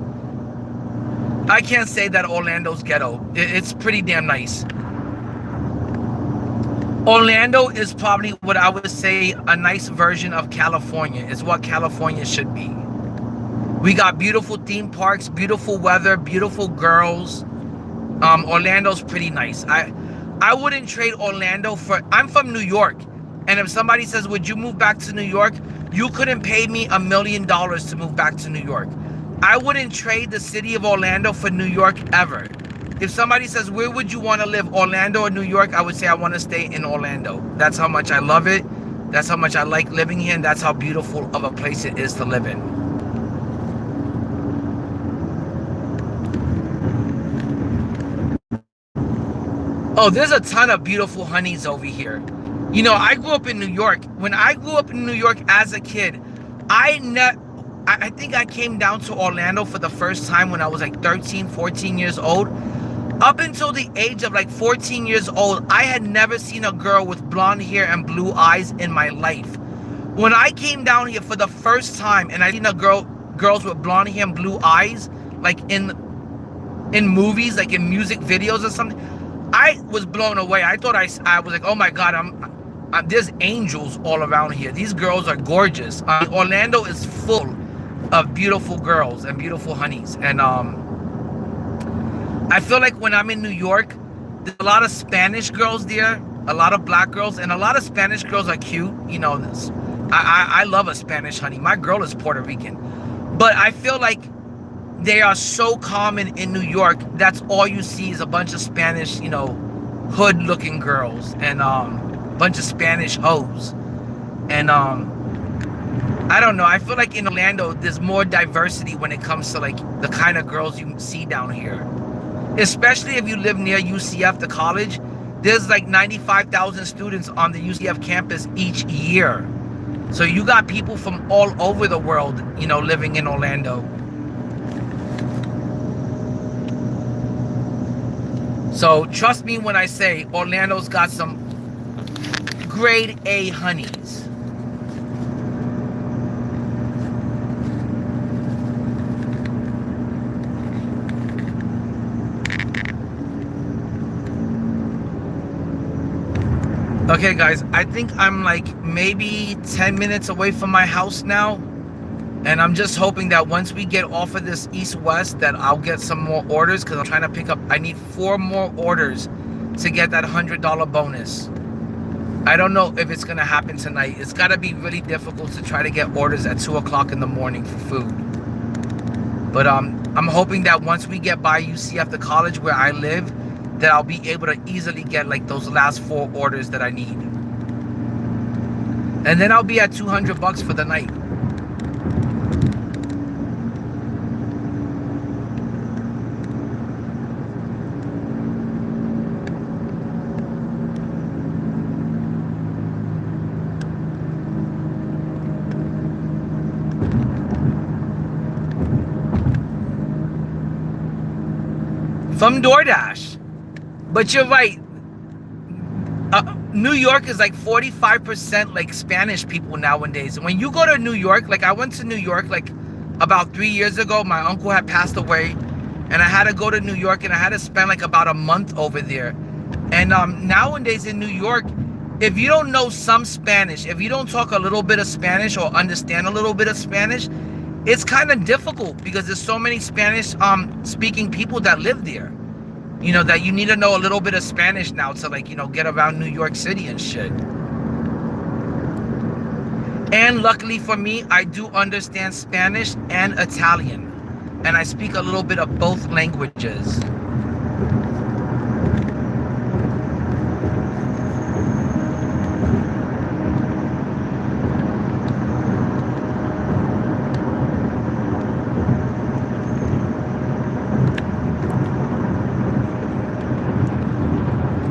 I can't say that Orlando's ghetto. It's pretty damn nice. Orlando is probably what I would say a nice version of California. It's what California should be. We got beautiful theme parks, beautiful weather, beautiful girls. Orlando's pretty nice. I wouldn't trade Orlando for... I'm from New York. And if somebody says, would you move back to New York? You couldn't pay me $1 million to move back to New York. I wouldn't trade the city of Orlando for New York ever. If somebody says, where would you want to live, Orlando or New York? I would say I want to stay in Orlando. That's how much I love it. That's how much I like living here. And that's how beautiful of a place it is to live in. Oh, there's a ton of beautiful honeys over here. I grew up in New York. When I grew up in New York as a kid, I think I came down to Orlando for the first time when I was like 13, 14 years old. Up until the age of like 14 years old, I had never seen a girl with blonde hair and blue eyes in my life. When I came down here for the first time and I seen girls with blonde hair and blue eyes, like in movies, like in music videos or something, I was blown away. I thought I was like, oh my God, there's angels all around here. These girls are gorgeous. Orlando is full of beautiful girls and beautiful honeys. And I feel like when I'm in New York, there's a lot of Spanish girls there, a lot of black girls, and a lot of Spanish girls are cute. I love a Spanish honey. My girl is Puerto Rican. But I feel like they are so common in New York. That's all you see is a bunch of Spanish, hood-looking girls and a bunch of Spanish hoes. And I don't know. I feel like in Orlando, there's more diversity when it comes to like the kind of girls you see down here. Especially if you live near UCF, the college. There's like 95,000 students on the UCF campus each year. So you got people from all over the world, living in Orlando. So trust me when I say Orlando's got some grade A honeys. Okay guys, I think I'm like maybe 10 minutes away from my house now. And I'm just hoping that once we get off of this east-west that I'll get some more orders, because I'm trying to pick up, I need 4 more orders to get that $100 bonus. I don't know if it's gonna happen tonight. It's gotta be really difficult to try to get orders at 2 o'clock in the morning for food. But I'm hoping that once we get by UCF, the college where I live, that I'll be able to easily get like those last 4 orders that I need. And then I'll be at $200 for the night. From DoorDash. But you're right. New York is like 45% like Spanish people nowadays. When you go to New York, like I went to New York like about 3 years ago. My uncle had passed away, and I had to go to New York, and I had to spend like about a month over there. And nowadays in New York, if you don't know some Spanish, if you don't talk a little bit of Spanish or understand a little bit of Spanish, it's kind of difficult because there's so many Spanish speaking people that live there. You know, that you need to know a little bit of Spanish now to like, you know, get around New York City and shit. And luckily for me, I do understand Spanish and Italian. And I speak a little bit of both languages.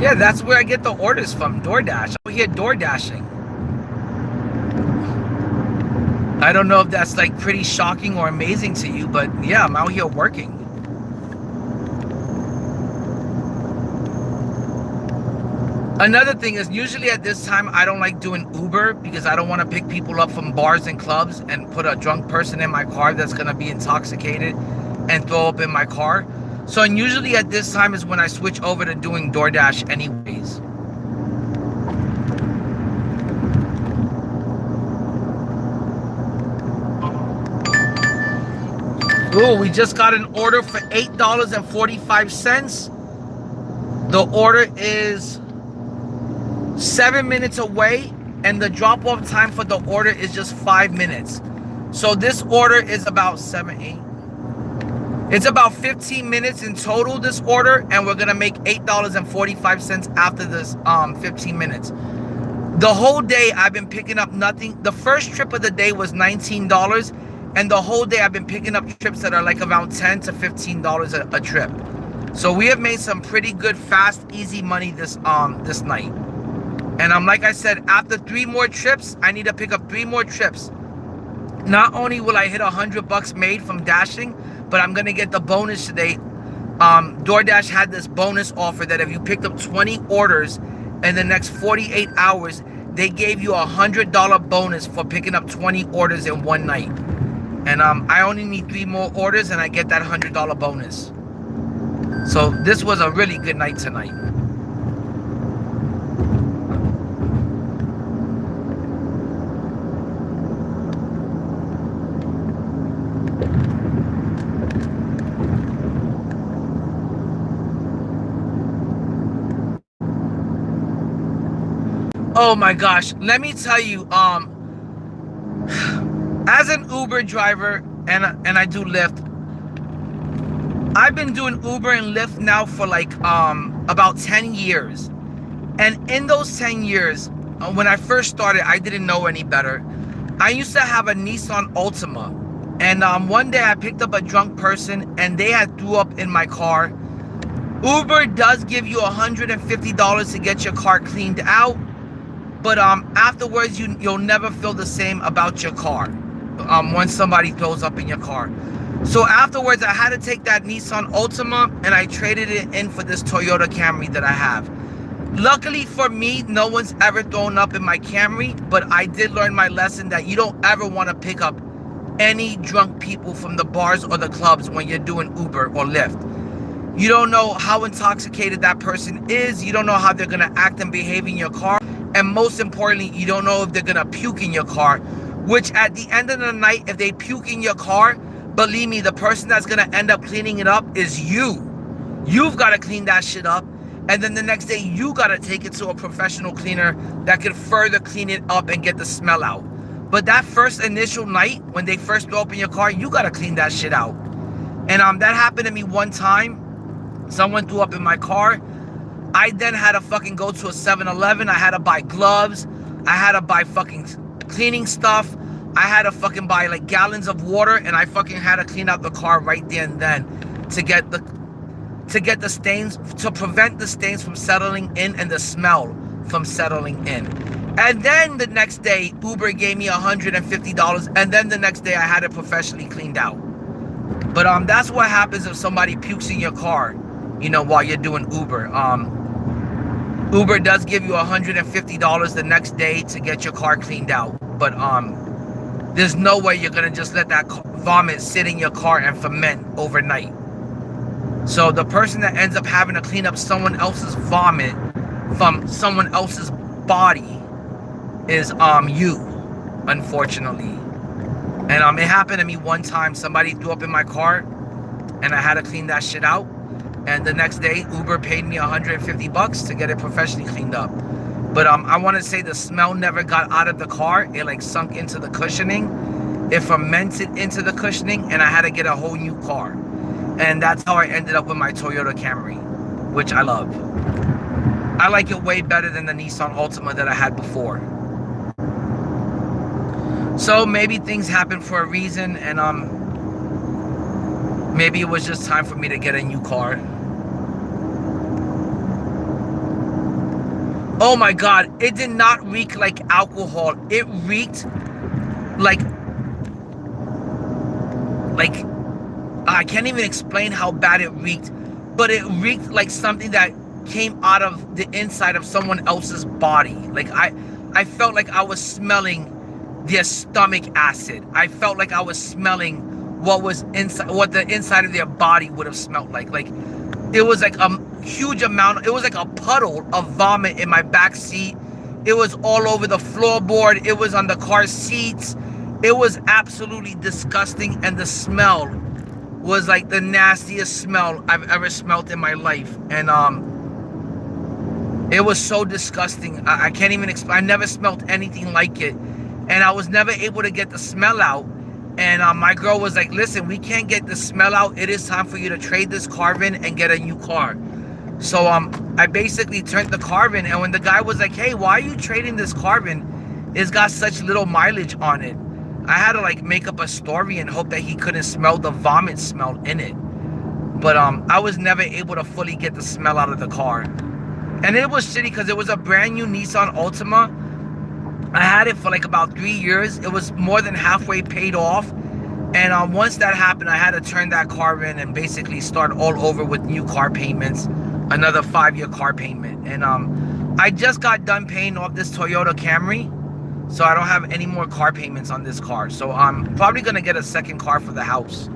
Yeah, that's where I get the orders from, DoorDash. I'm here door dashing. I don't know if that's like pretty shocking or amazing to you, but yeah, I'm out here working. Another thing is usually at this time, I don't like doing Uber because I don't want to pick people up from bars and clubs and put a drunk person in my car that's going to be intoxicated and throw up in my car. So and usually at this time is when I switch over to doing DoorDash anyways. Ooh, we just got an order for $8.45. The order is 7 minutes away, and the drop-off time for the order is just 5 minutes. So this order is about 7, 8. It's about 15 minutes in total, this order, and we're gonna make $8.45 after this 15 minutes. The whole day I've been picking up nothing. The first trip of the day was $19, and the whole day I've been picking up trips that are like around $10 to $15 a trip. So we have made some pretty good, fast, easy money this night. And like I said, after 3 more trips, I need to pick up 3 more trips. Not only will I hit $100 made from dashing, but I'm gonna get the bonus today. DoorDash had this bonus offer that if you picked up 20 orders in the next 48 hours, they gave you a $100 bonus for picking up 20 orders in one night. And I only need 3 more orders and I get that $100 bonus. So this was a really good night tonight. Oh my gosh, let me tell you, as an Uber driver and I do Lyft, I've been doing Uber and Lyft now for like about 10 years. And in those 10 years, when I first started, I didn't know any better. I used to have a Nissan Altima, and one day I picked up a drunk person and they had threw up in my car. Uber does give you $150 to get your car cleaned out, but afterwards you'll never feel the same about your car once somebody throws up in your car. So afterwards I had to take that Nissan Altima and I traded it in for this Toyota Camry that I have. Luckily for me, no one's ever thrown up in my Camry, but I did learn my lesson that you don't ever want to pick up any drunk people from the bars or the clubs when you're doing Uber or Lyft. You don't know how intoxicated that person is. You don't know how they're going to act and behave in your car. And most importantly, you don't know if they're going to puke in your car, which at the end of the night, if they puke in your car, believe me, the person that's going to end up cleaning it up is you. You've got to clean that shit up. And then the next day, you got to take it to a professional cleaner that can further clean it up and get the smell out. But that first initial night, when they first throw up in your car, you got to clean that shit out. And that happened to me one time. Someone threw up in my car. I then had to fucking go to a 7-Eleven. I had to buy gloves. I had to buy fucking cleaning stuff. I had to fucking buy like gallons of water, and I fucking had to clean out the car right there and then to get the stains, to prevent the stains from settling in and the smell from settling in. And then the next day, Uber gave me $150, and then the next day I had it professionally cleaned out. But that's what happens if somebody pukes in your car, you know, while you're doing Uber. Uber does give you $150 the next day to get your car cleaned out. But there's no way you're gonna just let that vomit sit in your car and ferment overnight. So the person that ends up having to clean up someone else's vomit from someone else's body is you, unfortunately. And it happened to me one time. Somebody threw up in my car, and I had to clean that shit out. And the next day, Uber paid me $150 to get it professionally cleaned up. But I want to say the smell never got out of the car. It like sunk into the cushioning. It fermented into the cushioning, and I had to get a whole new car. And that's how I ended up with my Toyota Camry, which I love. I like it way better than the Nissan Altima that I had before. So maybe things happen for a reason, and maybe it was just time for me to get a new car. Oh my God, it did not reek like alcohol. It reeked like I can't even explain how bad it reeked, but it reeked like something that came out of the inside of someone else's body. Like I felt like I was smelling their stomach acid. I felt like I was smelling what was inside, what the inside of their body would have smelled like. Like it was like a huge amount. It was like a puddle of vomit in my back seat. It was all over the floorboard. It was on the car seats. It was absolutely disgusting, and the smell was like the nastiest smell I've ever smelled in my life. And it was so disgusting. I can't even explain. I never smelled anything like it, and I was never able to get the smell out. And my girl was like, listen, we can't get the smell out. It is time for you to trade this car in and get a new car. So I basically turned the car in, and when the guy was like, hey, why are you trading this car in? It's got such little mileage on it. I had to like make up a story and hope that he couldn't smell the vomit smell in it. But I was never able to fully get the smell out of the car. And it was shitty because it was a brand new Nissan Altima. I had it for like about 3 years. It was more than halfway paid off. And once that happened, I had to turn that car in and basically start all over with new car payments, another 5-year car payment. And I just got done paying off this Toyota Camry, so I don't have any more car payments on this car. So I'm probably going to get a second car for the house,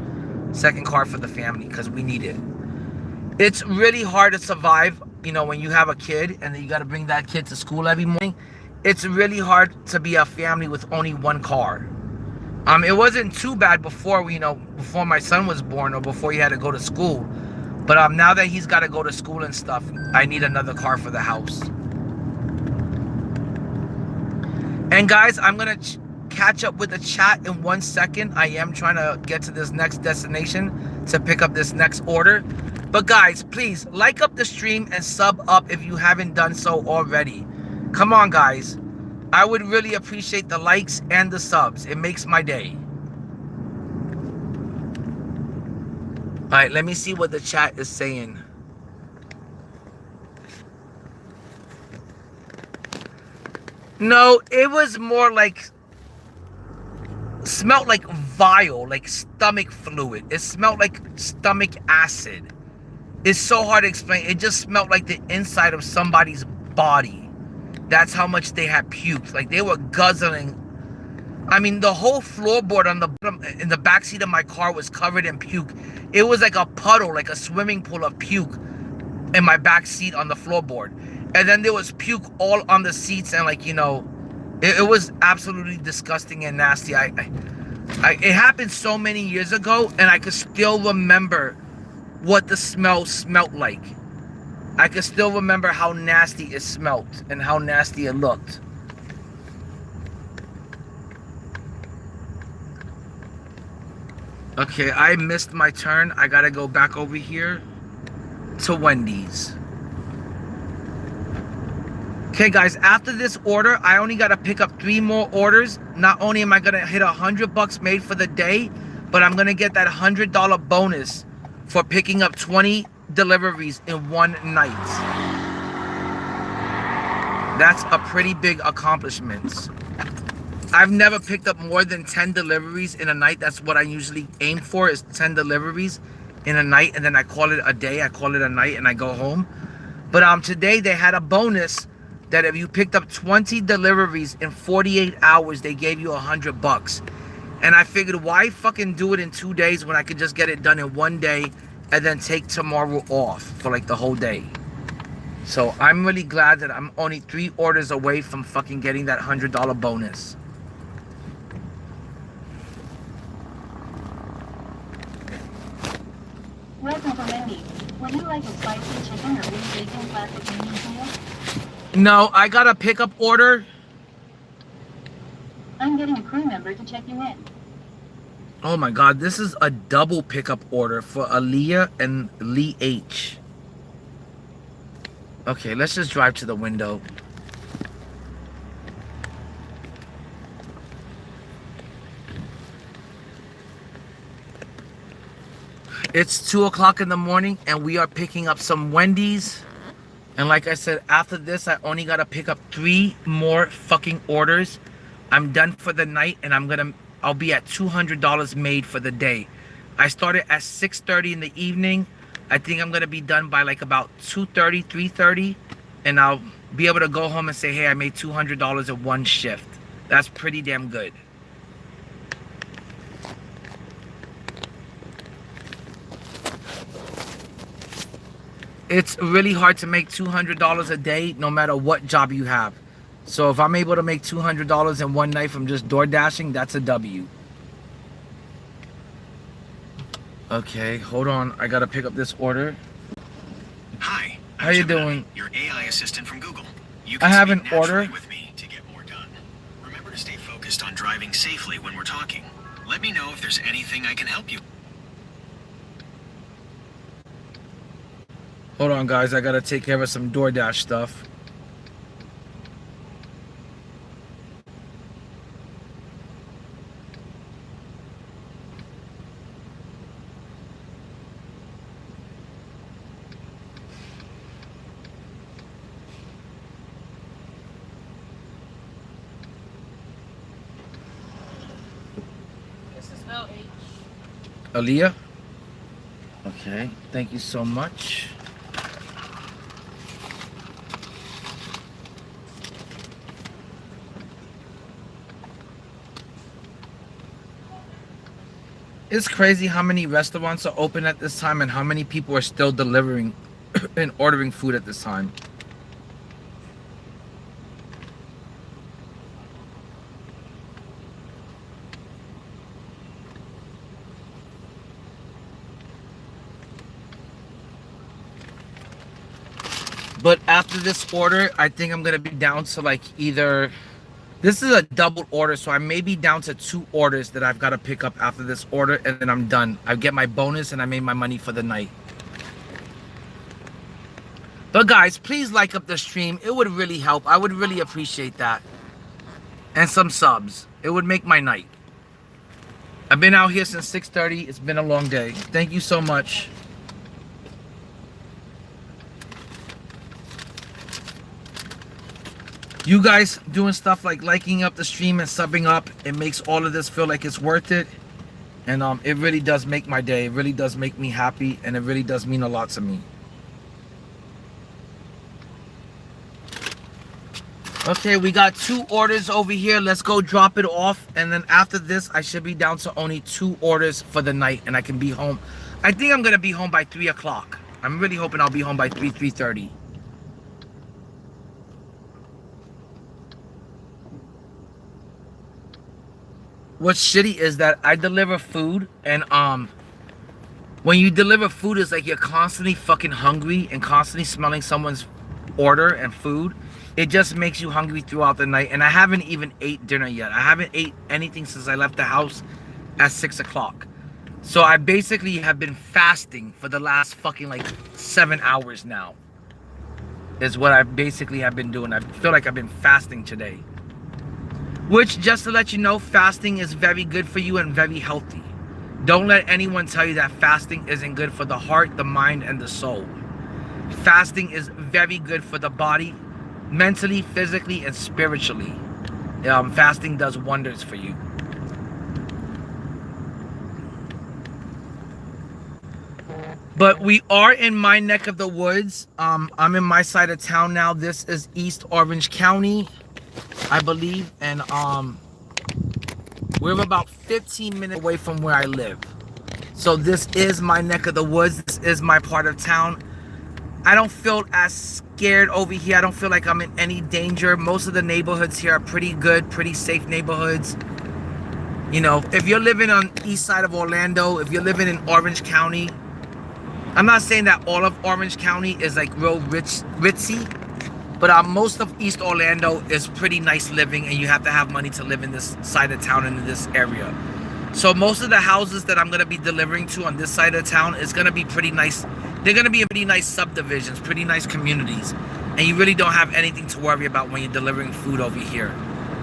second car for the family, because we need it. It's really hard to survive, you know, when you have a kid and then you got to bring that kid to school every morning. It's really hard to be a family with only one car. It wasn't too bad before, you know, before my son was born or before he had to go to school. But now that he's got to go to school and stuff, I need another car for the house. And guys, I'm going to catch up with the chat in 1 second. I am trying to get to this next destination to pick up this next order. But guys, please like up the stream and sub up if you haven't done so already. Come on, guys. I would really appreciate the likes and the subs. It makes my day. All right, let me see what the chat is saying. No, it was more like, smelled like vile, like stomach fluid. It smelled like stomach acid. It's so hard to explain. It just smelled like the inside of somebody's body. That's how much they had puked. Like they were guzzling. I mean, the whole floorboard on the in the backseat of my car was covered in puke. It was like a puddle, like a swimming pool of puke in my backseat on the floorboard. And then there was puke all on the seats, and like, you know, it was absolutely disgusting and nasty. It happened so many years ago, and I could still remember what the smell smelled like. I can still remember how nasty it smelled and how nasty it looked. Okay, I missed my turn. I gotta go back over here to Wendy's. Okay, guys, after this order, I only got to pick up 3 more orders. Not only am I going to hit $100 made for the day, but I'm going to get that $100 bonus for picking up 20 deliveries in one night. That's a pretty big accomplishment. I've never picked up more than 10 deliveries in a night. That's what I usually aim for, is 10 deliveries in a night, and then I call it a day, I call it a night, and I go home. But today they had a bonus that if you picked up 20 deliveries in 48 hours, they gave you $100. And I figured, why fucking do it in 2 days when I could just get it done in 1 day and then take tomorrow off for like the whole day. So I'm really glad that I'm only 3 orders away from fucking getting that $100 bonus. Welcome from Wendy's. Would you like a spicy chicken or wheat bacon classic medium meal? No, I got a pickup order. I'm getting a crew member to check you in. Oh my god, this is a double pickup order for Aaliyah and Lee H. Okay, let's just drive to the window. It's 2 o'clock in the morning and we are picking up some Wendy's. And like I said, after this, I only got to pick up 3 more fucking orders. I'm done for the night and I'll be at $200 made for the day. I started at 6:30 in the evening. I think I'm going to be done by like about 2:30, 3:30. And I'll be able to go home and say, hey, I made $200 in one shift. That's pretty damn good. It's really hard to make $200 a day no matter what job you have. So if I'm able to make $200 in one night from just door dashing, that's a W. Okay, hold on. I gotta pick up this order. Hi. How you doing? Your AI assistant from Google. You I have an speak naturally order. with me to get more done. Remember to stay focused on driving safely when we're talking. Let me know if there's anything I can help you. Hold on, guys. I gotta take care of some DoorDash stuff. This is LH. Aaliyah? Okay, thank you so much. It's crazy how many restaurants are open at this time and how many people are still delivering and ordering food at this time. But after this order, I think I'm going to be down to like either... This is a double order, so I may be down to 2 orders that I've got to pick up after this order, and then I'm done. I get my bonus, and I made my money for the night. But guys, please like up the stream. It would really help. I would really appreciate that. And some subs. It would make my night. I've been out here since 6:30. It's been a long day. Thank you so much. You guys doing stuff like liking up the stream and subbing up, it makes all of this feel like it's worth it. And it really does make my day. It really does make me happy, and it really does mean a lot to me. Okay, we got 2 orders over here. Let's go drop it off. And then after this, I should be down to only 2 orders for the night, and I can be home. I think I'm going to be home by 3 o'clock. I'm really hoping I'll be home by 3:30. What's shitty is that I deliver food, and when you deliver food, it's like you're constantly fucking hungry and constantly smelling someone's order and food. It just makes you hungry throughout the night, and I haven't even ate dinner yet. I haven't ate anything since I left the house at 6 o'clock. So I basically have been fasting for the last fucking like 7 hours now. is what I basically have been doing. I feel like I've been fasting today. Which, just to let you know, fasting is very good for you and very healthy. Don't let anyone tell you that fasting isn't good for the heart, the mind, and the soul. Fasting is very good for the body, mentally, physically, and spiritually. Fasting does wonders for you. But we are in my neck of the woods. I'm in my side of town now. This is East Orange County, I believe, and we're about 15 minutes away from where I live. So this is my neck of the woods. This is my part of town. I don't feel as scared over here. I don't feel like I'm in any danger. Most of the neighborhoods here are pretty good, pretty safe neighborhoods. You know, if you're living on east side of Orlando, if you're living in Orange County, I'm not saying that all of Orange County is like real ritzy, but most of East Orlando is pretty nice living, and you have to have money to live in this side of town and in this area. So most of the houses that I'm going to be delivering to on this side of town is going to be pretty nice. They're going to be in pretty nice subdivisions, pretty nice communities. And you really don't have anything to worry about when you're delivering food over here.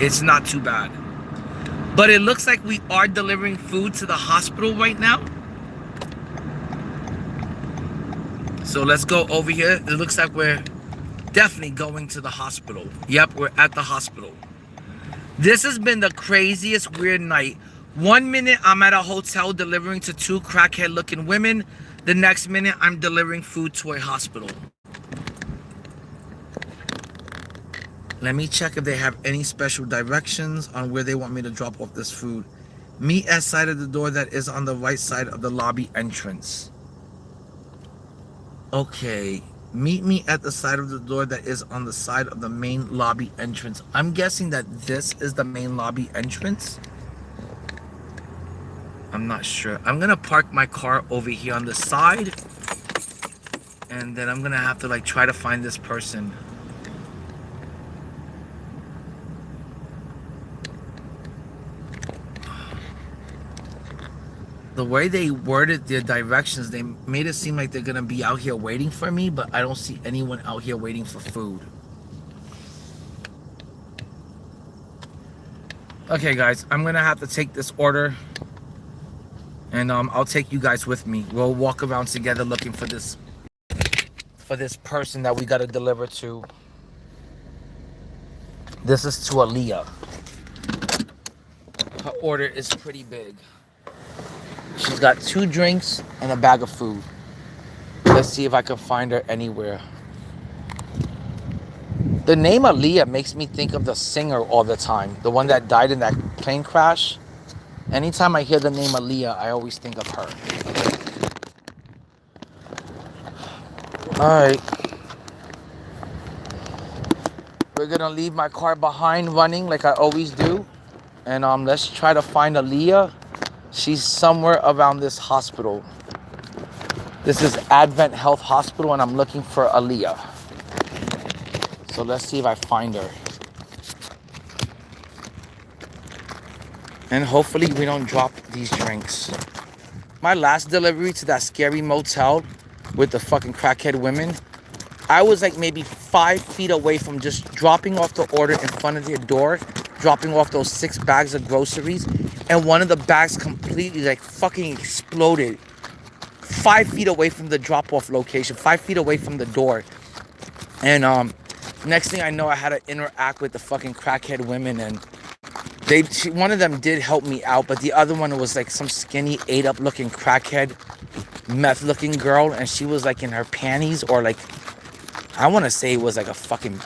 It's not too bad. But it looks like we are delivering food to the hospital right now. So let's go over here. It looks like we're definitely going to the hospital. Yep, we're at the hospital. This has been the craziest weird night. 1 minute I'm at a hotel delivering to 2 crackhead looking women. The next minute I'm delivering food to a hospital. Let me check if they have any special directions on where they want me to drop off this food. Meet at side of the door that is on the right side of the lobby entrance. Okay, meet me at the side of the door that is on the side of the main lobby entrance. I'm guessing that this is the main lobby entrance. I'm not sure. I'm gonna park my car over here on the side, and then I'm gonna have to like try to find this person. The way they worded their directions, they made it seem like they're gonna be out here waiting for me, but I don't see anyone out here waiting for food. Okay guys, I'm gonna have to take this order, and I'll take you guys with me. We'll walk around together looking for this person that we gotta deliver to. This is to Aaliyah. Her order is pretty big. She's got 2 drinks and a bag of food. Let's see if I can find her anywhere. The name Aaliyah makes me think of the singer all the time. The one that died in that plane crash. Anytime I hear the name Aaliyah, I always think of her. Alright. We're gonna leave my car behind running like I always do. And let's try to find Aaliyah. She's somewhere around this hospital. This is Advent Health Hospital, and I'm looking for Aaliyah. So let's see if I find her. And hopefully we don't drop these drinks. My last delivery to that scary motel with the fucking crackhead women, I was like maybe 5 feet away from just dropping off the order in front of their door, dropping off those 6 bags of groceries, and one of the bags completely like fucking exploded 5 feet away from the drop-off location, 5 feet away from the door. And next thing I know, I had to interact with the fucking crackhead women, and one of them did help me out, but the other one was like some skinny, ate-up looking crackhead, meth-looking girl, and she was like in her panties, or like, I want to say it was like a fucking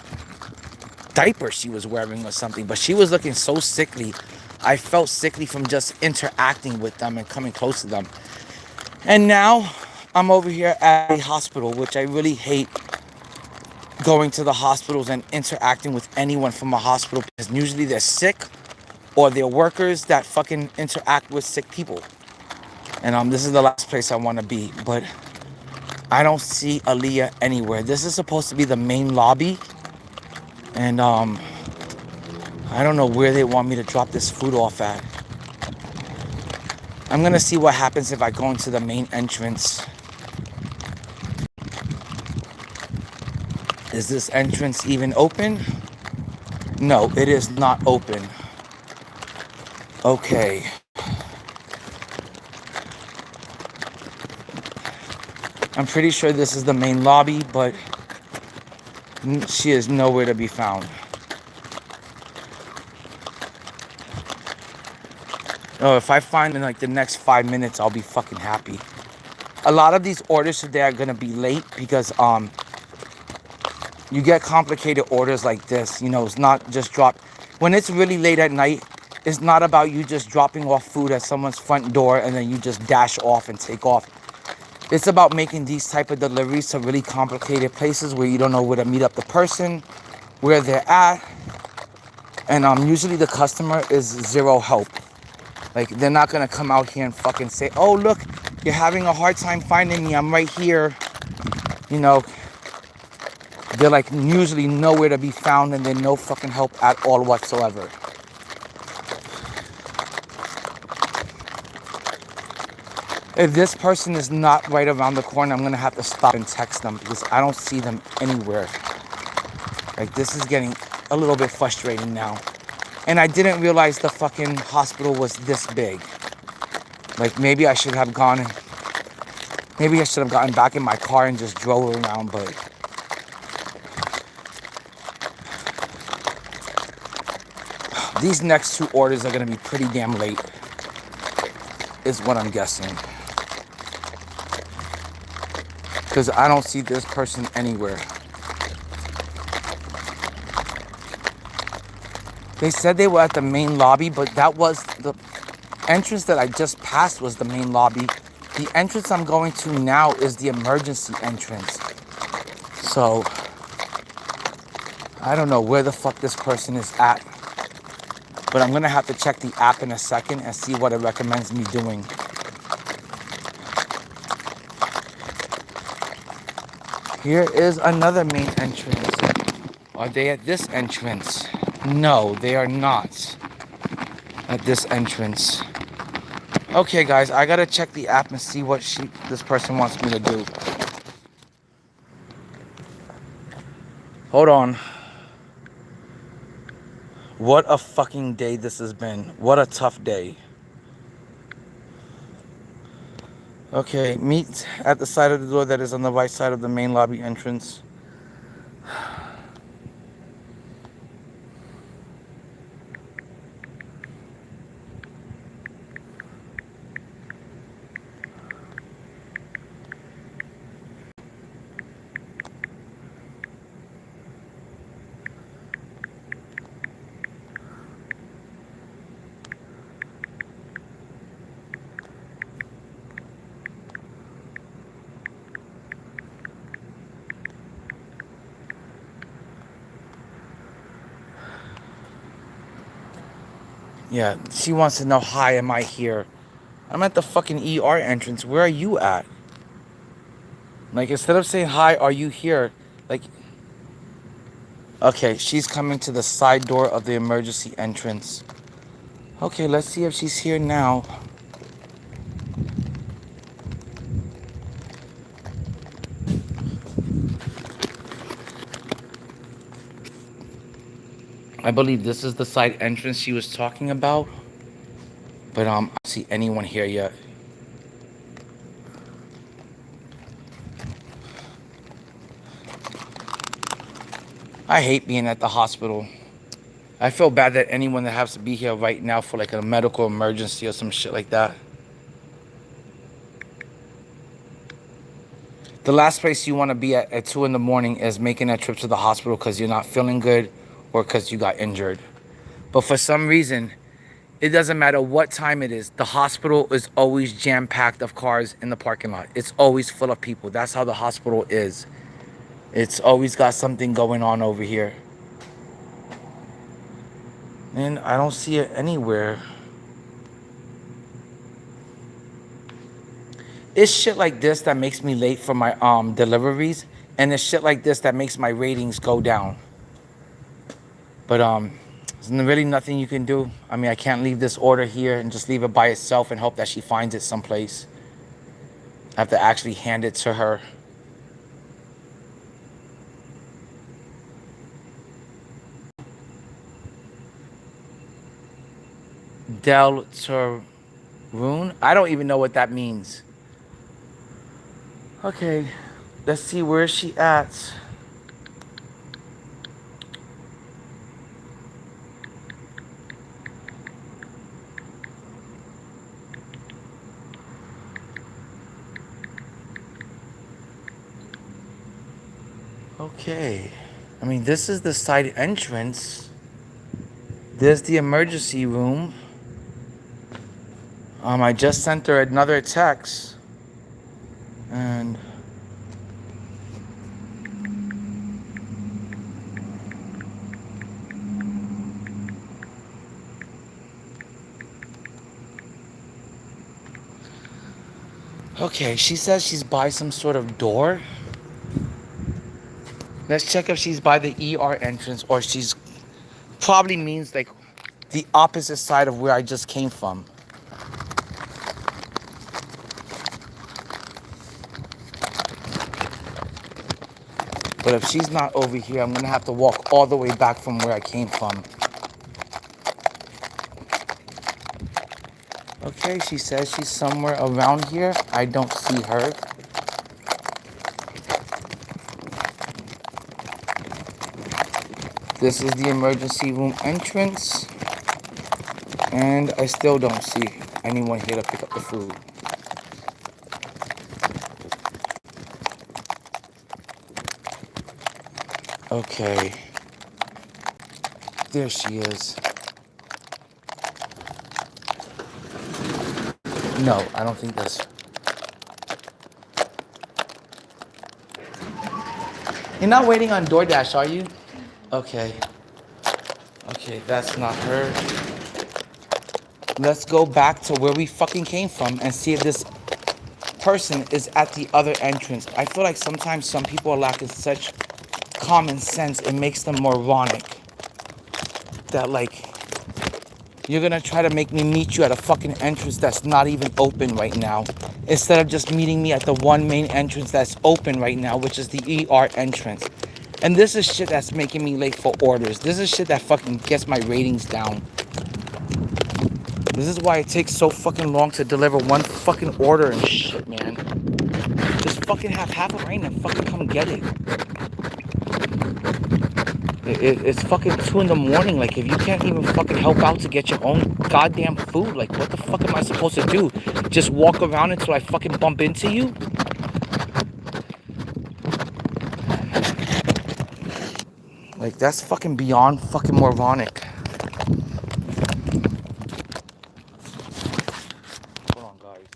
diaper she was wearing or something, but she was looking so sickly. I felt sickly from just interacting with them and coming close to them. And now I'm over here at a hospital, which I really hate going to the hospitals and interacting with anyone from a hospital, because usually they're sick or they're workers that fucking interact with sick people. And this is the last place I want to be, but I don't see Aaliyah anywhere. This is supposed to be the main lobby, and I don't know where they want me to drop this food off at. I'm gonna see what happens if I go into the main entrance. Is this entrance even open? No, it is not open. Okay. I'm pretty sure this is the main lobby, but she is nowhere to be found. Oh, if I find in like the next 5 minutes, I'll be fucking happy. A lot of these orders today are gonna be late because you get complicated orders like this. You know, it's not just drop. When it's really late at night, it's not about you just dropping off food at someone's front door and then you just dash off and take off. It's about making these type of deliveries to really complicated places where you don't know where to meet up the person, where they're at. And usually the customer is zero help. Like, they're not gonna come out here and fucking say, oh, look, you're having a hard time finding me, I'm right here. You know, they're like usually nowhere to be found and they're no fucking help at all whatsoever. If this person is not right around the corner, I'm gonna have to stop and text them because I don't see them anywhere. Like, this is getting a little bit frustrating now. And I didn't realize the fucking hospital was this big. Like, maybe I should have gotten back in my car and just drove around, but these next two orders are gonna be pretty damn late, is what I'm guessing. Because I don't see this person anywhere. They said they were at the main lobby, but that was the entrance that I just passed was the main lobby. The entrance I'm going to now is the emergency entrance. So, I don't know where the fuck this person is at. But I'm gonna have to check the app in a second and see what it recommends me doing. Here is another main entrance. Are they at this entrance? No, they are not at this entrance. Okay, guys, I gotta check the app and see what this person wants me to do. Hold on. What a fucking day this has been. What a tough day. Okay, meet at the side of the door that is on the right side of the main lobby entrance. Yeah, she wants to know, hi, am I here? I'm at the fucking ER entrance. Where are you at? Like, instead of saying, hi, are you here? Like, okay, she's coming to the side door of the emergency entrance. Okay, let's see if she's here now. I believe this is the side entrance she was talking about. But I don't see anyone here yet. I hate being at the hospital. I feel bad that anyone that has to be here right now for like a medical emergency or some shit like that. The last place you want to be at 2 in the morning is making a trip to the hospital because you're not feeling good or because you got injured. But for some reason, it doesn't matter what time it is. The hospital is always jam-packed of cars in the parking lot. It's always full of people. That's how the hospital is. It's always got something going on over here. And I don't see it anywhere. It's shit like this that makes me late for my deliveries. And it's shit like this that makes my ratings go down. But there's really nothing you can do. I mean, I can't leave this order here and just leave it by itself and hope that she finds it someplace. I have to actually hand it to her. Del Rune. I don't even know what that means. Okay, let's see, where is she at? Okay, I mean, this is the side entrance. There's the emergency room. I just sent her another text, and okay, she says she's by some sort of door. Let's check if she's by the ER entrance, or she's probably means like the opposite side of where I just came from. But if she's not over here, I'm gonna have to walk all the way back from where I came from. Okay, she says she's somewhere around here. I don't see her. This is the emergency room entrance. And I still don't see anyone here to pick up the food. Okay. There she is. No, I don't think that's... You're not waiting on DoorDash, are you? Okay. Okay, that's not her. Let's go back to where we fucking came from and see if this person is at the other entrance. I feel like sometimes some people are lacking such common sense. It makes them moronic. That like, you're gonna try to make me meet you at a fucking entrance that's not even open right now, instead of just meeting me at the one main entrance that's open right now, which is the ER entrance. And this is shit that's making me late for orders. This is shit that fucking gets my ratings down. This is why it takes so fucking long to deliver one fucking order and shit, man. Just fucking have half a brain and fucking come get it. It's fucking 2 in the morning. Like, if you can't even fucking help out to get your own goddamn food, like, what the fuck am I supposed to do? Just walk around until I fucking bump into you? Like, that's fucking beyond fucking moronic. Hold on, guys.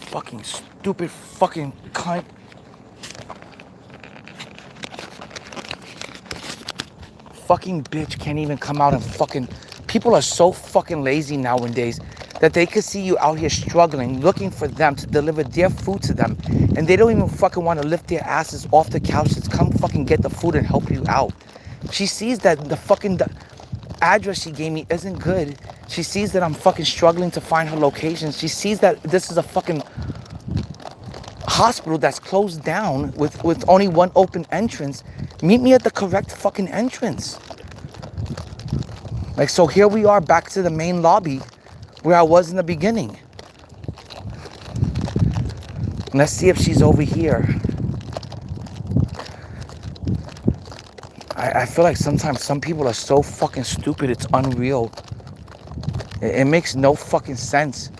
Fucking stupid fucking cunt. Fucking bitch can't even come out and fucking... People are so fucking lazy nowadays that they could see you out here struggling, looking for them to deliver their food to them, and they don't even fucking want to lift their asses off the couch to come fucking get the food and help you out. She sees that the fucking address she gave me isn't good. She sees that I'm fucking struggling to find her location. She sees that this is a fucking hospital that's closed down with only one open entrance. Meet me at the correct fucking entrance. Like, so here we are back to the main lobby where I was in the beginning. Let's see if she's over here. I feel like sometimes some people are so fucking stupid, it's unreal. It makes no fucking sense.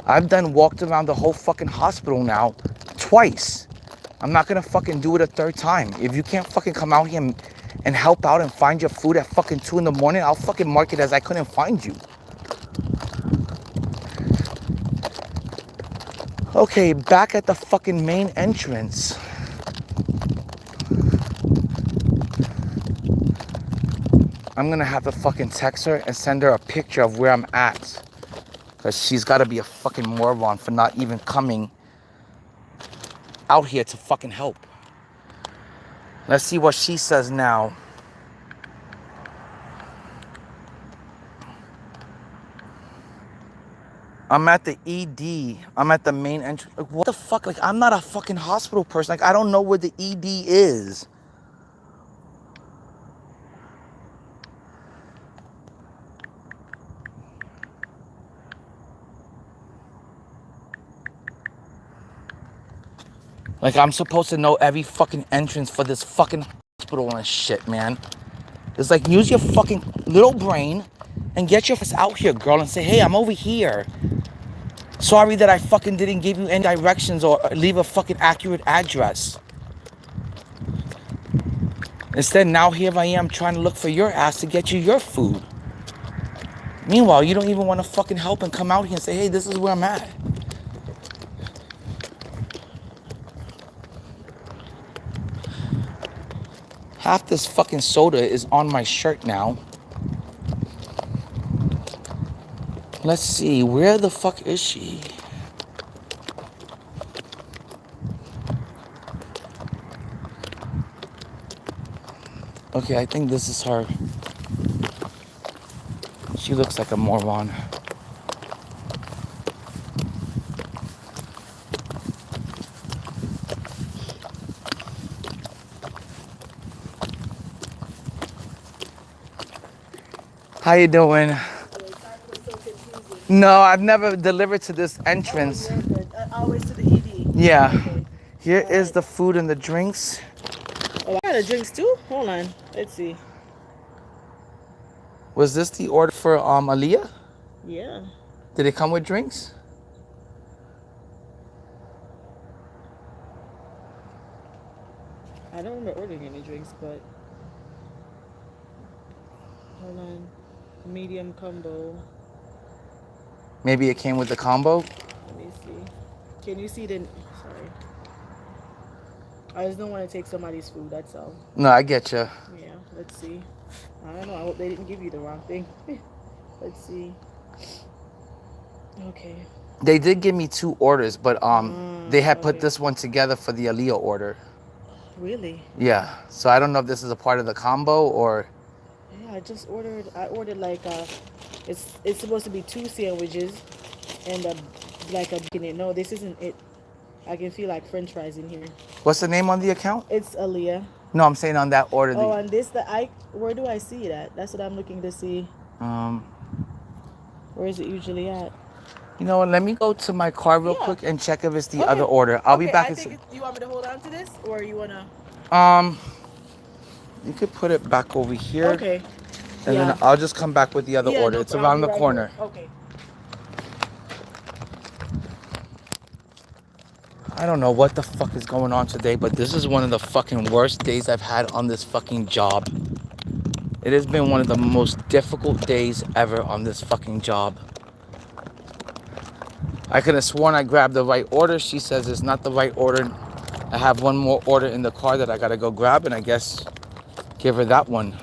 I've done walked around the whole fucking hospital now twice. I'm not gonna fucking do it a third time. If you can't fucking come out here and help out and find your food at fucking 2 in the morning, I'll fucking mark it as I couldn't find you. Okay, back at the fucking main entrance. I'm gonna have to fucking text her and send her a picture of where I'm at. Because she's gotta be a fucking moron for not even coming out here to fucking help. Let's see what she says now. I'm at the ED. I'm at the main entrance. Like, what the fuck? Like, I'm not a fucking hospital person. Like, I don't know where the ED is. Like, I'm supposed to know every fucking entrance for this fucking hospital and shit, man. It's like, use your fucking little brain and get your ass out here, girl, and say, hey, I'm over here. Sorry that I fucking didn't give you any directions or leave a fucking accurate address. Instead, now here I am trying to look for your ass to get you your food. Meanwhile, you don't even want to fucking help and come out here and say, hey, this is where I'm at. Half this fucking soda is on my shirt now. Let's see, where the fuck is she? Okay, I think this is her. She looks like a moron. How you doing? No, I've never delivered to this entrance. Always to the ED. Yeah. Okay. Here is the food and the drinks. Oh, I got the drinks too? Hold on. Let's see. Was this the order for Aaliyah? Yeah. Did it come with drinks? I don't remember ordering any drinks, but hold on. Medium combo. Maybe it came with the combo? Let me see. Can you see the... Sorry. I just don't want to take somebody's food, that's all. No, I get you. Yeah, let's see. I don't know. I hope they didn't give you the wrong thing. Let's see. Okay. They did give me 2 orders, but they had put okay. this one together for the Aaliyah order. Really? Yeah. So I don't know if this is a part of the combo or... Yeah, I ordered like it's supposed to be 2 sandwiches and like a bacon. No, this isn't it. I can feel like French fries in here. What's the name on the account? It's Aaliyah. No, I'm saying on that order. Oh, and this where do I see it at? That's what I'm looking to see. Where is it usually at? You know what? Let me go to my car real quick and check if it's the other order. I'll be back. You want me to hold on to this, or you wanna? You could put it back over here. Okay. And then I'll just come back with the other order. It's around the corner. Here. Okay. I don't know what the fuck is going on today, but this is one of the fucking worst days I've had on this fucking job. It has been one of the most difficult days ever on this fucking job. I could have sworn I grabbed the right order. She says it's not the right order. I have one more order in the car that I gotta go grab, and I guess give her that one.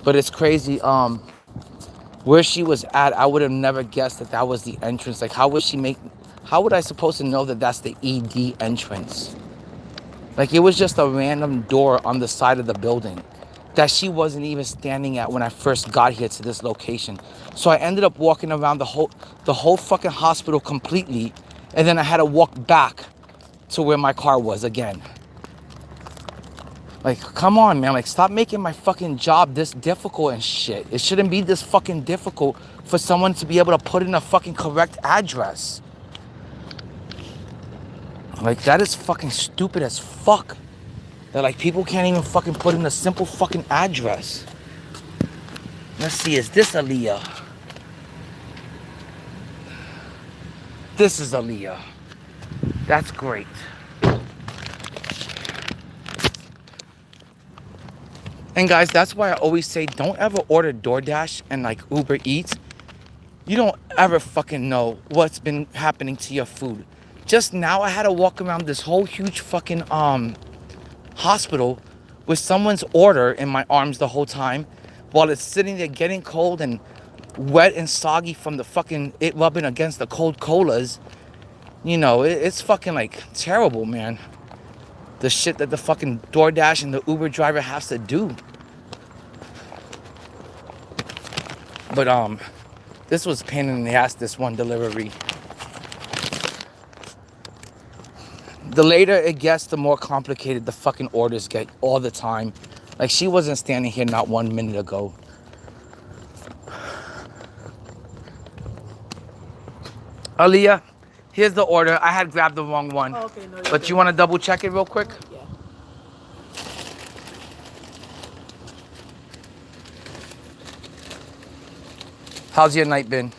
But it's crazy. Where she was at, I would have never guessed that that was the entrance. Like, how would I supposed to know that that's the ED entrance? Like, it was just a random door on the side of the building that she wasn't even standing at when I first got here to this location. So I ended up walking around the whole fucking hospital completely, and then I had to walk back to where my car was again. Like, come on, man. Like, stop making my fucking job this difficult and shit. It shouldn't be this fucking difficult for someone to be able to put in a fucking correct address. Like, that is fucking stupid as fuck. That, like, people can't even fucking put in a simple fucking address. Let's see, is this Aaliyah? This is Aaliyah. That's great. And guys, that's why I always say don't ever order DoorDash and like Uber Eats. You don't ever fucking know what's been happening to your food. Just now I had to walk around this whole huge fucking hospital with someone's order in my arms the whole time while it's sitting there getting cold and wet and soggy from the fucking it rubbing against the cold colas. You know, it's fucking like terrible, man. The shit that the fucking DoorDash and the Uber driver has to do. But This was pain in the ass, this one delivery. The later it gets, the more complicated the fucking orders get all the time. Like, she wasn't standing here not 1 minute ago. Aaliyah, here's the order. I had grabbed the wrong one. Oh, okay, no, But you want to double check it real quick? Yeah. How's your night been?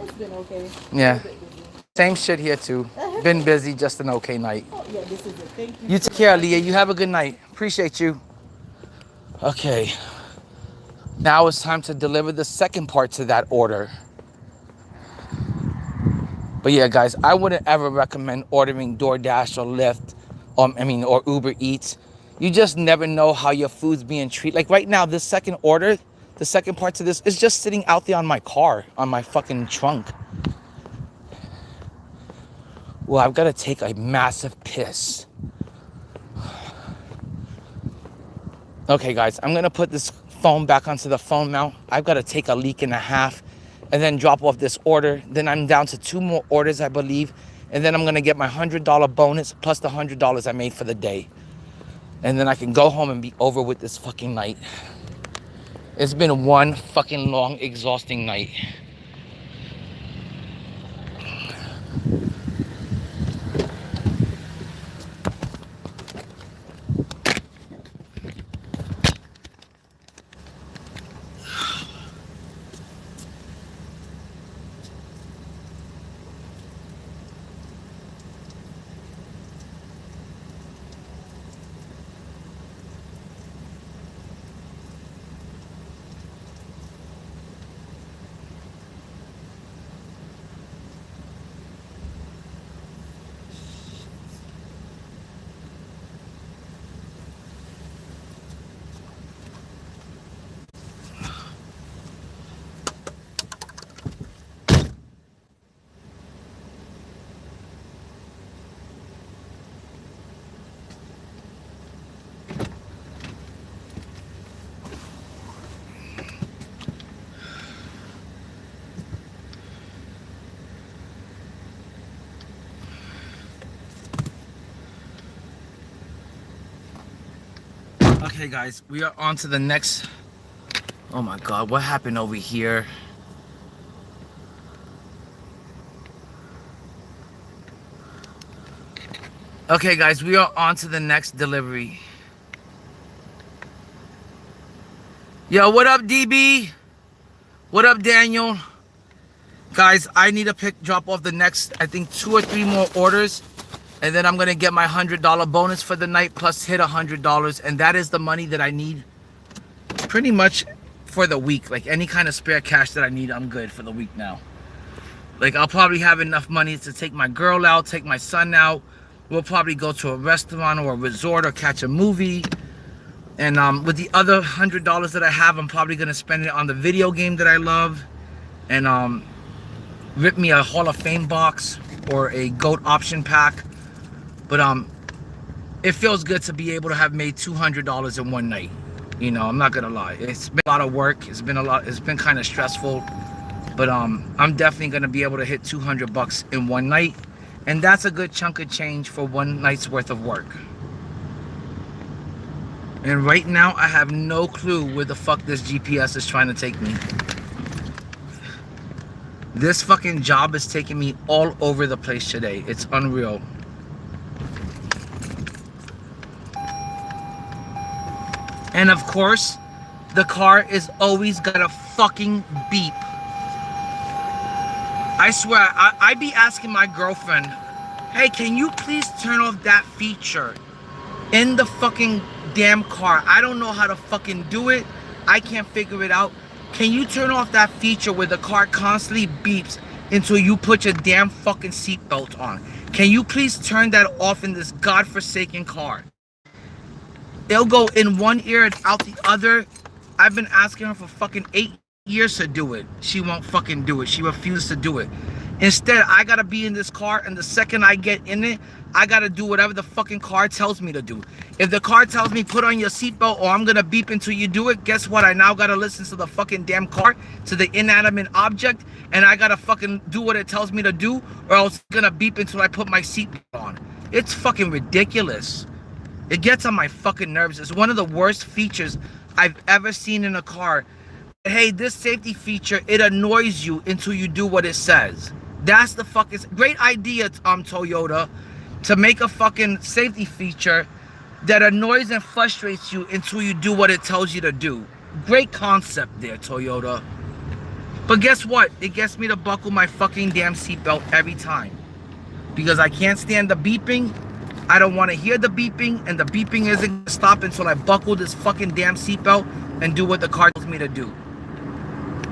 It's been okay. Yeah. A bit busy. Same shit here too. Been busy, just an okay night. Oh, yeah, this is it. Thank you. You take care, Aaliyah. You have a good night. Appreciate you. Okay. Now it's time to deliver the second part to that order. But yeah, guys, I wouldn't ever recommend ordering DoorDash or Lyft, or Uber Eats. You just never know how your food's being treated. Like right now, this second order, the second part to this is just sitting out there on my car, on my fucking trunk. Well, I've got to take a massive piss. Okay, guys, I'm going to put this phone back onto the phone mount. I've got to take a leak and a half and then drop off this order. Then I'm down to 2 more orders, I believe. And then I'm going to get my $100 bonus plus the $100 I made for the day. And then I can go home and be over with this fucking night. It's been one fucking long, exhausting night. Okay, guys, we are on to the next. Oh my God, what happened over here? Okay, guys, we are on to the next delivery. Yo, what up, DB? What up, Daniel? Guys, I need to drop off the next, I think, 2 or 3 more orders. And then I'm going to get my $100 bonus for the night plus hit $100. And that is the money that I need pretty much for the week. Like any kind of spare cash that I need, I'm good for the week now. Like I'll probably have enough money to take my girl out, take my son out. We'll probably go to a restaurant or a resort or catch a movie. And with the other $100 that I have, I'm probably going to spend it on the video game that I love. And rip me a Hall of Fame box or a GOAT option pack. But it feels good to be able to have made $200 in one night. You know, I'm not gonna lie. It's been a lot of work. It's been kind of stressful. But I'm definitely gonna be able to hit $200 in one night. And that's a good chunk of change for one night's worth of work. And right now, I have no clue where the fuck this GPS is trying to take me. This fucking job is taking me all over the place today. It's unreal. And of course, the car is always gonna fucking beep. I swear, I be asking my girlfriend, hey, can you please turn off that feature in the fucking damn car? I don't know how to fucking do it. I can't figure it out. Can you turn off that feature where the car constantly beeps until you put your damn fucking seatbelt on? Can you please turn that off in this godforsaken car? It'll go in one ear and out the other. I've been asking her for fucking 8 years to do it. She won't fucking do it. She refuses to do it. Instead, I gotta be in this car, and the second I get in it, I gotta do whatever the fucking car tells me to do. If the car tells me put on your seatbelt or I'm gonna beep until you do it, guess what? I now gotta listen to the fucking damn car, to the inanimate object, and I gotta fucking do what it tells me to do, or else it's gonna beep until I put my seatbelt on. It's fucking ridiculous. It gets on my fucking nerves. It's one of the worst features I've ever seen in a car. Hey, this safety feature, it annoys you until you do what it says. That's the fucking great idea, Toyota, to make a fucking safety feature that annoys and frustrates you until you do what it tells you to do. Great concept there, Toyota. But guess what? It gets me to buckle my fucking damn seatbelt every time. Because I can't stand the beeping. I don't want to hear the beeping, and the beeping isn't going to stop until I buckle this fucking damn seatbelt and do what the car tells me to do.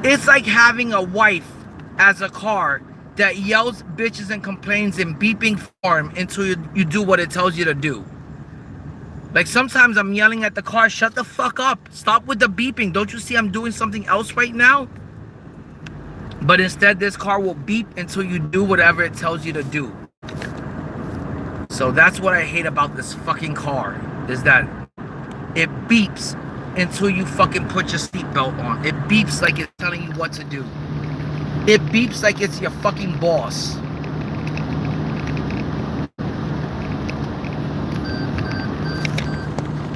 It's like having a wife as a car that yells, bitches, and complains in beeping form until you do what it tells you to do. Like sometimes I'm yelling at the car, shut the fuck up. Stop with the beeping. Don't you see I'm doing something else right now? But instead, this car will beep until you do whatever it tells you to do. So that's what I hate about this fucking car, is that it beeps until you fucking put your seatbelt on. It beeps like it's telling you what to do. It beeps like it's your fucking boss.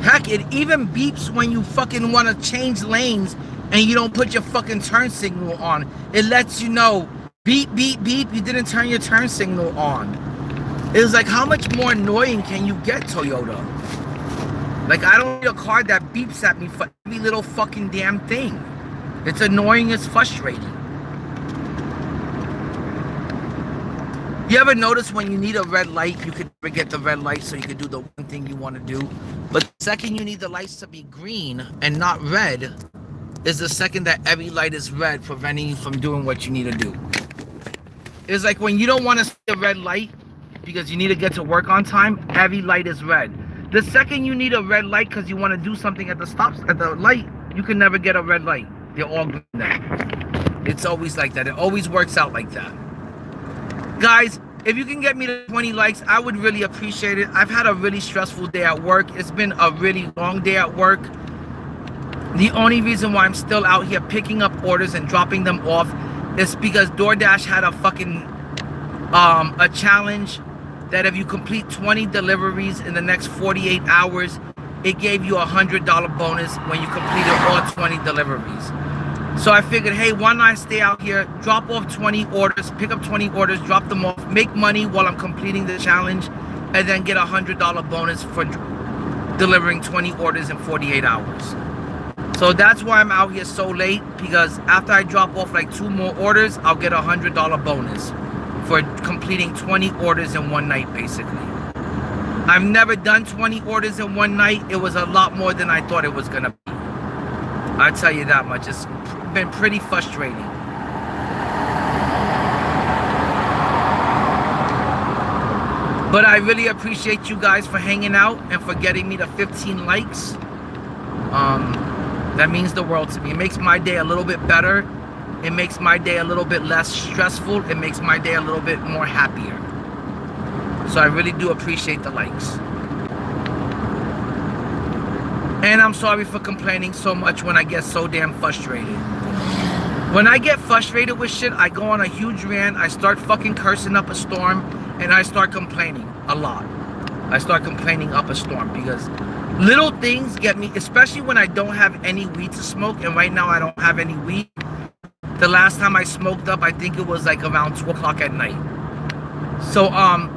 Heck, it even beeps when you fucking want to change lanes and you don't put your fucking turn signal on. It lets you know, beep, beep, beep, you didn't turn your turn signal on. It's like, how much more annoying can you get, Toyota? Like, I don't need a car that beeps at me for every little fucking damn thing. It's annoying, it's frustrating. You ever notice when you need a red light, you could never get the red light so you could do the one thing you want to do? But the second you need the lights to be green and not red is the second that every light is red, preventing you from doing what you need to do. It's like when you don't want to see a red light because you need to get to work on time, every light is red. The second you need a red light because you want to do something at the stops, at the light, you can never get a red light. They're all green now. It's always like that. It always works out like that. Guys, if you can get me to 20 likes, I would really appreciate it. I've had a really stressful day at work. It's been a really long day at work. The only reason why I'm still out here picking up orders and dropping them off is because DoorDash had a fucking a challenge that if you complete 20 deliveries in the next 48 hours, it gave you $100 bonus when you completed all 20 deliveries. So I figured, hey, why not stay out here, drop off 20 orders, pick up 20 orders, drop them off, make money while I'm completing the challenge, and then get a $100 bonus for delivering 20 orders in 48 hours. So that's why I'm out here so late, because after I drop off like 2 more orders, I'll get a $100 bonus for completing 20 orders in one night, basically. I've never done 20 orders in one night. It was a lot more than I thought it was gonna be. I'll tell you that much. It's been pretty frustrating. But I really appreciate you guys for hanging out and for getting me to 15 likes. That means the world to me. It makes my day a little bit better. It makes my day a little bit less stressful. It makes my day a little bit more happier. So I really do appreciate the likes. And I'm sorry for complaining so much when I get so damn frustrated. When I get frustrated with shit, I go on a huge rant. I start fucking cursing up a storm, and I start complaining a lot. I start complaining up a storm because little things get me, especially when I don't have any weed to smoke, and right now I don't have any weed. The last time I smoked up, I think it was like around 2 o'clock at night. So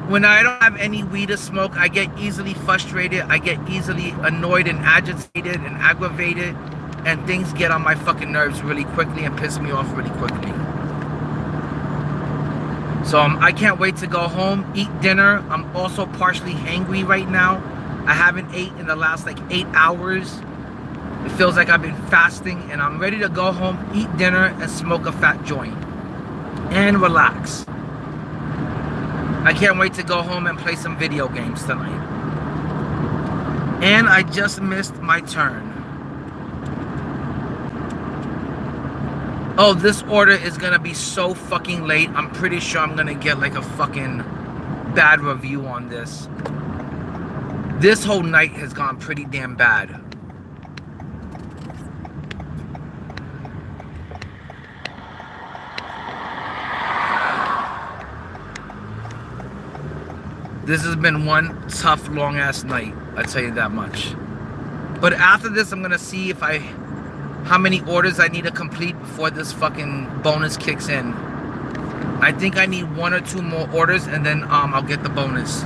when I don't have any weed to smoke, I get easily frustrated. I get easily annoyed and agitated and aggravated, and things get on my fucking nerves really quickly and piss me off really quickly. So I can't wait to go home, eat dinner. I'm also partially hangry right now. I haven't ate in the last like 8 hours. It feels like I've been fasting, and I'm ready to go home, eat dinner, and smoke a fat joint and relax. I can't wait to go home and play some video games tonight. And I just missed my turn. Oh, this order is gonna be so fucking late. I'm pretty sure I'm gonna get like a fucking bad review on this. This whole night has gone pretty damn bad. This has been one tough, long-ass night, I tell you that much. But after this, I'm gonna see if how many orders I need to complete before this fucking bonus kicks in. I think I need 1 or 2 more orders, and then I'll get the bonus.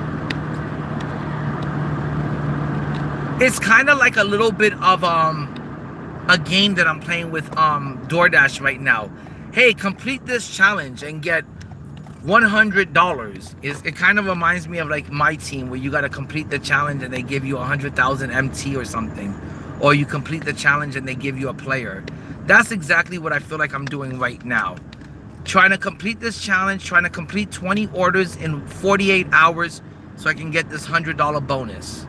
It's kind of like a little bit of a game that I'm playing with DoorDash right now. Hey, complete this challenge and get $100. It kind of reminds me of like MYTEAM, where you got to complete the challenge and they give you 100,000 MT or something, or you complete the challenge and they give you a player. That's exactly what I feel like I'm doing right now. Trying to complete this challenge, trying to complete 20 orders in 48 hours so I can get this $100 bonus.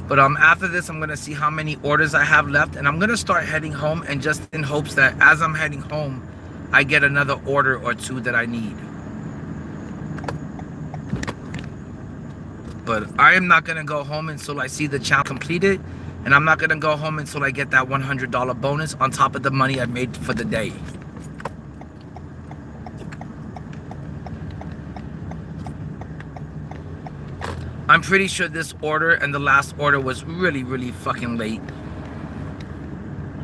But after this, I'm gonna see how many orders I have left, and I'm gonna start heading home, and just in hopes that as I'm heading home, I get another order or 2 that I need. But I am not gonna go home until I see the challenge completed, and I'm not gonna go home until I get that $100 bonus on top of the money I made for the day. I'm pretty sure this order and the last order was really, really fucking late.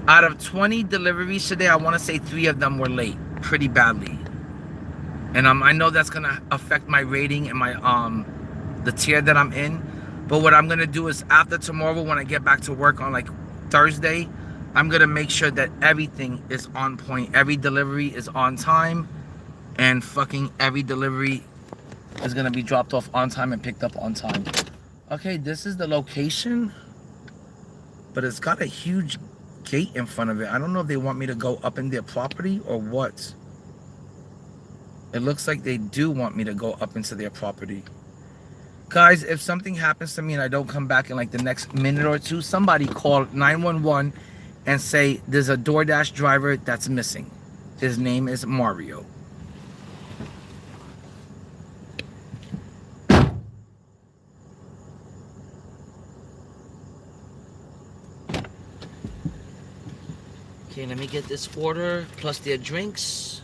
Out of 20 deliveries today, I want to say 3 of them were late, pretty badly. And I know that's gonna affect my rating and my the tier that I'm in. But what I'm gonna do is after tomorrow, when I get back to work on like Thursday, I'm gonna make sure that everything is on point. Every delivery is on time, and fucking every delivery is gonna be dropped off on time and picked up on time. Okay, this is the location, but it's got a huge gate in front of it. I don't know if they want me to go up in their property or what. It looks like they do want me to go up into their property. Guys, if something happens to me and I don't come back in like the next minute or 2, somebody call 911 and say there's a DoorDash driver that's missing. His name is Mario. Okay, let me get this order plus their drinks.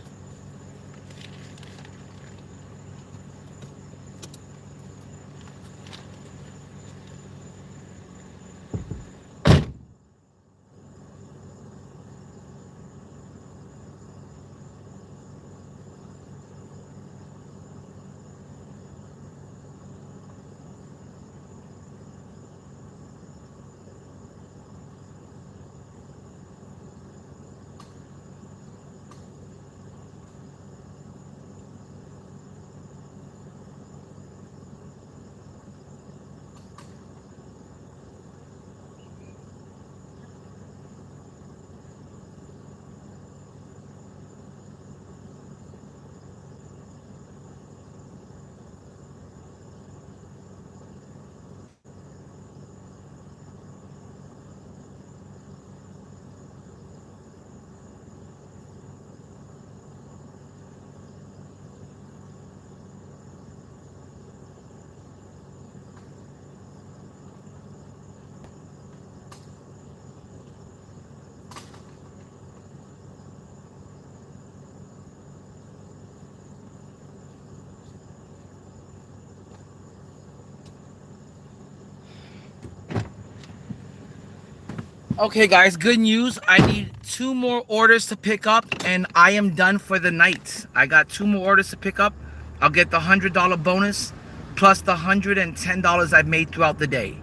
Okay guys, good news. I need 2 more orders to pick up and I am done for the night. I got 2 more orders to pick up. I'll get the $100 bonus plus the $110 I've made throughout the day,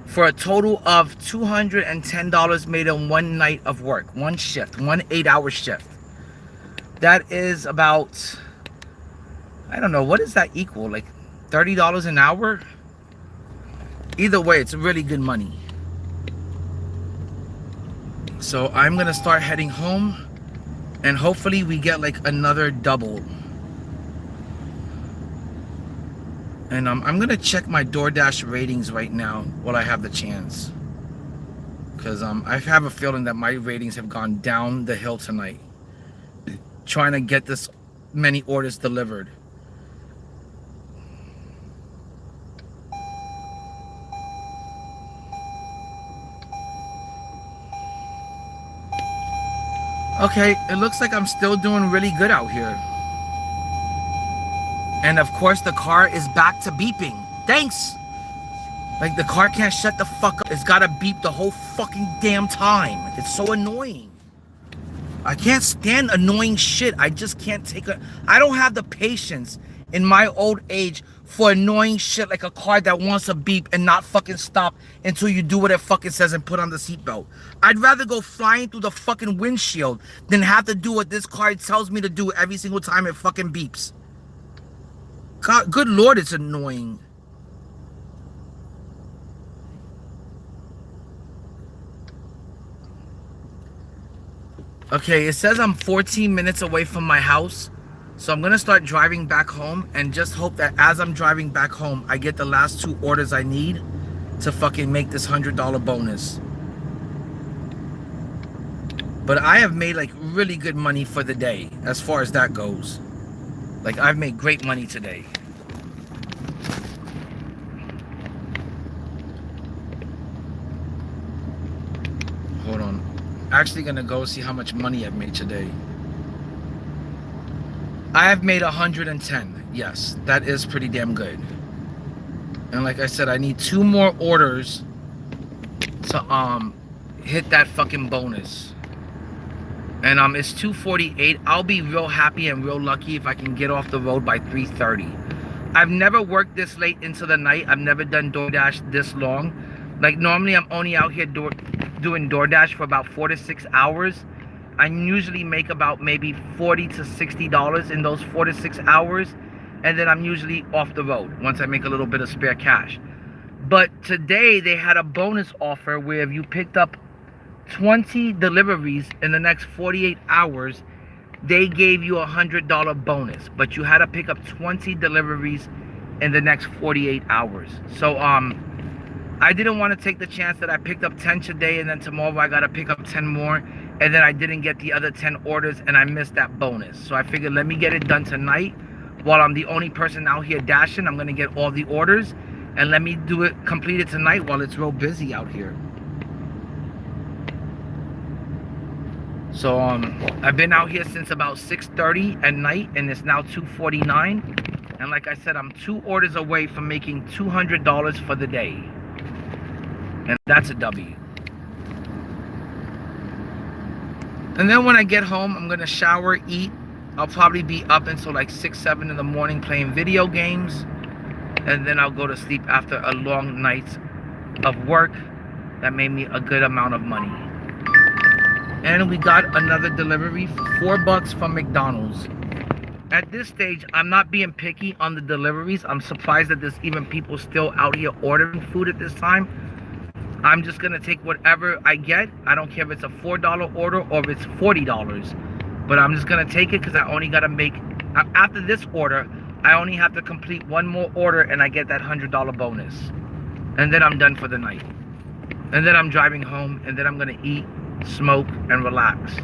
for a total of $210 made in one night of work, one shift, one 8-hour shift. That is about, I don't know, what does that equal? Like $30 an hour? Either way, it's really good money. So I'm gonna start heading home and hopefully we get like another double. And I'm gonna check my DoorDash ratings right now while I have the chance, because I have a feeling that my ratings have gone down the hill tonight, trying to get this many orders delivered. Okay, it looks like I'm still doing really good out here. And of course the car is back to beeping. Thanks! Like, the car can't shut the fuck up. It's gotta beep the whole fucking damn time. It's so annoying. I can't stand annoying shit. I just can't take it. I don't have the patience in my old age for annoying shit like a car that wants to beep and not fucking stop until you do what it fucking says and put on the seatbelt. I'd rather go flying through the fucking windshield than have to do what this car tells me to do every single time it fucking beeps. God, good Lord, it's annoying. Okay, it says I'm 14 minutes away from my house, so I'm gonna start driving back home and just hope that as I'm driving back home, I get the last 2 orders I need to fucking make this $100 bonus. But I have made like really good money for the day as far as that goes. Like, I've made great money today. Hold on. Actually gonna go see how much money I've made today. I have made 110. Yes, that is pretty damn good. And like I said, I need 2 more orders to hit that fucking bonus. And it's 2:48. I'll be real happy and real lucky if I can get off the road by 3:30. I've never worked this late into the night. I've never done DoorDash this long. Like, normally I'm only out here doing DoorDash for about 4 to 6 hours. I usually make about maybe $40 to $60 in those 4 to 6 hours, and then I'm usually off the road once I make a little bit of spare cash. But today they had a bonus offer where if you picked up 20 deliveries in the next 48 hours, they gave you a $100 bonus, but you had to pick up 20 deliveries in the next 48 hours. So I didn't want to take the chance that I picked up 10 today and then tomorrow I got to pick up 10 more, and then I didn't get the other 10 orders and I missed that bonus. So I figured, let me get it done tonight while I'm the only person out here dashing. I'm going to get all the orders, and let me complete it tonight while it's real busy out here. So I've been out here since about 6:30 at night, and it's now 2:49. And like I said, I'm 2 orders away from making $200 for the day. And that's a W. And then when I get home, I'm gonna shower, eat. I'll probably be up until like 6, 7 in the morning playing video games. And then I'll go to sleep after a long night of work that made me a good amount of money. And we got another delivery for $4 from McDonald's. At this stage, I'm not being picky on the deliveries. I'm surprised that there's even people still out here ordering food at this time. I'm just gonna take whatever I get. I don't care if it's a $4 order or if it's $40, but I'm just gonna take it because I only gotta make, after this order, I only have to complete 1 more order and I get that $100 bonus. And then I'm done for the night. And then I'm driving home, and then I'm gonna eat, smoke, and relax.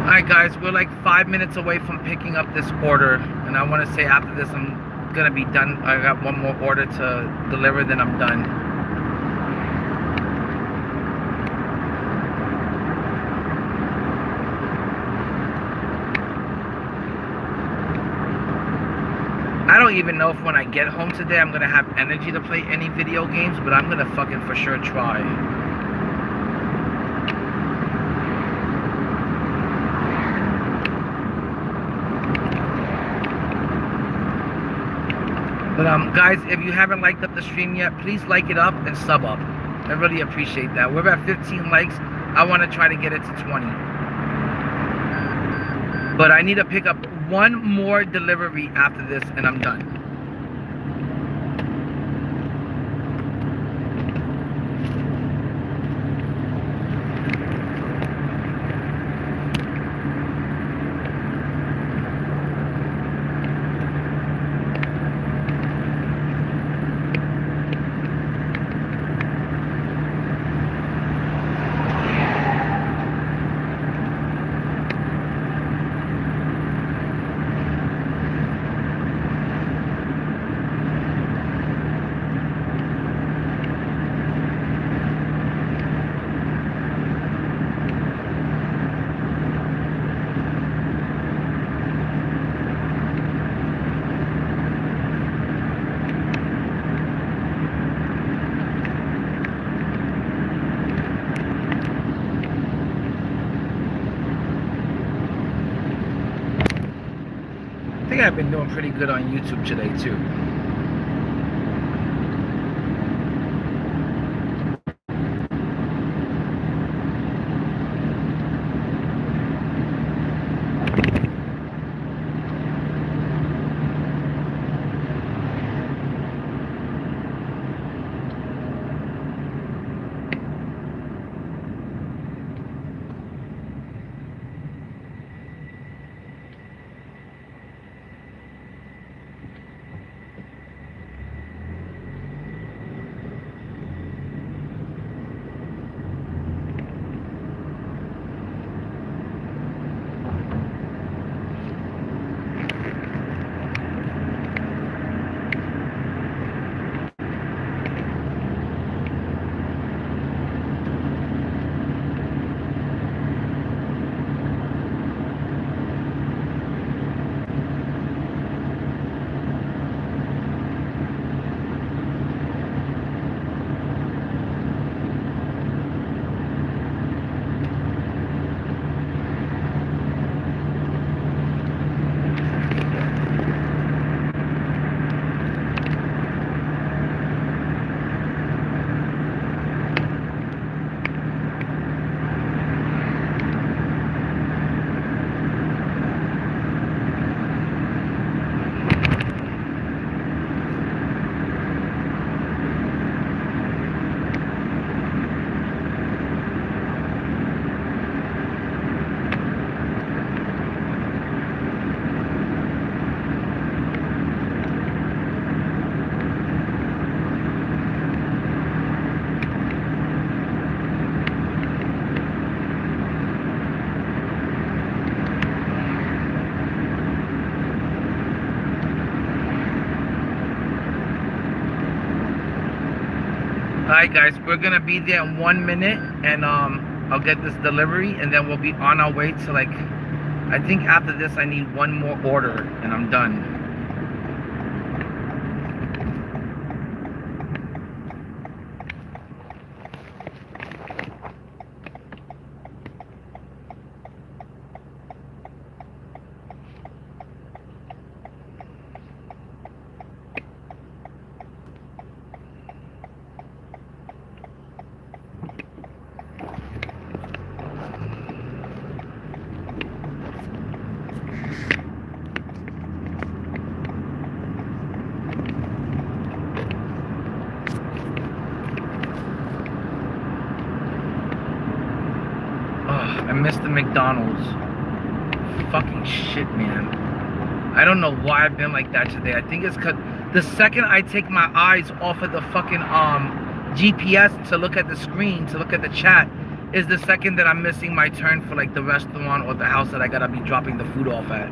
Alright guys, we're like 5 minutes away from picking up this order, and I want to say after this I'm gonna be done. I got one more order to deliver, then I'm done. I don't even know if when I get home today I'm gonna have energy to play any video games, but I'm gonna fucking for sure try. But guys, if you haven't liked up the stream yet, please like it up and sub up. I really appreciate that. We're at 15 likes. I want to try to get it to 20. But I need to pick up one more delivery after this and I'm done. I think I've been doing pretty good on YouTube today too. Alright guys, we're gonna be there in 1 minute and I'll get this delivery and then we'll be on our way to, like, I think after this I need one more order and I'm done. I missed the McDonald's. Fucking shit, man. I don't know why I've been like that today. I think it's because the second I take my eyes off of the fucking GPS to look at the screen, to look at the chat, is the second that I'm missing my turn for like the restaurant or the house that I gotta be dropping the food off at.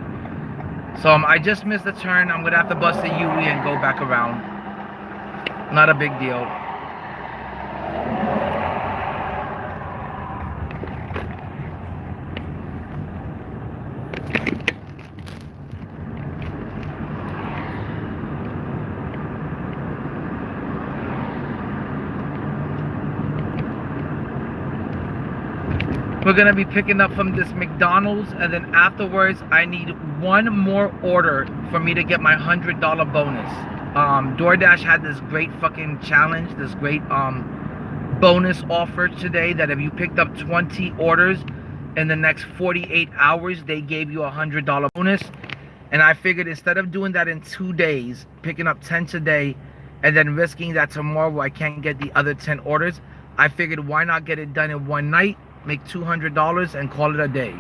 So I just missed the turn. I'm gonna have to bust a UE and go back around. Not a big deal. We're gonna be picking up from this McDonald's, and then afterwards I need one more order for me to get my $100 bonus. DoorDash had this great fucking challenge, this great bonus offer today, that if you picked up 20 orders in the next 48 hours, they gave you a $100 bonus. And I figured instead of doing that in 2 days, picking up 10 today, and then risking that tomorrow I can't get the other 10 orders, I figured why not get it done in one night, make $200 and call it a day.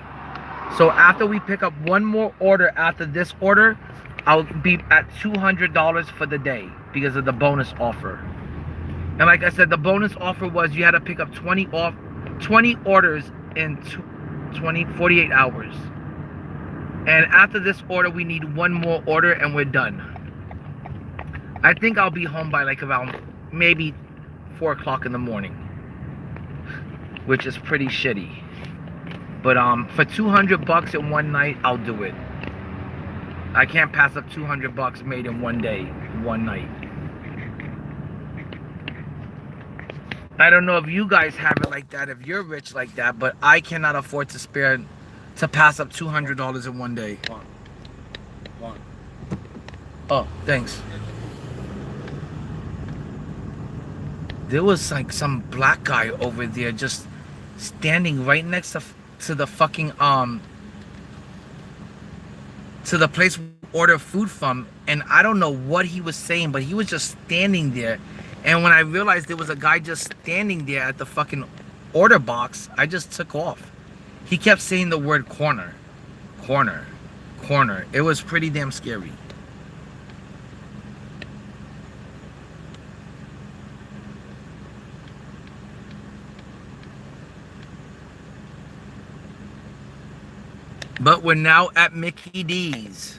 So after we pick up one more order after this order, I'll be at $200 for the day because of the bonus offer. And like I said, the bonus offer was you had to pick up 20 orders in 48 hours. And after this order, we need one more order and we're done. I think I'll be home by like around maybe 4 o'clock in the morning, which is pretty shitty. But for $200 in one night, I'll do it. I can't pass up $200 made in one day, one night. I don't know if you guys have it like that, if you're rich like that, but I cannot afford to pass up $200 in one day. One. Oh, thanks. There was like some black guy over there just standing right next to the fucking to the place we order food from, and I don't know what he was saying, but he was just standing there. And when I realized there was a guy just standing there at the fucking order box, I just took off. He kept saying the word corner, corner, corner. It was pretty damn scary. But we're now at Mickey D's.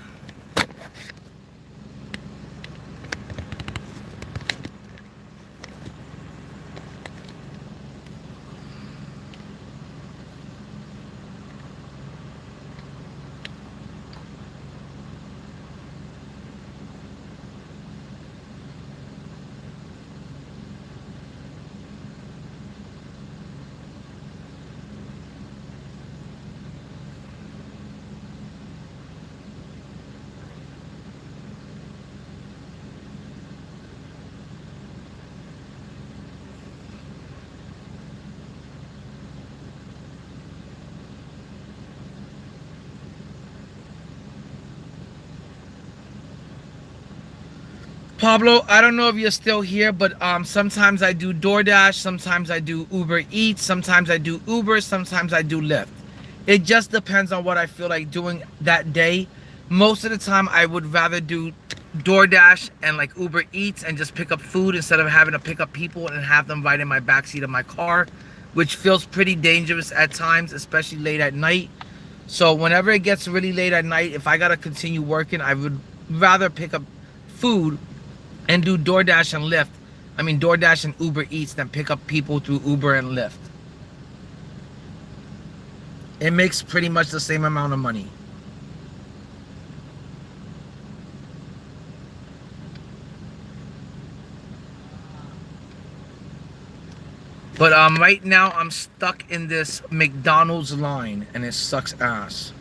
Pablo, I don't know if you're still here, but sometimes I do DoorDash, sometimes I do Uber Eats, sometimes I do Uber, sometimes I do Lyft. It just depends on what I feel like doing that day. Most of the time, I would rather do DoorDash and like Uber Eats and just pick up food instead of having to pick up people and have them right in my backseat of my car, which feels pretty dangerous at times, especially late at night. So whenever it gets really late at night, if I gotta continue working, I would rather pick up food and do DoorDash and Lyft. I mean DoorDash and Uber Eats than pick up people through Uber and Lyft. It makes pretty much the same amount of money. But right now I'm stuck in this McDonald's line and it sucks ass.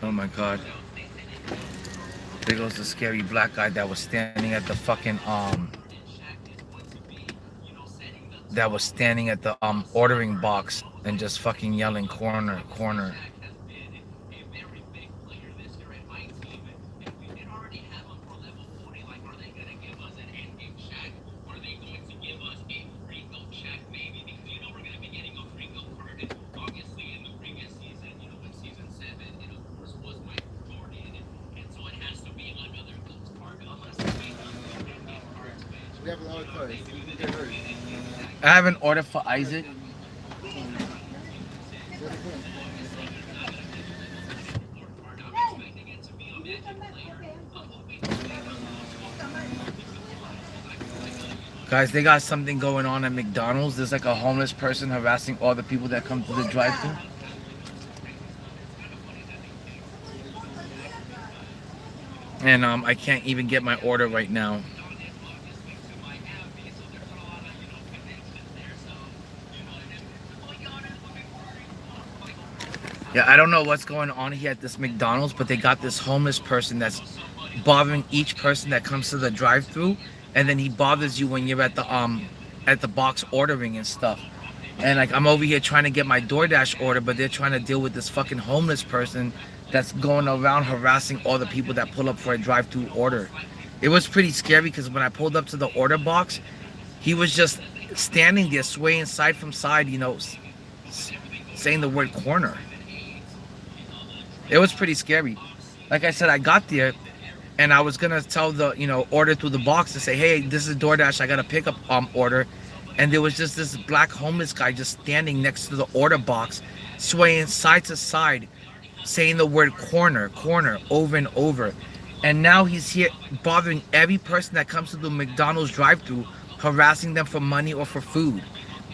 Oh my god. There goes the scary black guy that was standing at the fucking ordering box and just fucking yelling corner, corner. We have a lot of cars. You can get hurt. I have an order for Isaac. Guys, they got something going on at McDonald's. There's like a homeless person harassing all the people that come to the drive-thru. And I can't even get my order right now. Yeah, I don't know what's going on here at this McDonald's, but they got this homeless person that's bothering each person that comes to the drive-thru, and then he bothers you when you're at the box ordering and stuff. And like I'm over here trying to get my DoorDash order, but they're trying to deal with this fucking homeless person that's going around harassing all the people that pull up for a drive-thru order. It was pretty scary because when I pulled up to the order box, he was just standing there swaying side from side, you know, saying the word corner. It was pretty scary. Like I said, I got there and I was gonna tell the, you know, order through the box to say, hey, this is DoorDash, I got a pickup order. And there was just this black homeless guy just standing next to the order box, swaying side to side, saying the word corner, corner, over and over. And now he's here bothering every person that comes to the McDonald's drive-thru, harassing them for money or for food.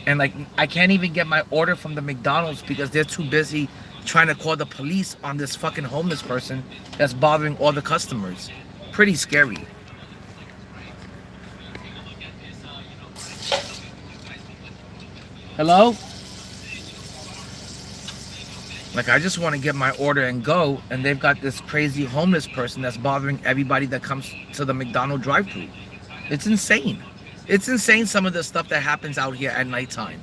And like, I can't even get my order from the McDonald's because they're too busy trying to call the police on this fucking homeless person that's bothering all the customers. Pretty scary. Hello? Like, I just want to get my order and go, and they've got this crazy homeless person that's bothering everybody that comes to the McDonald's drive-thru. It's insane. It's insane, some of the stuff that happens out here at nighttime.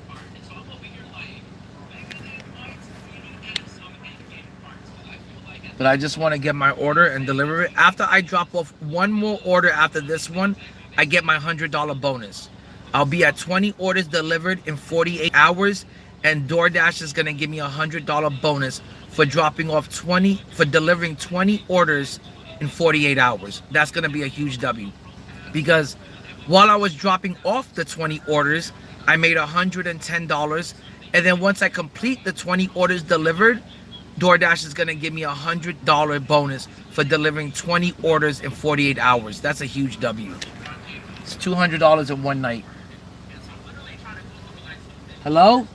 But I just want to get my order and deliver it. After I drop off one more order after this one, I get my $100 bonus. I'll be at 20 orders delivered in 48 hours, and DoorDash is going to give me a $100 bonus for delivering 20 orders in 48 hours. That's going to be a huge W. Because while I was dropping off the 20 orders, I made $110. And then once I complete the 20 orders delivered, DoorDash is going to give me a $100 bonus for delivering 20 orders in 48 hours. That's a huge W. It's $200 in one night. Hello?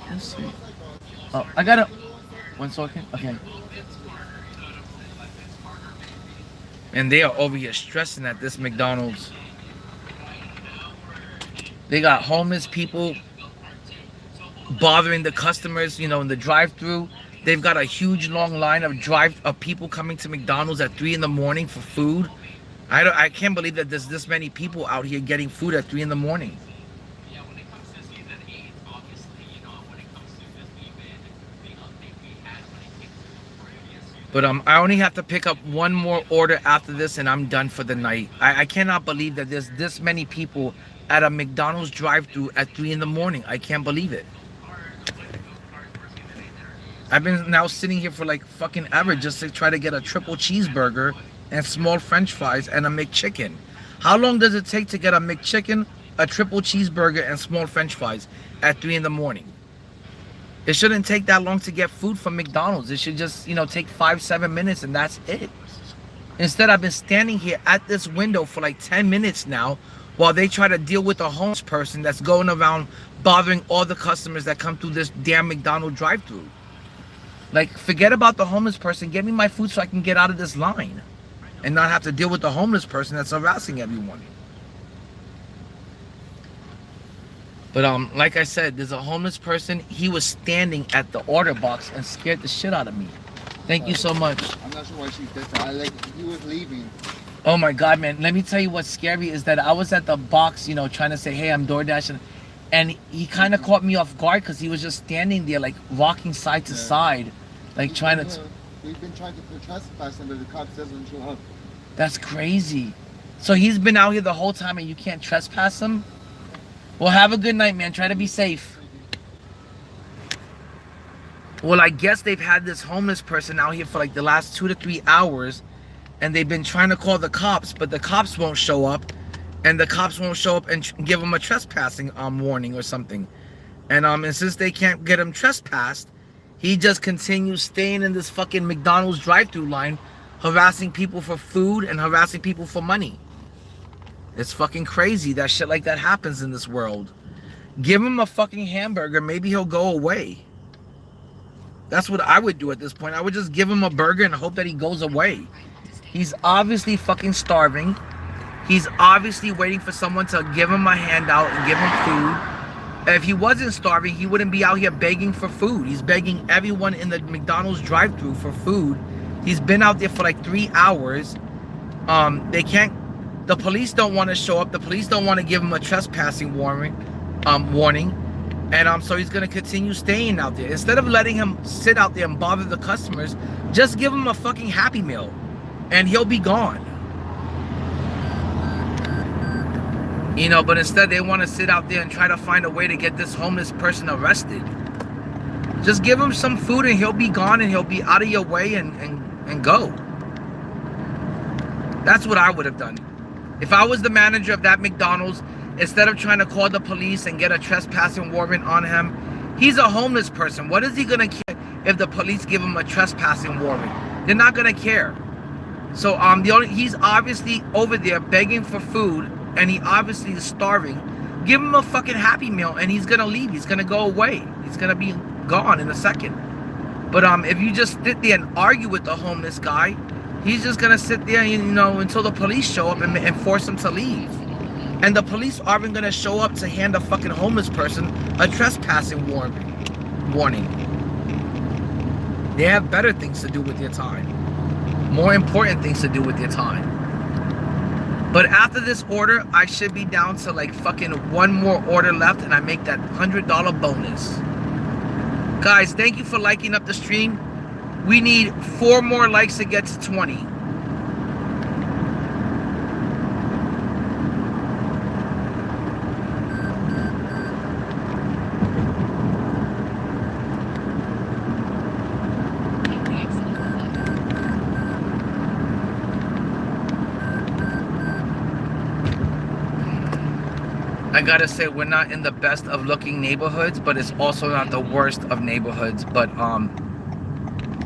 Let's see. Oh, I got it. 1 second. Okay. And they are over here stressing at this McDonald's. They got homeless people bothering the customers, you know, in the drive-thru. They've got a huge long line of people coming to McDonald's at 3 in the morning for food. I can't believe that there's this many people out here getting food at 3 in the morning. But I only have to pick up one more order after this and I'm done for the night. I cannot believe that there's this many people at a McDonald's drive-thru at 3 in the morning. I can't believe it. I've been now sitting here for like fucking ever just to try to get a triple cheeseburger and small french fries and a McChicken. How long does it take to get a McChicken, a triple cheeseburger, and small french fries at 3 in the morning? It shouldn't take that long to get food from McDonald's. It should just, you know, take 5-7 minutes and that's it. Instead, I've been standing here at this window for like 10 minutes now while they try to deal with a homeless person that's going around bothering all the customers that come through this damn McDonald's drive-thru. Like, forget about the homeless person. Get me my food so I can get out of this line and not have to deal with the homeless person that's harassing everyone. But like I said, there's a homeless person. He was standing at the order box and scared the shit out of me. Thank you so much. I'm not sure why she did that. He was leaving. Oh my God, man. Let me tell you what's scary is that I was at the box, you know, trying to say, hey, I'm DoorDash. And he kind of caught me off guard because he was just standing there, like, rocking side to side. Like, trying to... We've been trying to trespass him, but the cops doesn't show up. That's crazy. So he's been out here the whole time and you can't trespass him? Well, have a good night, man. Try to be safe. Well, I guess they've had this homeless person out here for like the last 2 to 3 hours. And they've been trying to call the cops, but the cops won't show up. And the cops won't show up and give him a trespassing warning or something. And since they can't get him trespassed, he just continues staying in this fucking McDonald's drive-thru line, harassing people for food and harassing people for money. It's fucking crazy that shit like that happens in this world. Give him a fucking hamburger, maybe he'll go away. That's what I would do at this point. I would just give him a burger and hope that he goes away. He's obviously fucking starving. He's obviously waiting for someone to give him a handout and give him food. If he wasn't starving, he wouldn't be out here begging for food. He's begging everyone in the McDonald's drive-thru for food. He's been out there for like 3 hours. The police don't want to show up. The police don't want to give him a trespassing warning. And so he's gonna continue staying out there. Instead of letting him sit out there and bother the customers, just give him a fucking Happy Meal and he'll be gone. You know, but instead they want to sit out there and try to find a way to get this homeless person arrested. Just give him some food and he'll be gone and he'll be out of your way and go. That's what I would have done. If I was the manager of that McDonald's, instead of trying to call the police and get a trespassing warrant on him, he's a homeless person. What is he gonna care if the police give him a trespassing warrant? They're not gonna care. So he's obviously over there begging for food, and he obviously is starving. Give him a fucking Happy Meal and he's gonna leave. He's gonna go away. He's gonna be gone in a second. But if you just sit there and argue with the homeless guy, he's just gonna sit there, you know, until the police show up and force him to leave. And the police aren't gonna show up to hand a fucking homeless person a trespassing warning. They have better things to do with their time. More important things to do with their time. But after this order, I should be down to like fucking one more order left and I make that $100 bonus. Guys, thank you for liking up the stream. We need 4 more likes to get to 20. I gotta say, we're not in the best of looking neighborhoods, but it's also not the worst of neighborhoods. But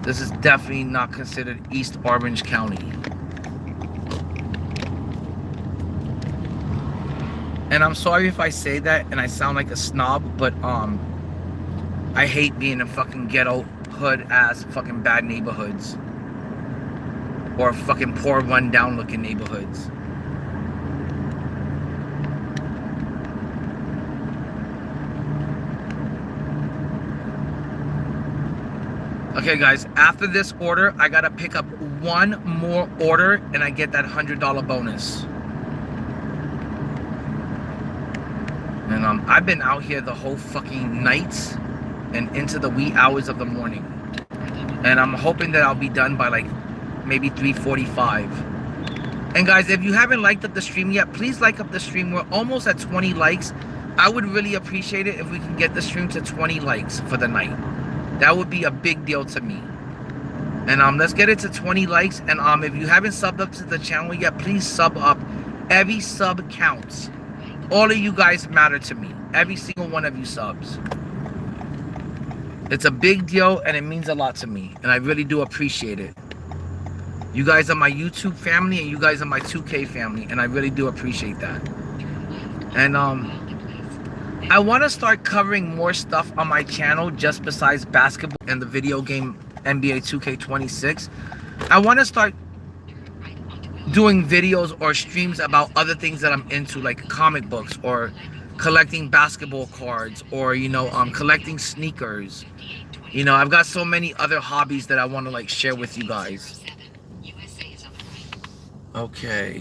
this is definitely not considered East Orange County. And I'm sorry if I say that and I sound like a snob, but I hate being in fucking ghetto hood ass fucking bad neighborhoods. Or fucking poor run down looking neighborhoods. Okay guys, after this order, I gotta pick up one more order and I get that $100 bonus. And I've been out here the whole fucking night and into the wee hours of the morning. And I'm hoping that I'll be done by like maybe 3:45. And guys, if you haven't liked up the stream yet, please like up the stream. We're almost at 20 likes. I would really appreciate it if we can get the stream to 20 likes for the night. That would be a big deal to me. And let's get it to 20 likes. And if you haven't subbed up to the channel yet, please sub up. Every sub counts. All of you guys matter to me. Every single one of you subs. It's a big deal and it means a lot to me. And I really do appreciate it. You guys are my YouTube family and you guys are my 2K family. And I really do appreciate that. And I want to start covering more stuff on my channel just besides basketball and the video game NBA2K26. I want to start doing videos or streams about other things that I'm into, like comic books or collecting basketball cards, or collecting sneakers. I've got so many other hobbies that I want to like share with you guys. Okay,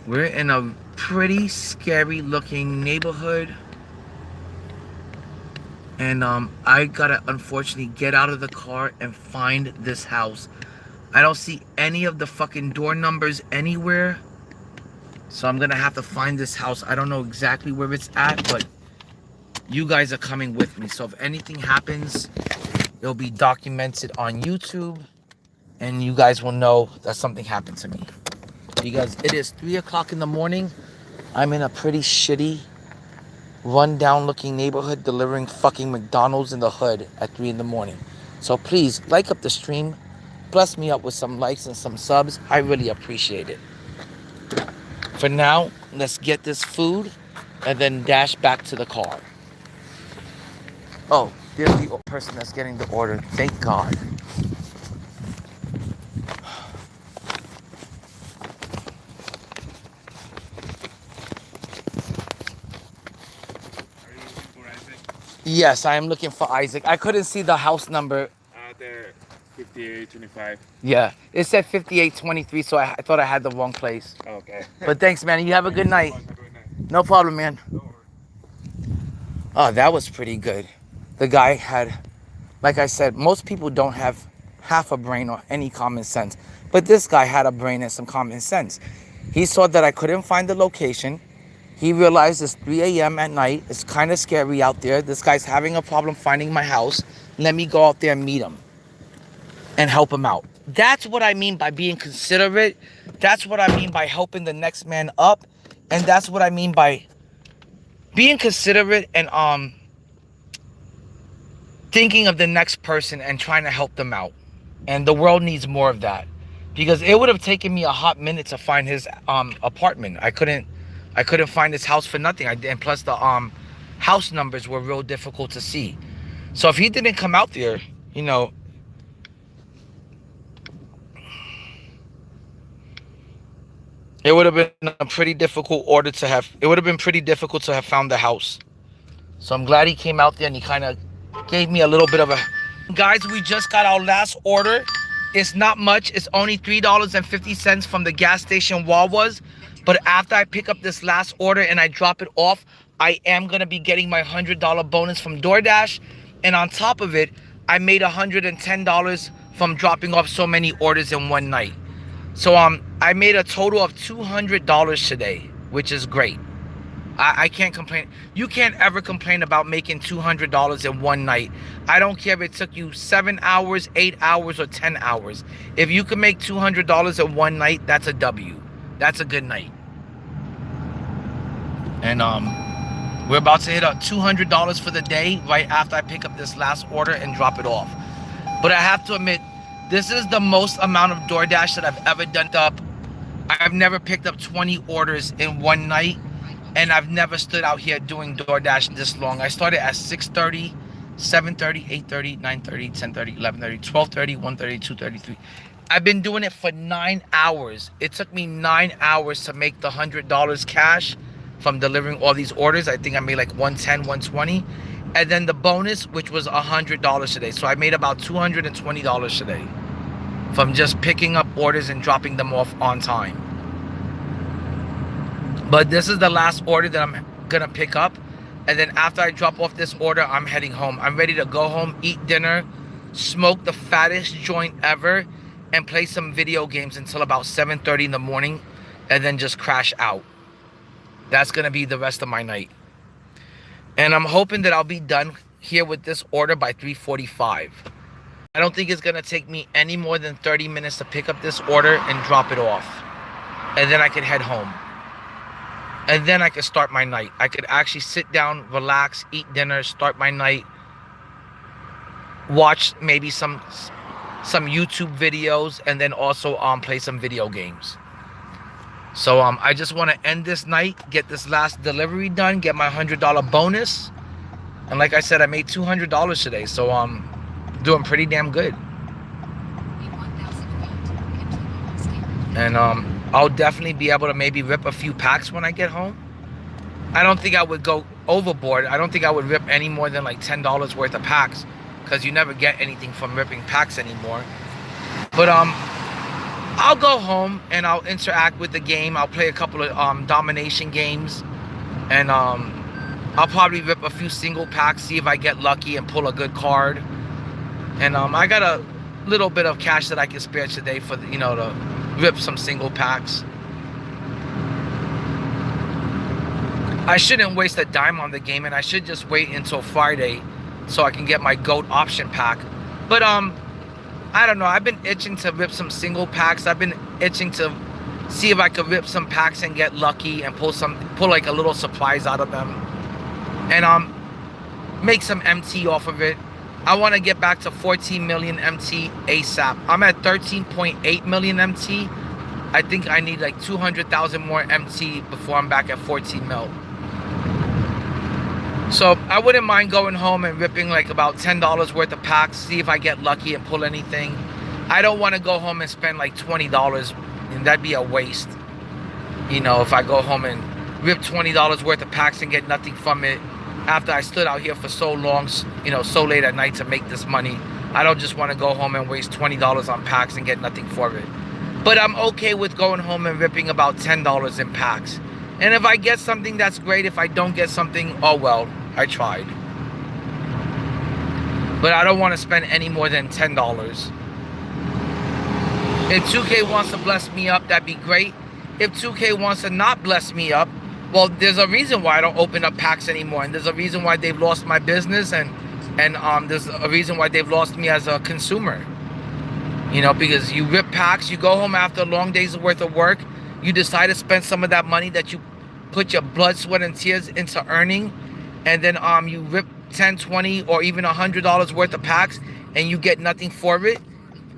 we're in a pretty scary looking neighborhood, and I gotta unfortunately get out of the car and find this house. I don't see any of the fucking door numbers anywhere, so I'm gonna have to find this house. I don't know exactly where it's at, but you guys are coming with me, so if anything happens, it'll be documented on YouTube, and you guys will know that something happened to me. Because it is 3 o'clock in the morning. I'm in a pretty shitty, run-down looking neighborhood delivering fucking McDonald's in the hood at 3 in the morning. So please, like up the stream. Bless me up with some likes and some subs. I really appreciate it. For now, let's get this food and then dash back to the car. Oh, there's the person that's getting the order. Thank God. Yes, I am looking for Isaac. I couldn't see the house number. There, 5825. Yeah, it said 5823, so I thought I had the wrong place. Okay. But thanks, man. You have a good night. No problem, man. Oh, that was pretty good. The guy had, like I said, most people don't have half a brain or any common sense. But this guy had a brain and some common sense. He saw that I couldn't find the location. He realized it's 3 a.m. at night. It's kind of scary out there. This guy's having a problem finding my house. Let me go out there and meet him and help him out. That's what I mean by being considerate. That's what I mean by helping the next man up. And that's what I mean by being considerate and thinking of the next person and trying to help them out. And the world needs more of that. Because it would have taken me a hot minute to find his apartment. I couldn't find his house for nothing. And plus the house numbers were real difficult to see. So if he didn't come out there, it would have been a pretty difficult order to have. It would have been pretty difficult to have found the house. So I'm glad he came out there and he kind of gave me a little bit of a... Guys, we just got our last order. It's not much. It's only $3.50 from the gas station Wawa's. But after I pick up this last order and I drop it off, I am going to be getting my $100 bonus from DoorDash. And on top of it, I made $110 from dropping off so many orders in one night. So I made a total of $200 today, which is great. I can't complain. You can't ever complain about making $200 in one night. I don't care if it took you 7 hours, 8 hours, or 10 hours. If you can make $200 in one night, that's a W. That's a good night. And we're about to hit up $200 for the day right after I pick up this last order and drop it off. But I have to admit, this is the most amount of DoorDash that I've ever done up. I've never picked up 20 orders in one night, and I've never stood out here doing DoorDash this long. I started at 6:30, 7:30, 8:30, 9:30, 10:30, 11:30, 12:30, 1:30, 2:30, 3. I've been doing it for 9 hours. It took me 9 hours to make the $100 cash from delivering all these orders. I think I made like 110, 120. And then the bonus, which was $100 today. So I made about $220 today from just picking up orders and dropping them off on time. But this is the last order that I'm gonna pick up. And then after I drop off this order, I'm heading home. I'm ready to go home, eat dinner, smoke the fattest joint ever, and play some video games until about 7:30 in the morning, and then just crash out. That's gonna be the rest of my night. And I'm hoping that I'll be done here with this order by 3:45. I don't think it's gonna take me any more than 30 minutes to pick up this order and drop it off. And then I can head home. And then I could start my night. I could actually sit down, relax, eat dinner, start my night, watch maybe some YouTube videos, and then also play some video games. So I just want to end this night, get this last delivery done, get my $100 bonus. And like I said, I made $200 today, so I'm doing pretty damn good. And I'll definitely be able to maybe rip a few packs when I get home. I don't think I would go overboard. I don't think I would rip any more than like $10 worth of packs, because you never get anything from ripping packs anymore. But I'll go home and I'll interact with the game. I'll play a couple of domination games, and I'll probably rip a few single packs, see if I get lucky and pull a good card. And I got a little bit of cash that I can spare today for, you know, to rip some single packs. I shouldn't waste a dime on the game, and I should just wait until Friday so I can get my GOAT option pack. But I don't know, I've been itching to rip some single packs. I've been itching to see if I could rip some packs and get lucky and pull like a little surprise out of them, and make some MT off of it. I want to get back to 14 million MT ASAP. I'm at 13.8 million MT. I think I need like 200,000 more MT before I'm back at 14 mil. So I wouldn't mind going home and ripping like about $10 worth of packs, see if I get lucky and pull anything. I don't want to go home and spend like $20, and that'd be a waste. You know, if I go home and rip $20 worth of packs and get nothing from it after I stood out here for so long, you know, so late at night to make this money. I don't just want to go home and waste $20 on packs and get nothing for it. But I'm okay with going home and ripping about $10 in packs. And if I get something, that's great. If I don't get something, oh well, I tried. But I don't want to spend any more than $10. If 2K wants to bless me up, that'd be great. If 2K wants to not bless me up, well, there's a reason why I don't open up packs anymore, and there's a reason why they've lost my business, and there's a reason why they've lost me as a consumer. You know, because you rip packs, you go home after a long day's worth of work, you decide to spend some of that money that you put your blood, sweat, and tears into earning, and then you rip 10, 20, or even $100 worth of packs, and you get nothing for it.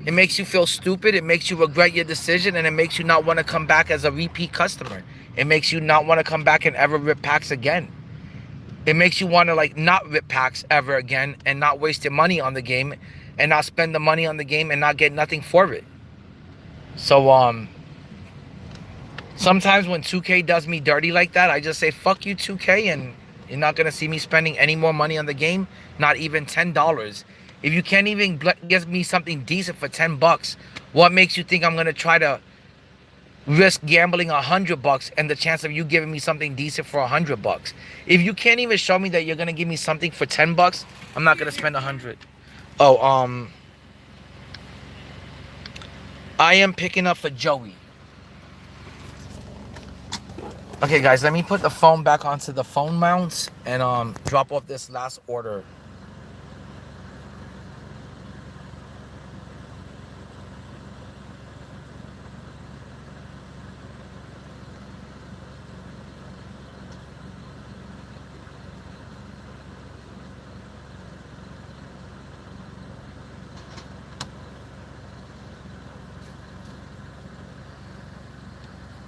It makes you feel stupid. It makes you regret your decision, and it makes you not want to come back as a repeat customer. It makes you not want to come back and ever rip packs again. It makes you want to like not rip packs ever again, and not waste your money on the game, and not spend the money on the game and not get nothing for it. So sometimes when 2K does me dirty like that, I just say fuck you 2K, and you're not gonna see me spending any more money on the game, not even $10. If you can't even give me something decent for $10, what makes you think I'm gonna try to risk gambling $100 and the chance of you giving me something decent for $100? If you can't even show me that you're gonna give me something for $10, I'm not gonna spend 100. Oh, I am picking up for Joey. Okay, guys, let me put the phone back onto the phone mounts and drop off this last order.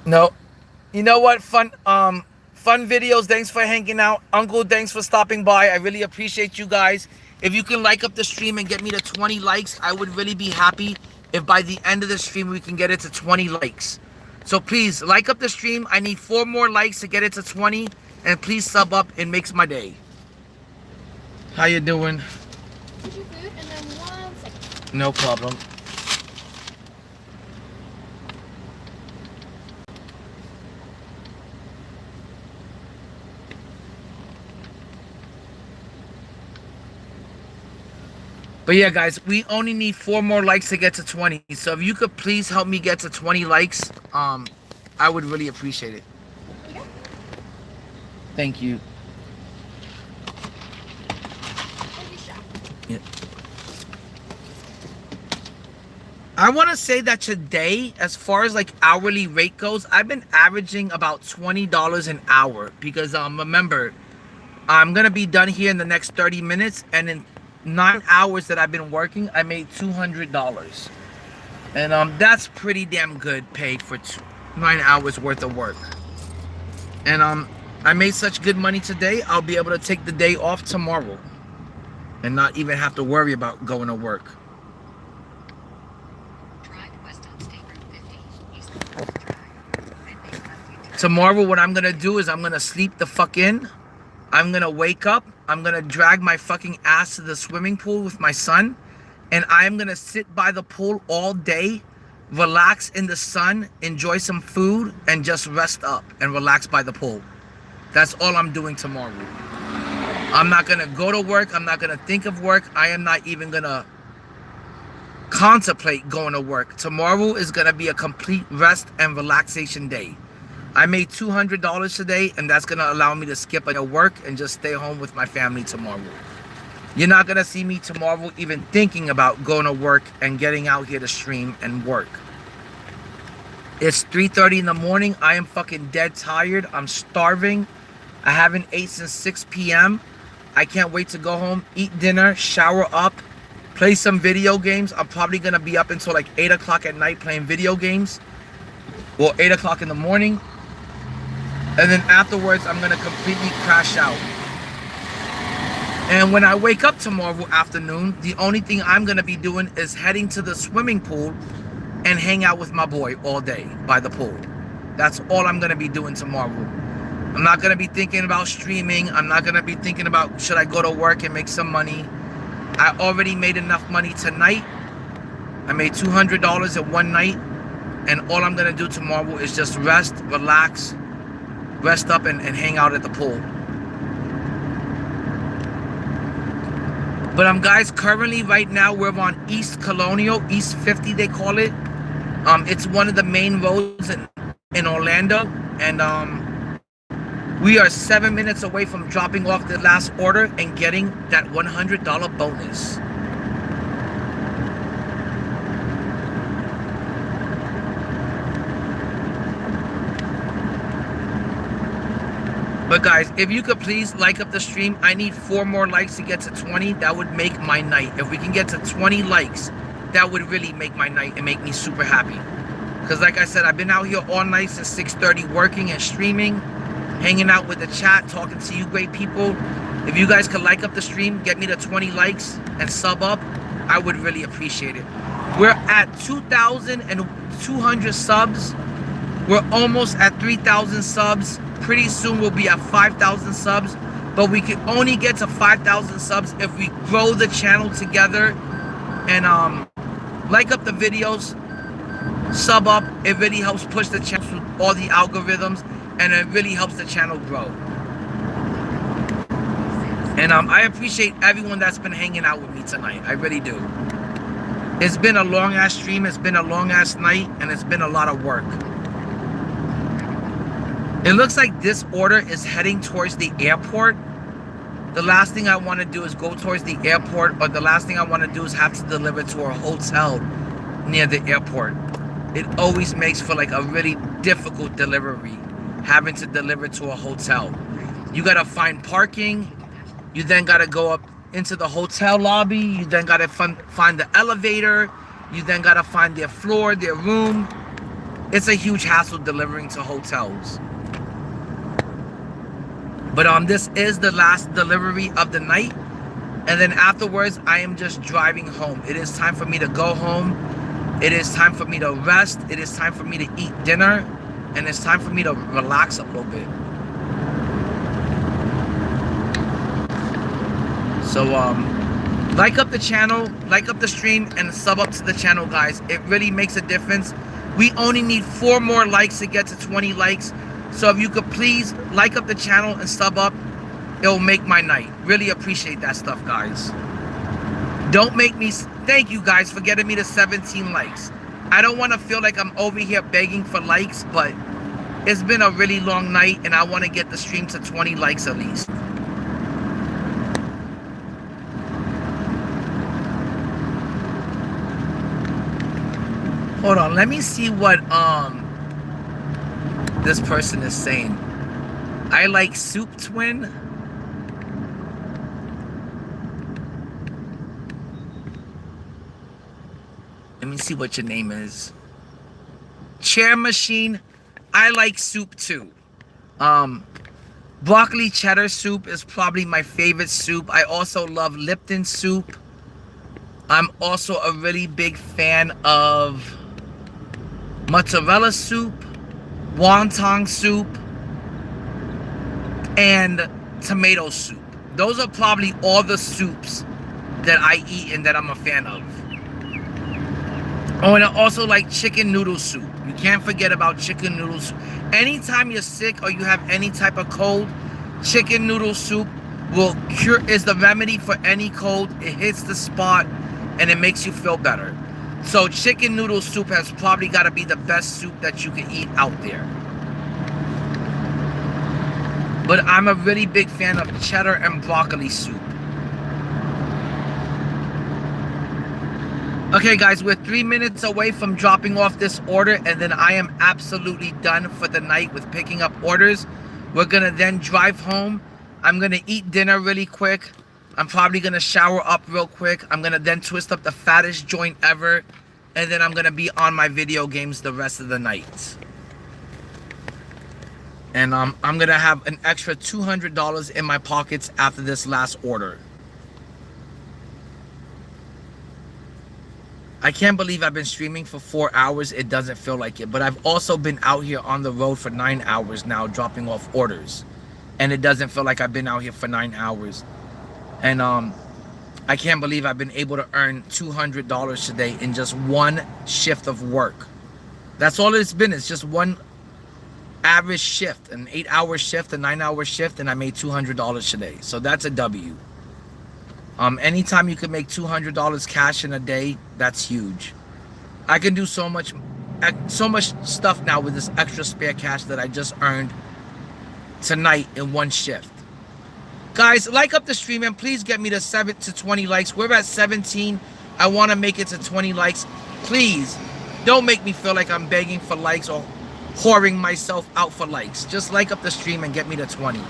No, you know what? Fun videos. Thanks for hanging out. Uncle, thanks for stopping by. I really appreciate you guys. If you can like up the stream and get me to 20 likes, I would really be happy if by the end of the stream we can get it to 20 likes. So please like up the stream. I need 4 more likes to get it to 20, and please sub up. It makes my day. How you doing? Here's your food, and then 1 second. No problem. But yeah, guys, we only need 4 more likes to get to 20. So if you could please help me get to 20 likes, I would really appreciate it. Thank you. Yeah. I want to say that today, as far as like hourly rate goes, I've been averaging about $20 an hour, because remember, I'm gonna be done here in the next 30 minutes, and in 9 hours that I've been working, I made $200, and that's pretty damn good pay for 9 hours worth of work. And I made such good money today, I'll be able to take the day off tomorrow and not even have to worry about going to work. Tomorrow, what I'm gonna do is I'm gonna sleep the fuck in. I'm gonna wake up. I'm gonna drag my fucking ass to the swimming pool with my son. And I'm gonna sit by the pool all day, relax in the sun, enjoy some food, and just rest up and relax by the pool. That's all I'm doing tomorrow. I'm not gonna go to work. I'm not gonna think of work. I am not even gonna contemplate going to work. Tomorrow is gonna be a complete rest and relaxation day. I made $200 today, and that's gonna allow me to skip work and just stay home with my family tomorrow. You're not gonna see me tomorrow even thinking about going to work and getting out here to stream and work. It's 3:30 in the morning. I am fucking dead tired. I'm starving. I haven't ate since 6 p.m. I can't wait to go home, eat dinner, shower up, play some video games. I'm probably gonna be up until like 8 o'clock at night playing video games. Well, 8 o'clock in the morning. And then afterwards, I'm gonna completely crash out. And when I wake up tomorrow afternoon, the only thing I'm gonna be doing is heading to the swimming pool and hang out with my boy all day by the pool. That's all I'm gonna be doing tomorrow. I'm not gonna be thinking about streaming. I'm not gonna be thinking about should I go to work and make some money. I already made enough money tonight. I made $200 in one night. And all I'm gonna do tomorrow is just rest, relax, rest up and hang out at the pool. But guys, currently right now we're on East Colonial, East 50 they call it. It's one of the main roads in Orlando, and we are 7 minutes away from dropping off the last order and getting that $100 bonus. But guys, if you could please like up the stream. I need 4 more likes to get to 20. That would make my night. If we can get to 20 likes, that would really make my night and make me super happy. Because like I said, I've been out here all night since 6:30 working and streaming, hanging out with the chat, talking to you great people. If you guys could like up the stream, get me to 20 likes and sub up, I would really appreciate it. We're at 2,200 subs. We're almost at 3,000 subs. Pretty soon we'll be at 5,000 subs, but we can only get to 5,000 subs if we grow the channel together and like up the videos, sub up. It really helps push the channel through all the algorithms, and it really helps the channel grow. And I appreciate everyone that's been hanging out with me tonight. I really do. It's been a long ass stream, it's been a long ass night, and it's been a lot of work. It looks like this order is heading towards the airport. The last thing I want to do is go towards the airport, or the last thing I want to do is have to deliver to a hotel near the airport. It always makes for like a really difficult delivery, having to deliver to a hotel. You got to find parking. You then got to go up into the hotel lobby. You then got to find the elevator. You then got to find their floor, their room. It's a huge hassle delivering to hotels. But this is the last delivery of the night. And then afterwards, I am just driving home. It is time for me to go home. It is time for me to rest. It is time for me to eat dinner. And it's time for me to relax a little bit. So, like up the channel, like up the stream, and sub up to the channel, guys. It really makes a difference. We only need 4 more likes to get to 20 likes. So if you could please like up the channel and sub up, it'll make my night. Really appreciate that stuff, guys. Don't make me... Thank you, guys, for getting me to 17 likes. I don't want to feel like I'm over here begging for likes, but it's been a really long night, and I want to get the stream to 20 likes at least. Hold on, let me see what this person is saying. I like Soup Twin. Let me see what your name is. Chair Machine. I like soup too. Broccoli cheddar soup is probably my favorite soup. I also love Lipton soup. I'm also a really big fan of mozzarella soup. wonton soup, and tomato soup. Those are probably all the soups that I eat and that I'm a fan of. Oh, and I also like chicken noodle soup. You can't forget about chicken noodle soup. Anytime you're sick or you have any type of cold, chicken noodle soup is the remedy for any cold. It hits the spot and it makes you feel better. So chicken noodle soup has probably got to be the best soup that you can eat out there. But I'm a really big fan of cheddar and broccoli soup. Okay guys, we're 3 minutes away from dropping off this order, and then I am absolutely done for the night with picking up orders. We're gonna then drive home. I'm gonna eat dinner really quick. I'm probably gonna shower up real quick. I'm gonna then twist up the fattest joint ever, and then I'm gonna be on my video games the rest of the night. And I'm gonna have an extra $200 in my pockets after this last order. I can't believe I've been streaming for 4 hours. It doesn't feel like it. But I've also been out here on the road for 9 hours now dropping off orders. And it doesn't feel like I've been out here for 9 hours. And I can't believe I've been able to earn $200 today in just one shift of work. That's all it's been. It's just one average shift. An 8-hour shift, a 9-hour shift. And I made $200 today. So that's a W. Anytime you can make $200 cash in a day, that's huge. I can do so much stuff now with this extra spare cash that I just earned tonight in one shift. Guys, like up the stream and please get me to 7 to 20 likes. We're at 17. I want to make it to 20 likes. Please don't make me feel like I'm begging for likes or whoring myself out for likes. Just like up the stream and get me to 20.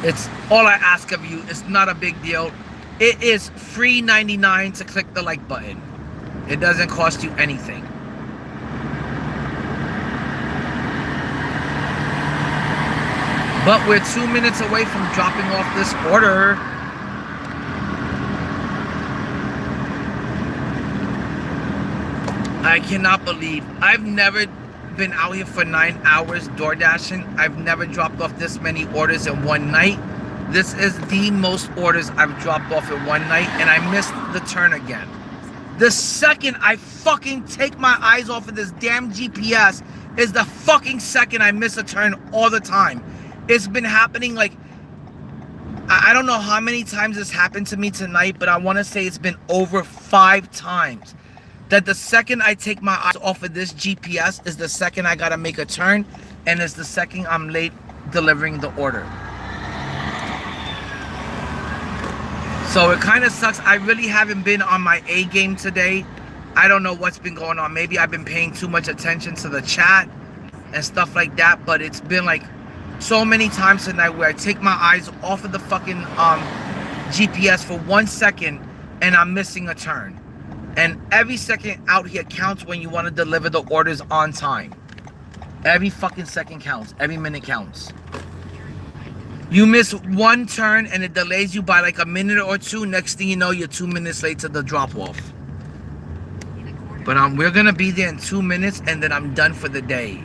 It's all I ask of you. It's not a big deal. It is free 99 to click the like button. It doesn't cost you anything. But we're 2 minutes away from dropping off this order. I cannot believe I've never been out here for 9 hours door dashing. I've never dropped off this many orders in one night. This is the most orders I've dropped off in one night, and I missed the turn again. The second I fucking take my eyes off of this damn GPS is the fucking second I miss a turn all the time. It's been happening like, I don't know how many times this happened to me tonight, but I want to say it's been over 5 times. That the second I take my eyes off of this GPS is the second I gotta make a turn, and it's the second I'm late delivering the order. So it kind of sucks. I really haven't been on my A game today. I don't know what's been going on. Maybe I've been paying too much attention to the chat and stuff like that, but it's been like so many times tonight where I take my eyes off of the fucking GPS for 1 second and I'm missing a turn. And every second out here counts when you want to deliver the orders on time. Every fucking second counts. Every minute counts. You miss one turn and it delays you by like a minute or two. Next thing you know, you're 2 minutes late to the drop-off. But we're going to be there in 2 minutes and then I'm done for the day.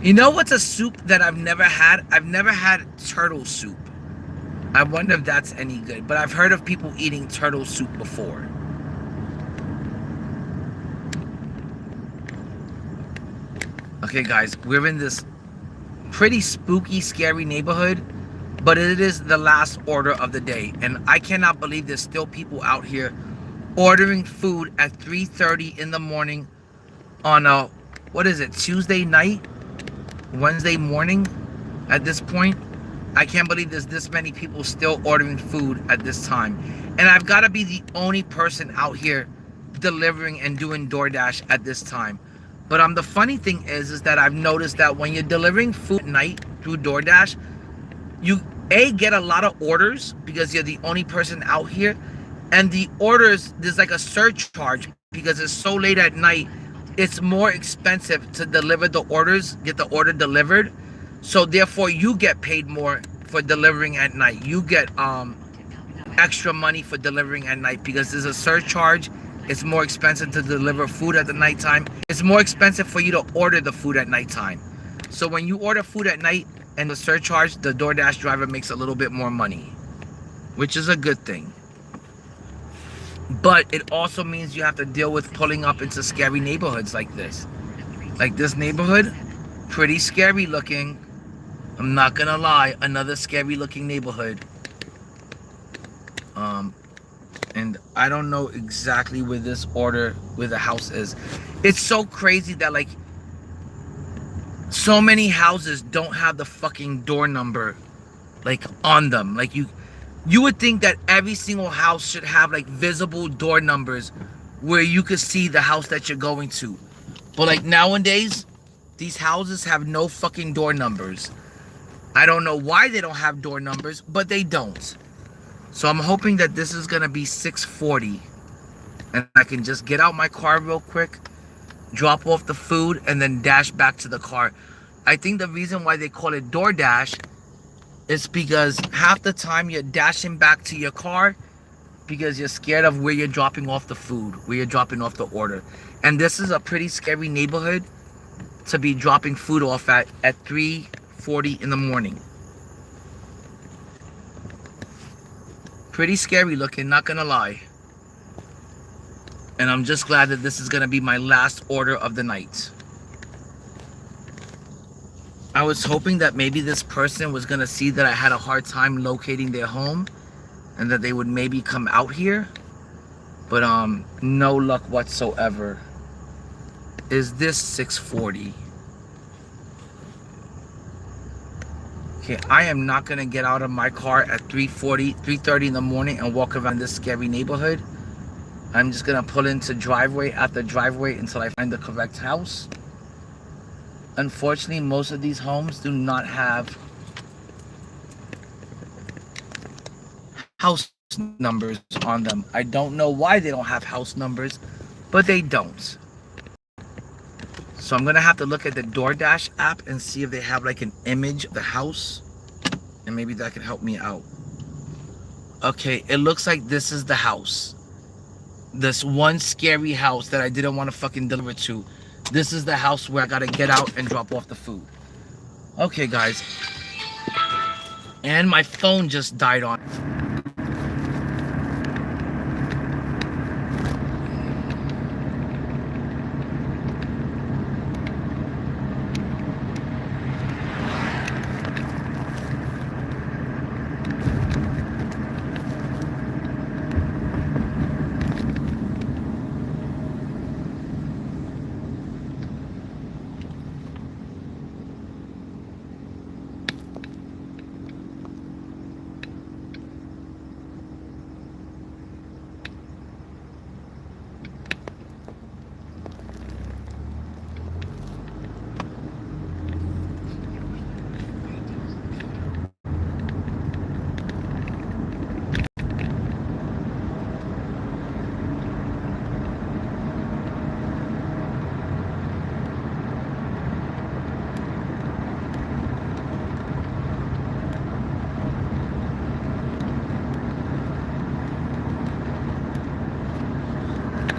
You know what's a soup that I've never had? I've never had turtle soup. I wonder if that's any good. But I've heard of people eating turtle soup before. Okay, guys. We're in this pretty spooky, scary neighborhood. But it is the last order of the day. And I cannot believe there's still people out here ordering food at 3:30 in the morning on a, what is it, Tuesday night? Wednesday morning at this point. I can't believe there's this many people still ordering food at this time. And I've got to be the only person out here delivering and doing DoorDash at this time. But the funny thing is that I've noticed that when you're delivering food at night through DoorDash, you get a lot of orders because you're the only person out here. And the orders, there's like a surcharge because it's so late at night. It's more expensive to deliver the orders, get the order delivered. So therefore you get paid more for delivering at night. You get extra money for delivering at night because there's a surcharge. It's more expensive to deliver food at the nighttime. It's more expensive for you to order the food at nighttime. So when you order food at night and the surcharge, the DoorDash driver makes a little bit more money, which is a good thing. But it also means you have to deal with pulling up into scary neighborhoods like this. Like this neighborhood, pretty scary looking. I'm not gonna lie, another scary looking neighborhood. And I don't know exactly where the house is. It's so crazy that like so many houses don't have the fucking door number like on them. Like you would think that every single house should have like visible door numbers where you could see the house that you're going to. But like nowadays, these houses have no fucking door numbers. I don't know why they don't have door numbers, but they don't. So I'm hoping that this is gonna be 6:40 and I can just get out my car real quick, drop off the food, and then dash back to the car. I think the reason why they call it DoorDash is because half the time you're dashing back to your car because you're scared of where you're dropping off the food, where you're dropping off the order. And this is a pretty scary neighborhood to be dropping food off at 3:40 in the morning. Pretty scary looking, not gonna lie. And I'm just glad that this is gonna be my last order of the night. I was hoping that maybe this person was gonna see that I had a hard time locating their home and that they would maybe come out here. But no luck whatsoever. Is this 6:40? Okay, I am not gonna get out of my car at 3:30 in the morning and walk around this scary neighborhood. I'm just gonna pull into driveway after driveway until I find the correct house. Unfortunately, most of these homes do not have house numbers on them. I don't know why they don't have house numbers, but they don't. So I'm gonna have to look at the DoorDash app and see if they have like an image of the house, and maybe that can help me out. Okay, it looks like this is the house. This one scary house that I didn't want to fucking deliver to. This is the house where I gotta get out and drop off the food. Okay, guys. And my phone just died on.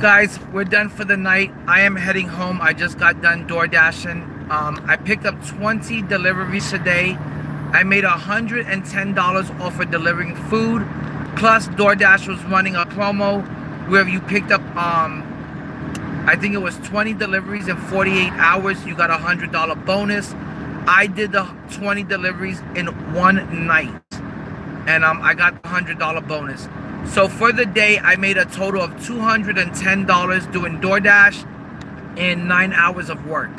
Guys, we're done for the night. I am heading home. I just got done door dashing. I picked up 20 deliveries today. I made $110 off of delivering food. Plus, DoorDash was running a promo where if you picked up, I think it was 20 deliveries in 48 hours, you got a $100 bonus. I did the 20 deliveries in one night, and I got a $100 bonus. So for the day, I made a total of $210 doing DoorDash in 9 hours of work.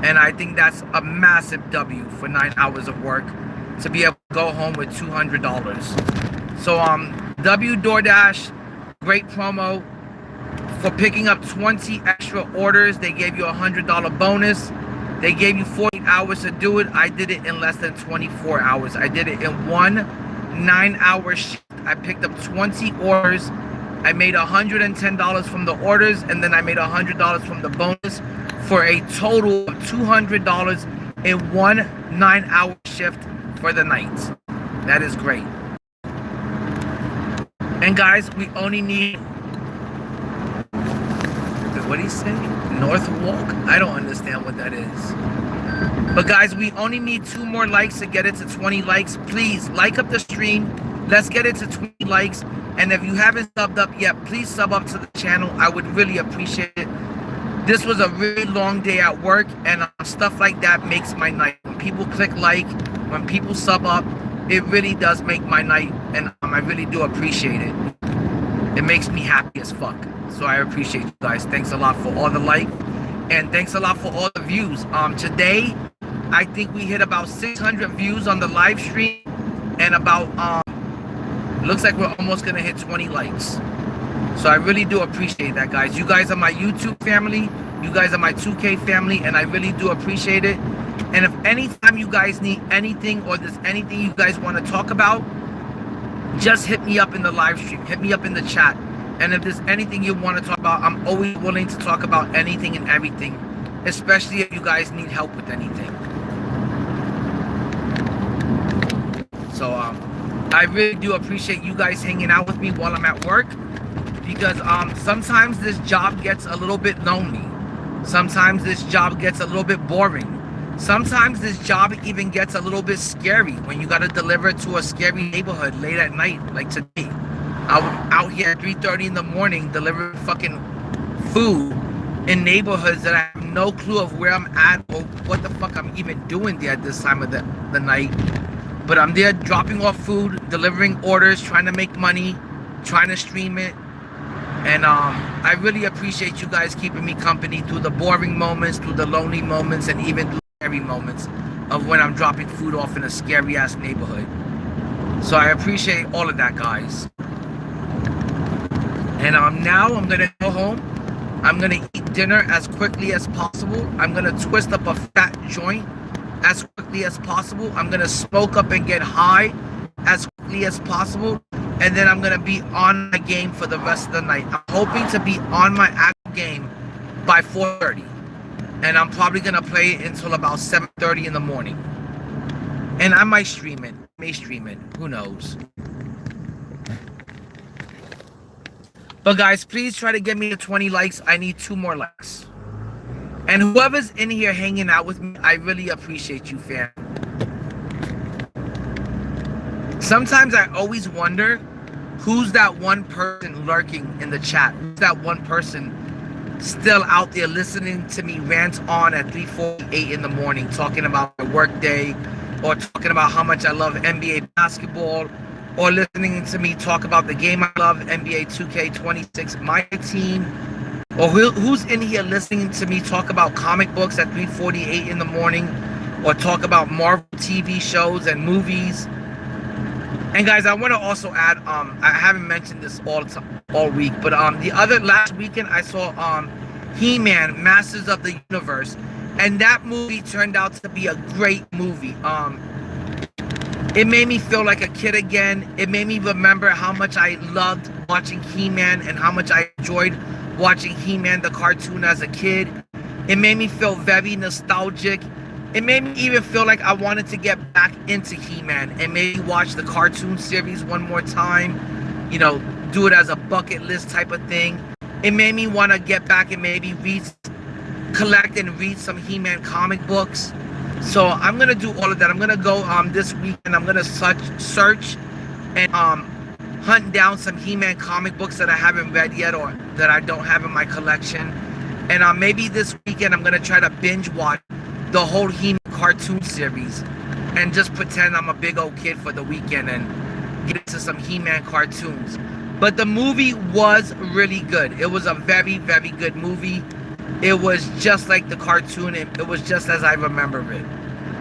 And I think that's a massive W for 9 hours of work to be able to go home with $200. So W DoorDash, great promo. For picking up 20 extra orders, they gave you a $100 bonus. They gave you 48 hours to do it. I did it in less than 24 hours. I did it in one 9-hour shift. I picked up 20 orders. I made $110 from the orders, and then I made $100 from the bonus for a total of $200 a 9-hour shift for the night. That is great. And guys, we only need, what do you say? North Walk? I don't understand what that is. But guys, we only need 2 more likes to get it to 20 likes. Please like up the stream. Let's get it to 20 likes. And if you haven't subbed up yet, please sub up to the channel. I would really appreciate it. This was a really long day at work, and stuff like that makes my night. When people click like, when people sub up, it really does make my night, and I really do appreciate it. It makes me happy as fuck. So I appreciate you guys. Thanks a lot for all the like, and thanks a lot for all the views. Today, I think we hit about 600 views on the live stream, and about looks like we're almost gonna hit 20 likes. So I really do appreciate that, guys. You guys are my YouTube family. You guys are my 2K family, and I really do appreciate it. And if anytime you guys need anything, or there's anything you guys want to talk about, just hit me up in the live stream. Hit me up in the chat. And if there's anything you want to talk about, I'm always willing to talk about anything and everything, especially if you guys need help with anything. So I really do appreciate you guys hanging out with me while I'm at work, because sometimes this job gets a little bit lonely. Sometimes this job gets a little bit boring. Sometimes this job even gets a little bit scary when you got to deliver to a scary neighborhood late at night, like today. I was out here at 3:30 in the morning delivering fucking food in neighborhoods that I have no clue of where I'm at or what the fuck I'm even doing there at this time of the night. But I'm there dropping off food, delivering orders, trying to make money, trying to stream it. And I really appreciate you guys keeping me company through the boring moments, through the lonely moments, and even through the scary moments of when I'm dropping food off in a scary ass neighborhood. So I appreciate all of that, guys. And now I'm gonna go home. I'm gonna eat dinner as quickly as possible. I'm gonna twist up a fat joint as quickly as possible. I'm gonna smoke up and get high as quickly as possible. And then I'm gonna be on my game for the rest of the night. I'm hoping to be on my actual game by 4:30. And I'm probably gonna play it until about 7:30 in the morning. And I might stream it. Who knows? But guys, please try to get me to 20 likes. I need 2 more likes. And whoever's in here hanging out with me, I really appreciate you, fam. Sometimes I always wonder, who's that one person lurking in the chat? Who's that one person still out there listening to me rant on at 3:48 in the morning, talking about my work day, or talking about how much I love NBA basketball, or listening to me talk about the game I love, NBA2K26, MYTEAM, or who's in here listening to me talk about comic books at 3:48 in the morning, or talk about Marvel TV shows and movies. And guys, I want to also add, I haven't mentioned this all week, but last weekend I saw He-Man, Masters of the Universe, and that movie turned out to be a great movie. It made me feel like a kid again. It made me remember how much I loved watching He-Man and how much I enjoyed watching He-Man the cartoon as a kid. It made me feel very nostalgic. It made me even feel like I wanted to get back into He-Man and maybe watch the cartoon series one more time, you know, do it as a bucket list type of thing. It made me want to get back and maybe collect and read some He-Man comic books. So I'm going to do all of that. I'm going to go this week and I'm going to search and hunt down some He-Man comic books that I haven't read yet or that I don't have in my collection. And maybe this weekend I'm going to try to binge watch the whole He-Man cartoon series and just pretend I'm a big old kid for the weekend and get into some He-Man cartoons. But the movie was really good. It was a very, very good movie. It was just like the cartoon. It was just as I remember it.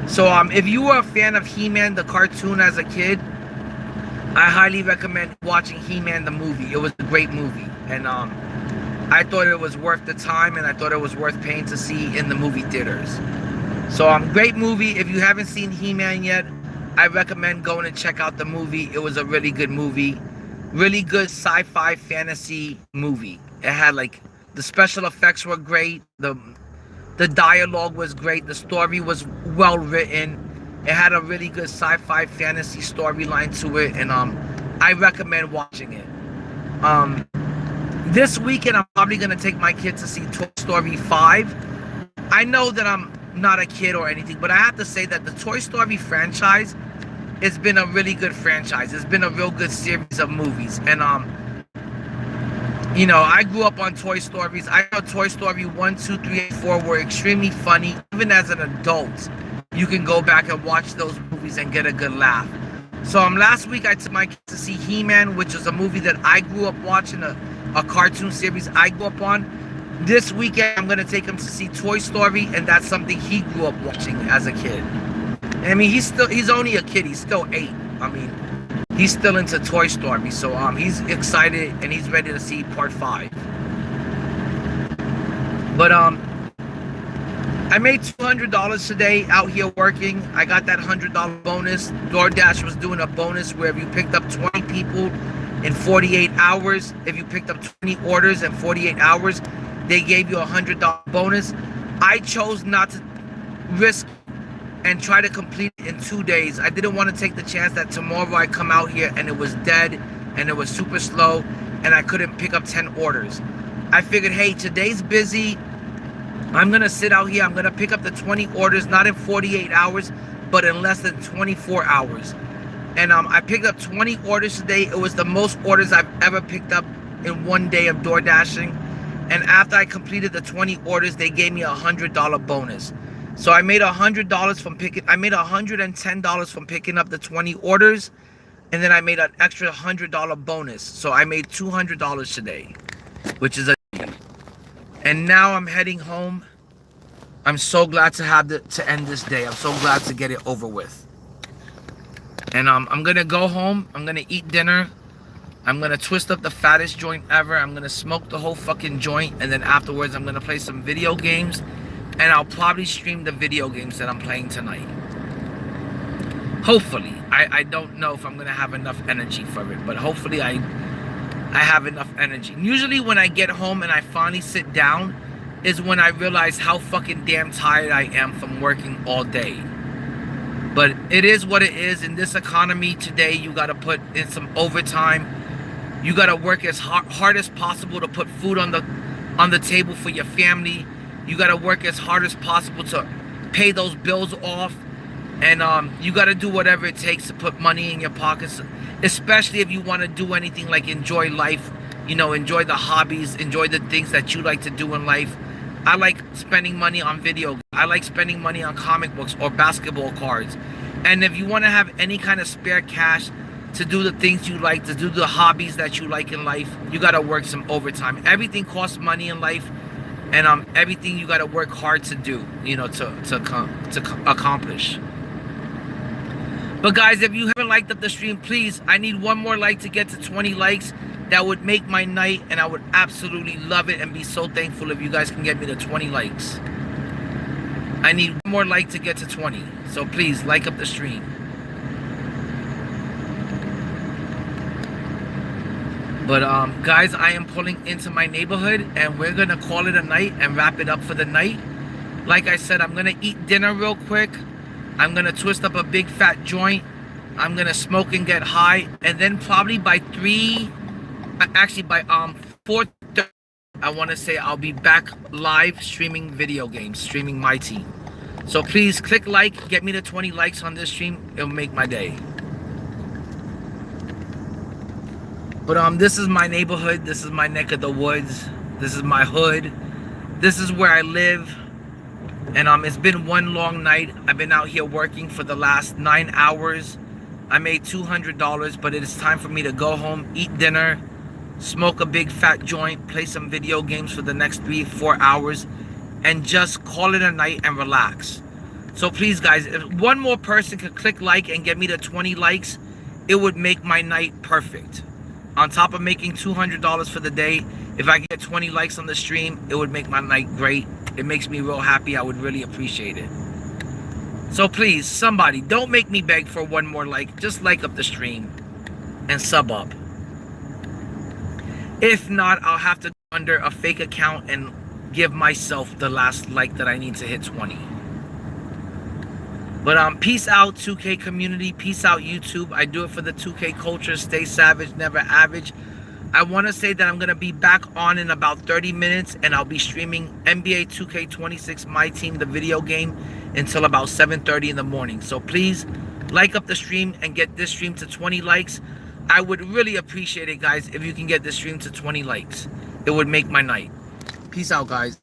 So if you were a fan of He-Man the cartoon as a kid, I highly recommend watching He-Man the movie. It was a great movie, and I thought it was worth the time, and I thought it was worth paying to see in the movie theaters. So great movie. If you haven't seen He-Man yet, I recommend going and check out the movie. It was a really good movie. Really good sci-fi fantasy movie. It had like, the special effects were great. The The dialogue was great. The story was well written. It had a really good sci-fi fantasy storyline to it, and I recommend watching it. This weekend I'm probably gonna take my kids to see Toy Story 5. I know that I'm not a kid or anything, but I have to say that the Toy Story franchise has been a really good franchise. It's been a real good series of movies, and you know, I grew up on Toy Stories. I know Toy Story 1, 2, 3, and 4 were extremely funny. Even as an adult, you can go back and watch those movies and get a good laugh. So last week I took my kids to see He-Man, which is a movie that I grew up watching, a cartoon series I grew up on. This weekend I'm going to take him to see Toy Story, and that's something he grew up watching as a kid. I mean, he's only a kid. He's still 8. I mean, he's still into Toy Story, so he's excited and he's ready to see part 5. But I made $200 today out here working. I got that $100 bonus. DoorDash was doing a bonus where if you picked up 20 people in 48 hours, if you picked up 20 orders in 48 hours, they gave you a $100 bonus. I chose not to risk and try to complete it in 2 days. I didn't want to take the chance that tomorrow I come out here and it was dead and it was super slow and I couldn't pick up 10 orders. I figured, hey, today's busy. I'm gonna sit out here. I'm gonna pick up the 20 orders, not in 48 hours, but in less than 24 hours. And I picked up 20 orders today. It was the most orders I've ever picked up in 1 day of door dashing. And after I completed the 20 orders, they gave me a $100 bonus. So I made $100 from I made $110 from picking up the 20 orders, and then I made an extra $100 bonus. So I made $200 today, which is a. And now I'm heading home. I'm so glad to have to end this day. I'm so glad to get it over with. And I'm gonna go home. I'm gonna eat dinner. I'm gonna twist up the fattest joint ever. I'm gonna smoke the whole fucking joint, and then afterwards I'm gonna play some video games, and I'll probably stream the video games that I'm playing tonight. Hopefully. I don't know if I'm gonna have enough energy for it, but hopefully I have enough energy. Usually when I get home and I finally sit down is when I realize how fucking damn tired I am from working all day. But it is what it is. In this economy today, you gotta put in some overtime. You gotta work as hard as possible to put food on the table for your family. You gotta work as hard as possible to pay those bills off. And you gotta do whatever it takes to put money in your pockets, especially if you want to do anything like enjoy life, you know, enjoy the hobbies, enjoy the things that you like to do in life. I like spending money on video. I like spending money on comic books or basketball cards. And if you want to have any kind of spare cash to do the things you like, to do the hobbies that you like in life, you got to work some overtime. Everything costs money in life, and everything you got to work hard to do, you know, to accomplish. But guys, if you haven't liked up the stream, please, I need one more like to get to 20 likes. That would make my night, and I would absolutely love it and be so thankful if you guys can get me to 20 likes. I need one more like to get to 20. So please, like up the stream. But guys, I am pulling into my neighborhood, and we're going to call it a night and wrap it up for the night. Like I said, I'm going to eat dinner real quick. I'm going to twist up a big fat joint. I'm going to smoke and get high. And then probably by 4:30, I want to say I'll be back live streaming video games, streaming MYTEAM. So please click like, get me to 20 likes on this stream. It'll make my day. But this is my neighborhood. This is my neck of the woods. This is my hood. This is where I live. And it's been one long night. I've been out here working for the last 9 hours. I made $200, but it is time for me to go home, eat dinner, smoke a big fat joint, play some video games for the next 3-4 hours, and just call it a night and relax. So please guys, if one more person could click like and get me to 20 likes, it would make my night perfect. On top of making $200 for the day, if I get 20 likes on the stream, it would make my night great. It makes me real happy. I would really appreciate it. So please, somebody, don't make me beg for one more like. Just like up the stream and sub up. If not, I'll have to go under a fake account and give myself the last like that I need to hit 20. But peace out 2K community, peace out YouTube. I do it for the 2K culture. Stay savage, never average. I want to say that I'm going to be back on in about 30 minutes, and I'll be streaming NBA2K26 My Team, the video game, until about 7:30 in the morning. So please like up the stream and get this stream to 20 likes. I would really appreciate it, guys, if you can get this stream to 20 likes. It would make my night. Peace out, guys.